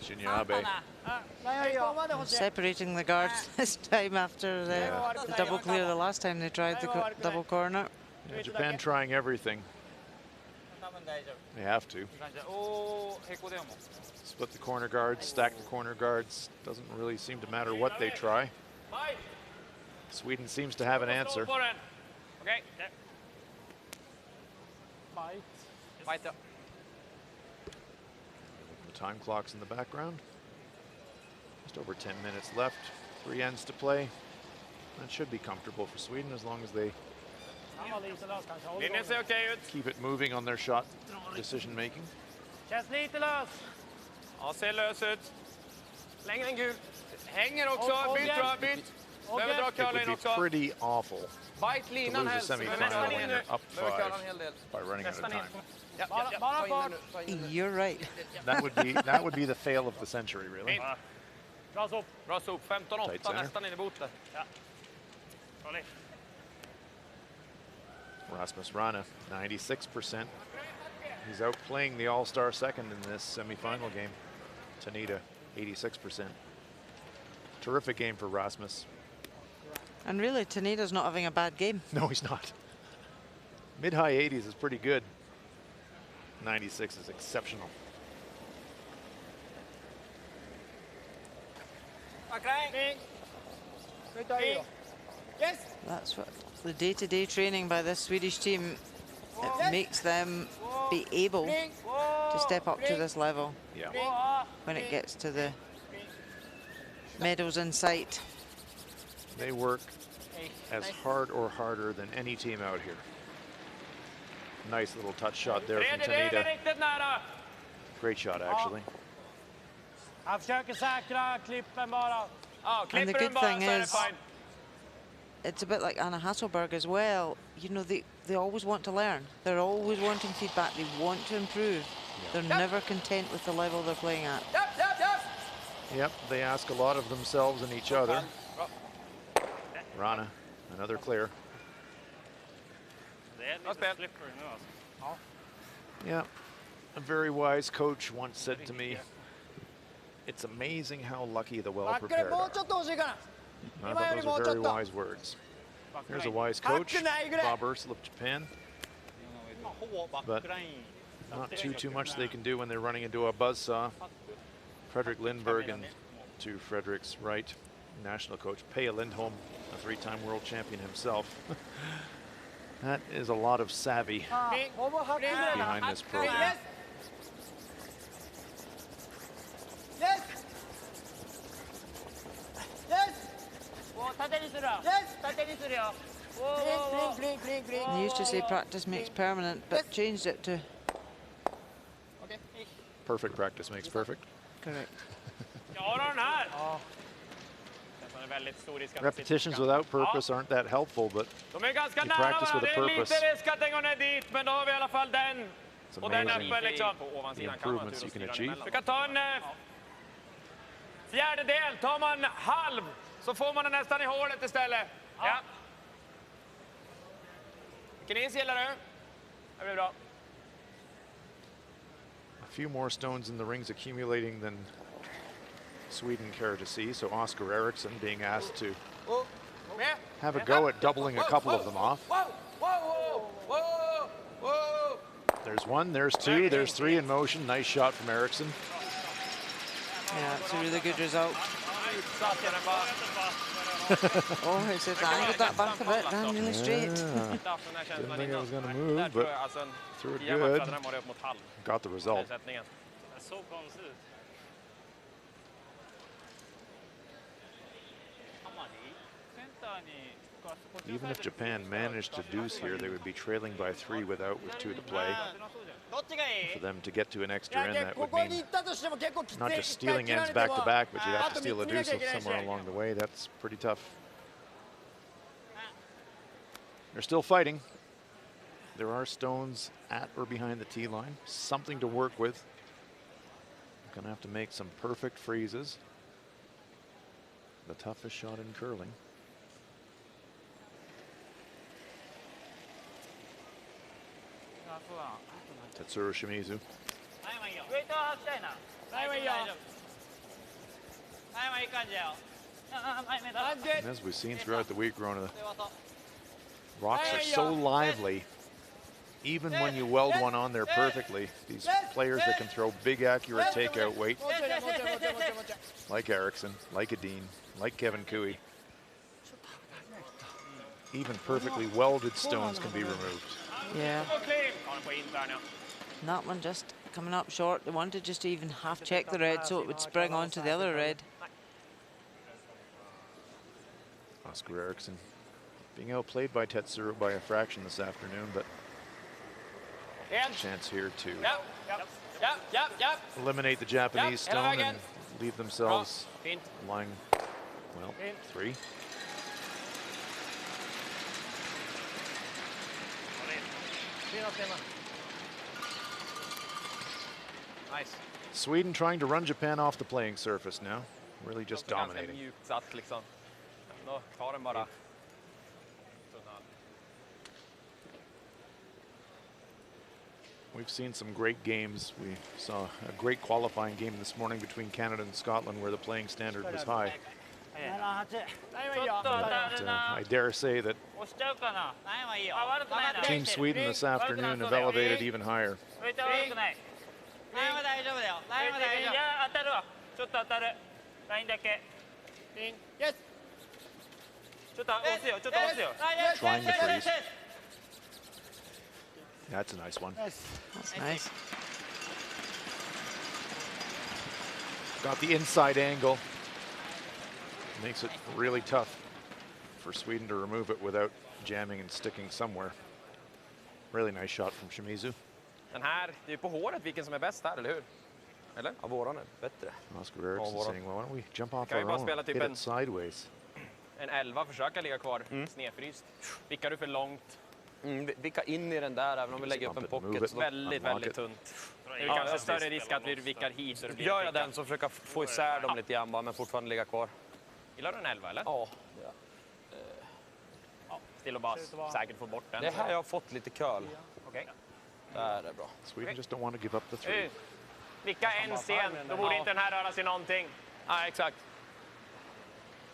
Shinya Abe. Separating the guards this time after the double clear the last time they tried the double corner. Yeah, Japan trying everything. They have to. Split the corner guards, stack the corner guards. Doesn't really seem to matter what they try. Sweden seems to have an answer. Fight. Fight up. The time clock's in the background. Just over 10 minutes left. 3 ends to play. That should be comfortable for Sweden as long as they Han var lite lös kanske. Håller Linjen igång. ser okej ut. keep it moving on their shot decision making. Känns lite lös. Ja, ser lös ut. Längre än gul. Hänger också. Och Byt, bra, byt. Behöver dra It would curlin be också. pretty awful Bite to linan lose a helst. semifinal when you're up Behöver köra en 5 hel del. by running out of Nästan in. time. Ja, Bara, ja, ja. bara Ta in den fart. nu. Ta in den nu. You're right. That would be the fail of the century, really. Fint. Bra så. Bra sop. 15-8, Tight center. nästan in i bordet. Ja. Kolla in. Rasmus Rana, 96%. He's outplaying the all-star second in this semifinal game. Tanita, 86%. Terrific game for Rasmus. And really, Tanita's not having a bad game. No, he's not. Mid-high 80s is pretty good. 96 is exceptional. Ring. Flytta i då. Yes. That's what the day-to-day training by this Swedish team, it makes them be able Ring. to step up to this level Yeah. when it gets to the medals in sight. They work as hard or harder than any team out here. Nice little touch shot there from Tredje delen Tanita. riktigt nära. Great shot, actually. Han försöker säkra klippen bara. Ja, And the klipper den good bara thing så är det is, fine. it's a bit like Anna Hasselberg as well. You know, they always want to learn. They're always wanting feedback. They want to improve. They're never content with the level they're playing at. Japp, japp, japp. Yep, they ask a lot of themselves and each other. Rana, another clear. Det är lite spel. slippery nu alltså. Yeah, a very wise coach once said to me, it's amazing how lucky the バックで well-prepared もう are. ちょっと欲しいかな。 I 今よ thought り those もう are ちょ very っと。 wise words. Here's a wise coach, Bob Ursel of Japan. ほぼバックライン。 Not too much they can do when they're running into a buzzsaw. Frederick Lindberg and to Frederick's right, national coach Peja Lindholm, a 3-time world champion himself. That is a lot of savvy ほぼ8分ぐらいだ。 behind this program. Yes. Yes. Yes. 縦にするよ Yes. 縦にするよ Clean, clean, clean, clean, clean. They used to say practice makes permanent, but changed it to Perfect practice makes perfect. correct. Ja, då den här. Den är väldigt stor risk att Repetitions without purpose aren't that helpful, but De är ganska You nära practice varandra. with Det a är lite purpose. risk att den går ner dit, men då har vi i alla fall den. it's Och den amazing öppen liksom. the improvements you can achieve. Vi kan ta en fjärdedel. Tar man halv så får man den nästan i hålet istället. Ja. Vilken is gillar du? Det blir bra. A few more stones in the rings accumulating than Sweden care to see, so Oscar Eriksson being asked to Med. have a go at doubling a couple of them off. Wow, wow, wow, wow. There's one, there's two, there's three in motion. Nice shot from Eriksson. Yeah, it's a really good result. Satt jag den bara. Oh, it's just angled that back a bit, ran really straight. Yeah, Inte haft den här känslan think I innan. was gonna Nej, move, där tror but jag, alltså, threw it 10 matcher good. hade den varit upp mot halv Got the result. sättningen. Det såg konstigt ut. Even if Japan managed to deuce here, they would be trailing by 3 with 2 to play. どっちがいい For them to get to an い extra や end, で that こ would こに mean 行ったとしても結構きつい。 not just stealing 一回 ends 切られ back て to も back, but you'd あ have と to steal a 3つ見な deuce きゃいけないし somewhere along the way. That's pretty tough. They're still fighting. There are stones at or behind the tee line. Something to work with. Gonna have to make some perfect freezes. The toughest shot in curling. Tatsuro Shimizu. ウェイトは履きたいな前はいいよ。前はいい感じだよ前目だ 30. And as we've seen throughout the week, Rona, the 手渡 rocks are so lively. Even when you weld one on there perfectly, these players that can throw big, accurate takeout weight, もうちょいもうちょいもうちょいもうちょいもうちょい。 like Eriksson, like Adine, like Kevin Cooey, even perfectly welded stones can be removed. Yeah. Och kliv! Ja, den på intern, ja. And that one just coming up short. They wanted just to even half check the red so it would spring onto the other red. Oscar Eriksson being outplayed by Tetsuro by a fraction this afternoon, but En. chance here to Ja. eliminate the Japanese hela stone vägen. and leave themselves Fint. lying, well, 3. Nice. Sweden trying to run Japan off the playing surface now, really just Ganska dominating. mjukt satt liksom. Då tar den bara. We've seen some great games. We saw a great qualifying game this morning between Canada and Scotland where the playing standard was high. But, I dare say that 押しちゃうかな。ラインはいいよ。あ、悪くないな。 Team Sweden this afternoon have elevated even higher. 悪くない。ラインは大丈夫だよ。ラインは大丈夫。いや、当たるわ。ちょっと当たる。ラインだけ。イエス。ちょっと押すよ。ちょっと押すよ。 Trying to freeze. That's a nice one. That's nice. Got the inside angle. Makes it really tough for Sweden to remove it without jamming and sticking somewhere. Really nice shot from Shimizu. Den här, det är på håret vilken som är bäst här, eller hur? Eller? Ja, våran är bättre. Oscar Eriksson saying, well, why don't we jump off Kan vi our bara own, spela typ hit en- it sideways. En 11 försöka ligga kvar snedfryst. Vickar du för långt? Vicka in i den där, även om vi lägger upp en pocket. Väldigt, väldigt tunt. Det är kanske större risk att vi vickar hit. Gör jag den så försöka få isär dem lite grann bara, men fortfarande ligga kvar. Gillar du en 11 eller? Ja. Still och bara säkert få bort den. Det här jag har fått lite curl. Okej. Där är bra. Sweden just don't want to give up the 3. Vicka en sen, då borde inte den här röra sig någonting. Ja, exakt.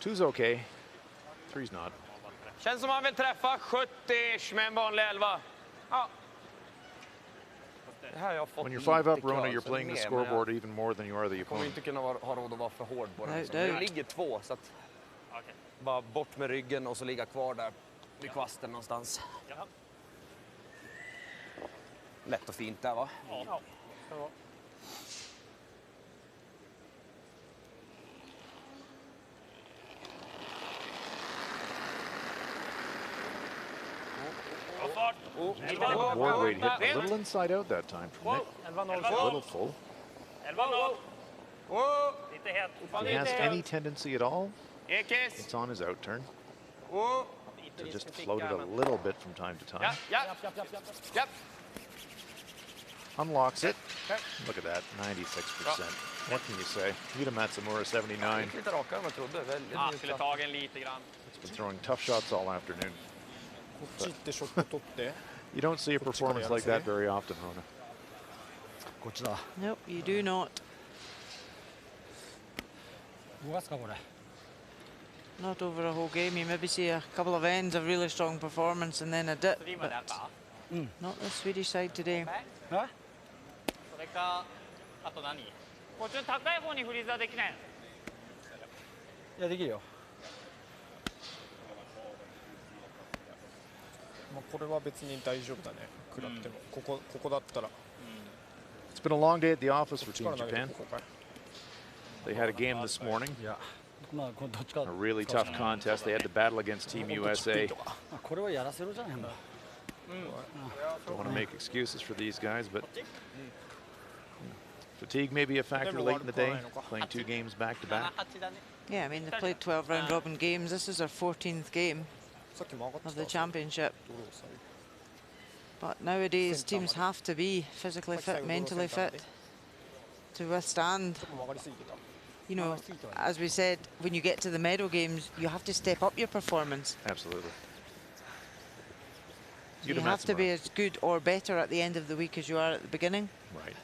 2's okay. 3's not. Känns som man vill träffa 70 med en vanlig 11. Ja. Det här jag har fått When you're 5 up, lite Rona, curl, you're så playing the mer, scoreboard even more than you are the Jag kommer opponent. inte kunna ha råd att vara för hård på den. Nej, Så det är- det ligger 2, så att bara bort med ryggen och så ligga kvar där vid kvasten någonstans. Lätt och fint där, va? Ja. War rate hit a little inside out that time from Nick. 11-0. A little full. 11-0. Lite het. If he has any tendency at all, Ekis. it's on his out turn. To just float it a little bit from time to time. Ja. Unlocks it. Look at that, 96%. What can you say? Yuta Matsumura, 79. Lite rakare än jag trodde. Väldigt Ja, mjukt. skulle tagen lite grann. He's been throwing tough shots all afternoon. こっち行ってショット取って。 You don't see a performance like that very often, Rona. こっちだ。 Nope, you do not. 動かすかこれ。 Not over a whole game. You maybe see a couple of ends of really strong performance and then a dip. 3まであっ But た not the Swedish side today. え？それか、あと何？こっちの高い方にフリーザーできないの？いやできるよ。まあこれは別に大丈夫だね。食らっても、ここだったら。 It's been a long day at the office for こっち Team から投げて Japan. ここかい。 They had a game this morning, いや、まあこれどっちか。 a really tough contest. They had to battle against Team USA. あ、これはやらせろじゃないの。 Don't want to make excuses for these guys, but fatigue may be a factor late in the day, playing 2 games back to back. 8だね。 Yeah, I mean, they've played 12 round robin games. This is their 14th game さっきも上がって of た。 the championship. ドローされる But nowadays, teams have to be physically fit, mentally fit to withstand. ちょっと曲がりすぎてた。 You know, as we said, when you get to the medal games, you have to step up your performance. Absolutely. You Yuta have to be Matsumura. as good or better at the end of the week as you are at the beginning. Right.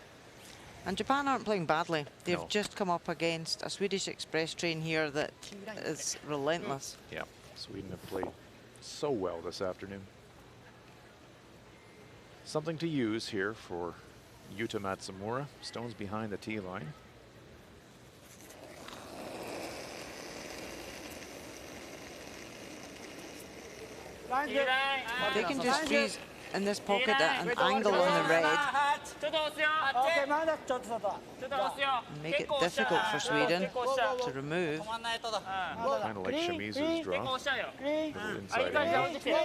And Japan aren't playing badly. They've No. just come up against a Swedish express train here that is relentless. Yeah, Sweden have played so well this afternoon. Something to use here for Yuta Matsumura. Stones behind the tee line. They can just freeze in this pocket at an angle on the red. ちょっと押すよ OK まだちょっと外。ちょっと押すよ Make it difficult for Sweden to remove. 止まんないとだ Kind of like Shimizu's 結構 draw. 押しちゃうよ Little あ、いい inside 感じ angle. 落ちてる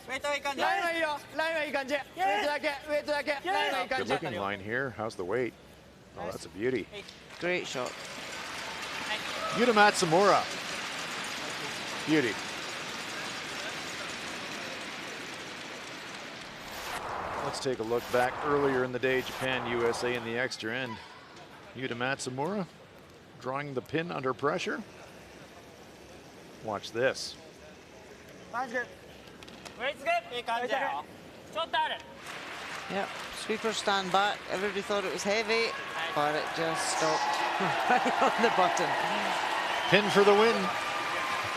ウェイトはいい感じ。ラインはいいよ。ラインはいい感じ。ウェイトだけ。ウェイトだけ。ラインはいい感 Good じ。 looking line here. How's the weight? Oh, that's a beauty. Great shot. Yuta Matsumura. Beauty. Let's take a look back earlier in the day, Japan, USA in the extra end. Yuta Matsumura drawing the pin under pressure. Watch this. マジで。ウェイツグいい感じだよちょっとある Yep, sweeper stand back. Everybody thought it was heavy, but it just stopped right on the button. Pin for the win.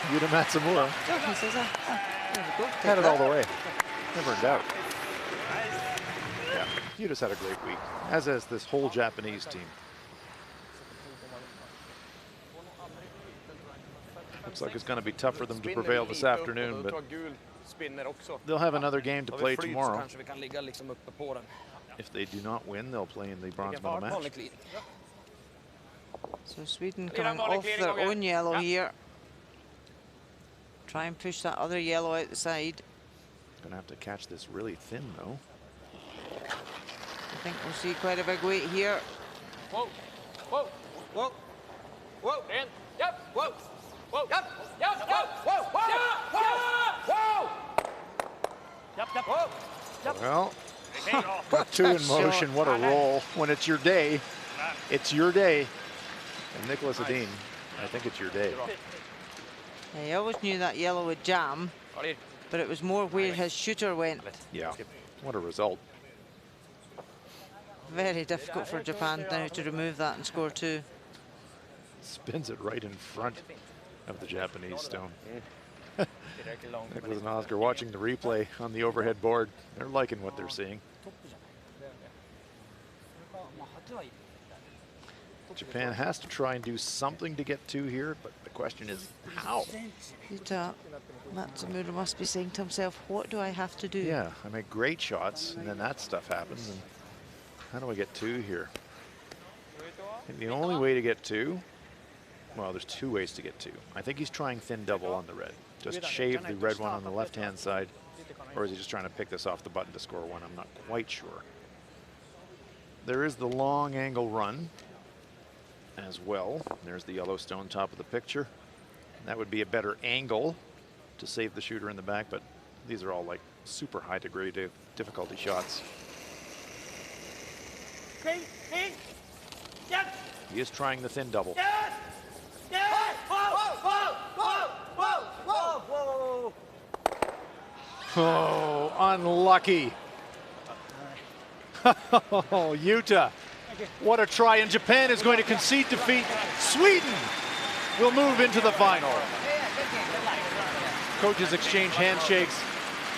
Yuta Matsumura So he says, there we go. had Take it all that. the way. Never in doubt. Yeah, Yuta's had a great week, as has this whole Japanese team. Looks like it's going to be tough for them to prevail this afternoon, but they'll have another game to play tomorrow. If they do not win, they'll play in the bronze medal match. So Sweden coming off their own yellow here. Try and push that other yellow out the side. Going to have to catch this really thin, though. I think we'll see quite a big weight here. Whoa, whoa, whoa, whoa, and yep, whoa, whoa, yep, yep, whoa, whoa, whoa, whoa, Yep, yep. whoa. Well, got two in motion. What a roll. When it's your day, it's your day. And Nicholas Edin, I think it's your day. I always knew that yellow would jam, but it was more where his shooter went. Yeah, what a result. Very difficult for Japan now to remove that and score two. Spins it right in front of the Japanese stone. Nicholas and Oscar watching the replay on the overhead board. They're liking what they're seeing. Japan has to try and do something to get two here, but the question is how? Yuta Matsumura must be saying to himself, what do I have to do? Yeah, I make great shots, and then that stuff happens. And how do I get two here? I think the only way to get two, well, there's two ways to get two. I think he's trying thin double on the red. Just shave the red one on the left-hand side, or is he just trying to pick this off the button to score one? I'm not quite sure. There is the long angle run as well. There's the Yellowstone top of the picture. That would be a better angle to save the shooter in the back, but these are all like super high degree difficulty shots. He is trying the thin double. Oh, unlucky. Oh, Yuta. What a try, and Japan is going to concede defeat. Sweden will move into the final. Coaches exchange handshakes.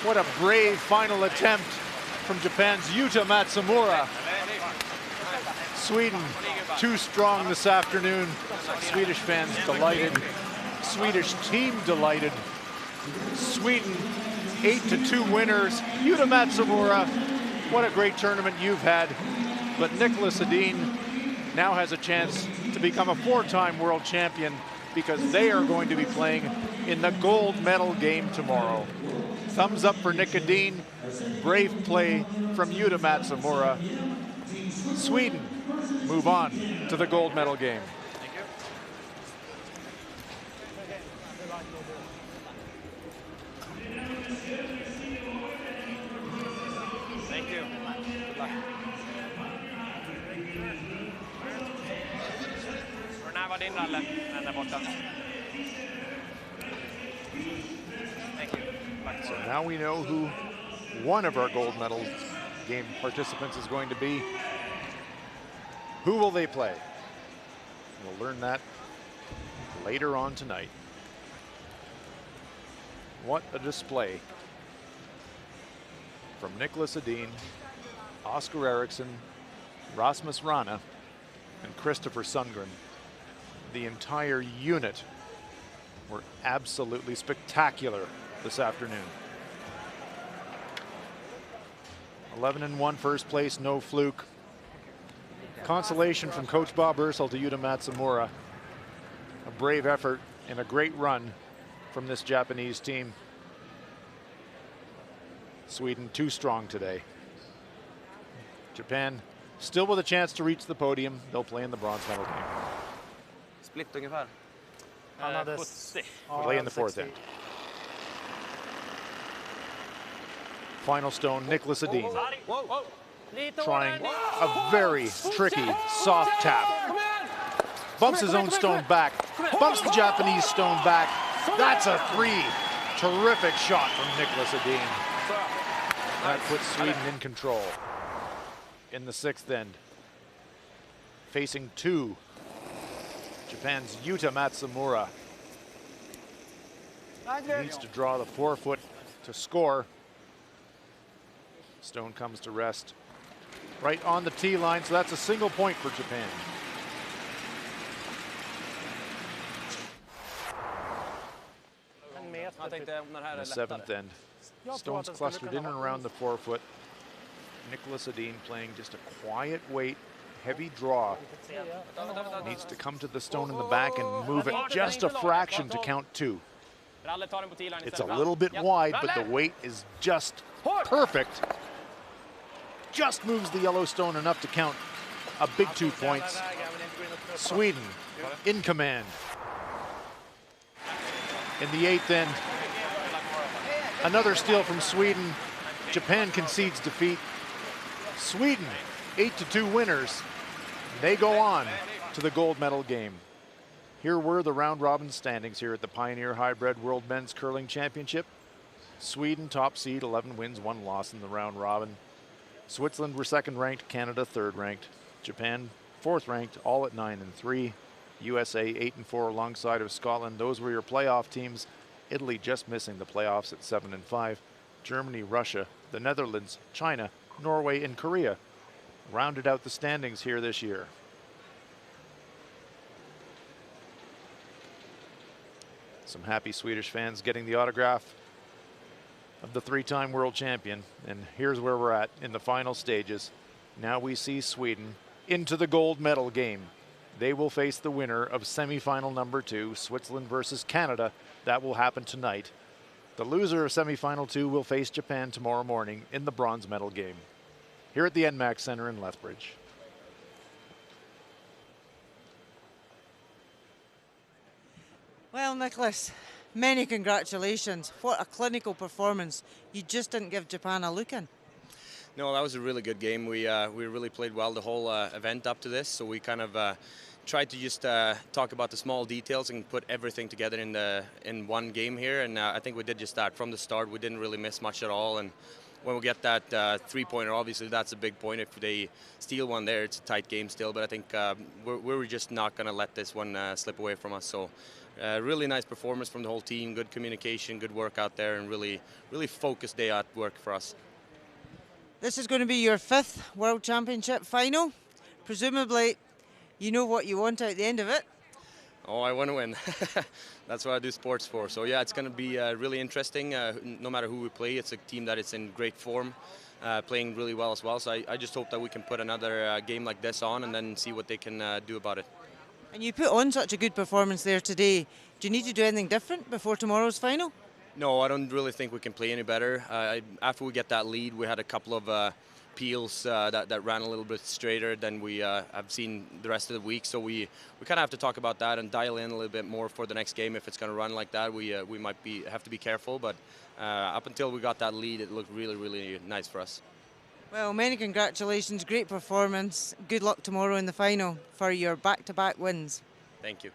What a brave final attempt from Japan's Yuta Matsumura. Sweden too strong this afternoon. Swedish fans delighted. Swedish team delighted. Sweden 8-2 winners. Yuta Matsumura, what a great tournament you've had. But Nicholas Edin now has a chance to become a four-time world champion because they are going to be playing in the gold medal game tomorrow. Thumbs up for Nick Edin. Brave play from Yuta Matsumura. Sweden move on to the gold medal game. Thank you. Good luck. Och när var din ralle? Den där borta. Thank you. So now we know who one of our gold medal game participants is going to be. Who will they play? We'll learn that later on tonight. What a display from Nicholas Edin, Oscar Eriksson, Rasmus Rana, and Christopher Sundgren. The entire unit were absolutely spectacular this afternoon. 11-1 first place, no fluke. Consolation from Coach Bob Ursel to Yuta Matsumura. A brave effort and a great run from this Japanese team. Sweden too strong today. Japan still with a chance to reach the podium. They'll play in the bronze medal game. Split ungefär. Han hade 70. Play in the fourth end. Final stone, Nicholas Edin. Trying a very tricky soft tap. Bumps his own stone back. Bumps the Japanese stone back. That's a 3. Terrific shot from Nicholas Edin. That puts Sweden in control in the sixth end. Facing 2, Japan's Yuta Matsumura. Needs to draw the 4-foot to score. Stone comes to rest right on the tee line, so that's a single point for Japan. In the seventh end. Stones clustered in and around the 4-foot. Nicholas Edin playing just a quiet weight, heavy draw. Needs to come to the stone in the back and move it just a fraction to count 2. It's a little bit wide, but the weight is just perfect. Just moves the yellow stone enough to count a big 2 points. Sweden in command. In the eighth end, another steal from Sweden. Japan concedes defeat. Sweden, 8-2 winners. They go on to the gold medal game. Here were the round robin standings here at the Pioneer Hi-Bred World Men's Curling Championship. Sweden top seed, 11 wins, 1 loss in the round robin. Switzerland were second ranked, Canada third ranked. Japan fourth ranked, all at 9-3. USA 8-4 alongside of Scotland. Those were your playoff teams. Italy just missing the playoffs at 7-5. Germany, Russia, the Netherlands, China, Norway, and Korea rounded out the standings here this year. Some happy Swedish fans getting the autograph of the 3-time world champion. And here's where we're at in the final stages. Now we see Sweden into the gold medal game. They will face the winner of semifinal number 2, Switzerland versus Canada. That will happen tonight. The loser of semifinal 2 will face Japan tomorrow morning in the bronze medal game here at the NMAX Center in Lethbridge. Well, Nicholas, many congratulations. What a clinical performance. You just didn't give Japan a look in. No, that was a really good game. We really played well the whole event up to this, so we kind of tried to just talk about the small details and put everything together in one game here, and I think we did just that. From the start, we didn't really miss much at all, and when we get that 3-pointer, obviously that's a big point. If they steal one there, it's a tight game still, but I think we're just not going to let this one slip away from us. So really nice performance from the whole team, good communication, good work out there, and really focused day at work for us. This is going to be your 5th World Championship final. Presumably, you know what you want out the end of it. Oh, I want to win. That's what I do sports for. So yeah, it's going to be really interesting. No matter who we play, it's a team that is in great form, playing really well as well. So I just hope that we can put another game like this on and then see what they can do about it. And you put on such a good performance there today. Do you need to do anything different before tomorrow's final? No, I don't really think we can play any better. After we get that lead, we had a couple of peels that ran a little bit straighter than we have seen the rest of the week. So we kind of have to talk about that and dial in a little bit more for the next game. If it's going to run like that, we might have to be careful. But up until we got that lead, it looked really nice for us. Well, many congratulations. Great performance. Good luck tomorrow in the final for your back-to-back wins. Thank you.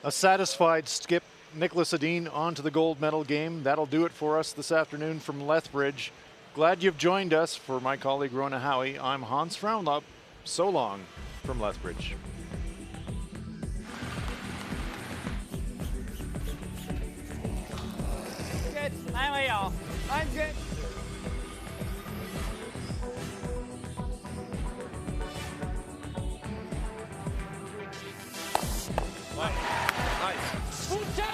A satisfied Skip Nicholas Edin on to the gold medal game. That'll do it for us this afternoon from Lethbridge. Glad you've joined us. For my colleague Rona Howie, I'm Hans Fraunlop. So long from Lethbridge. Good. I'm good. Nice.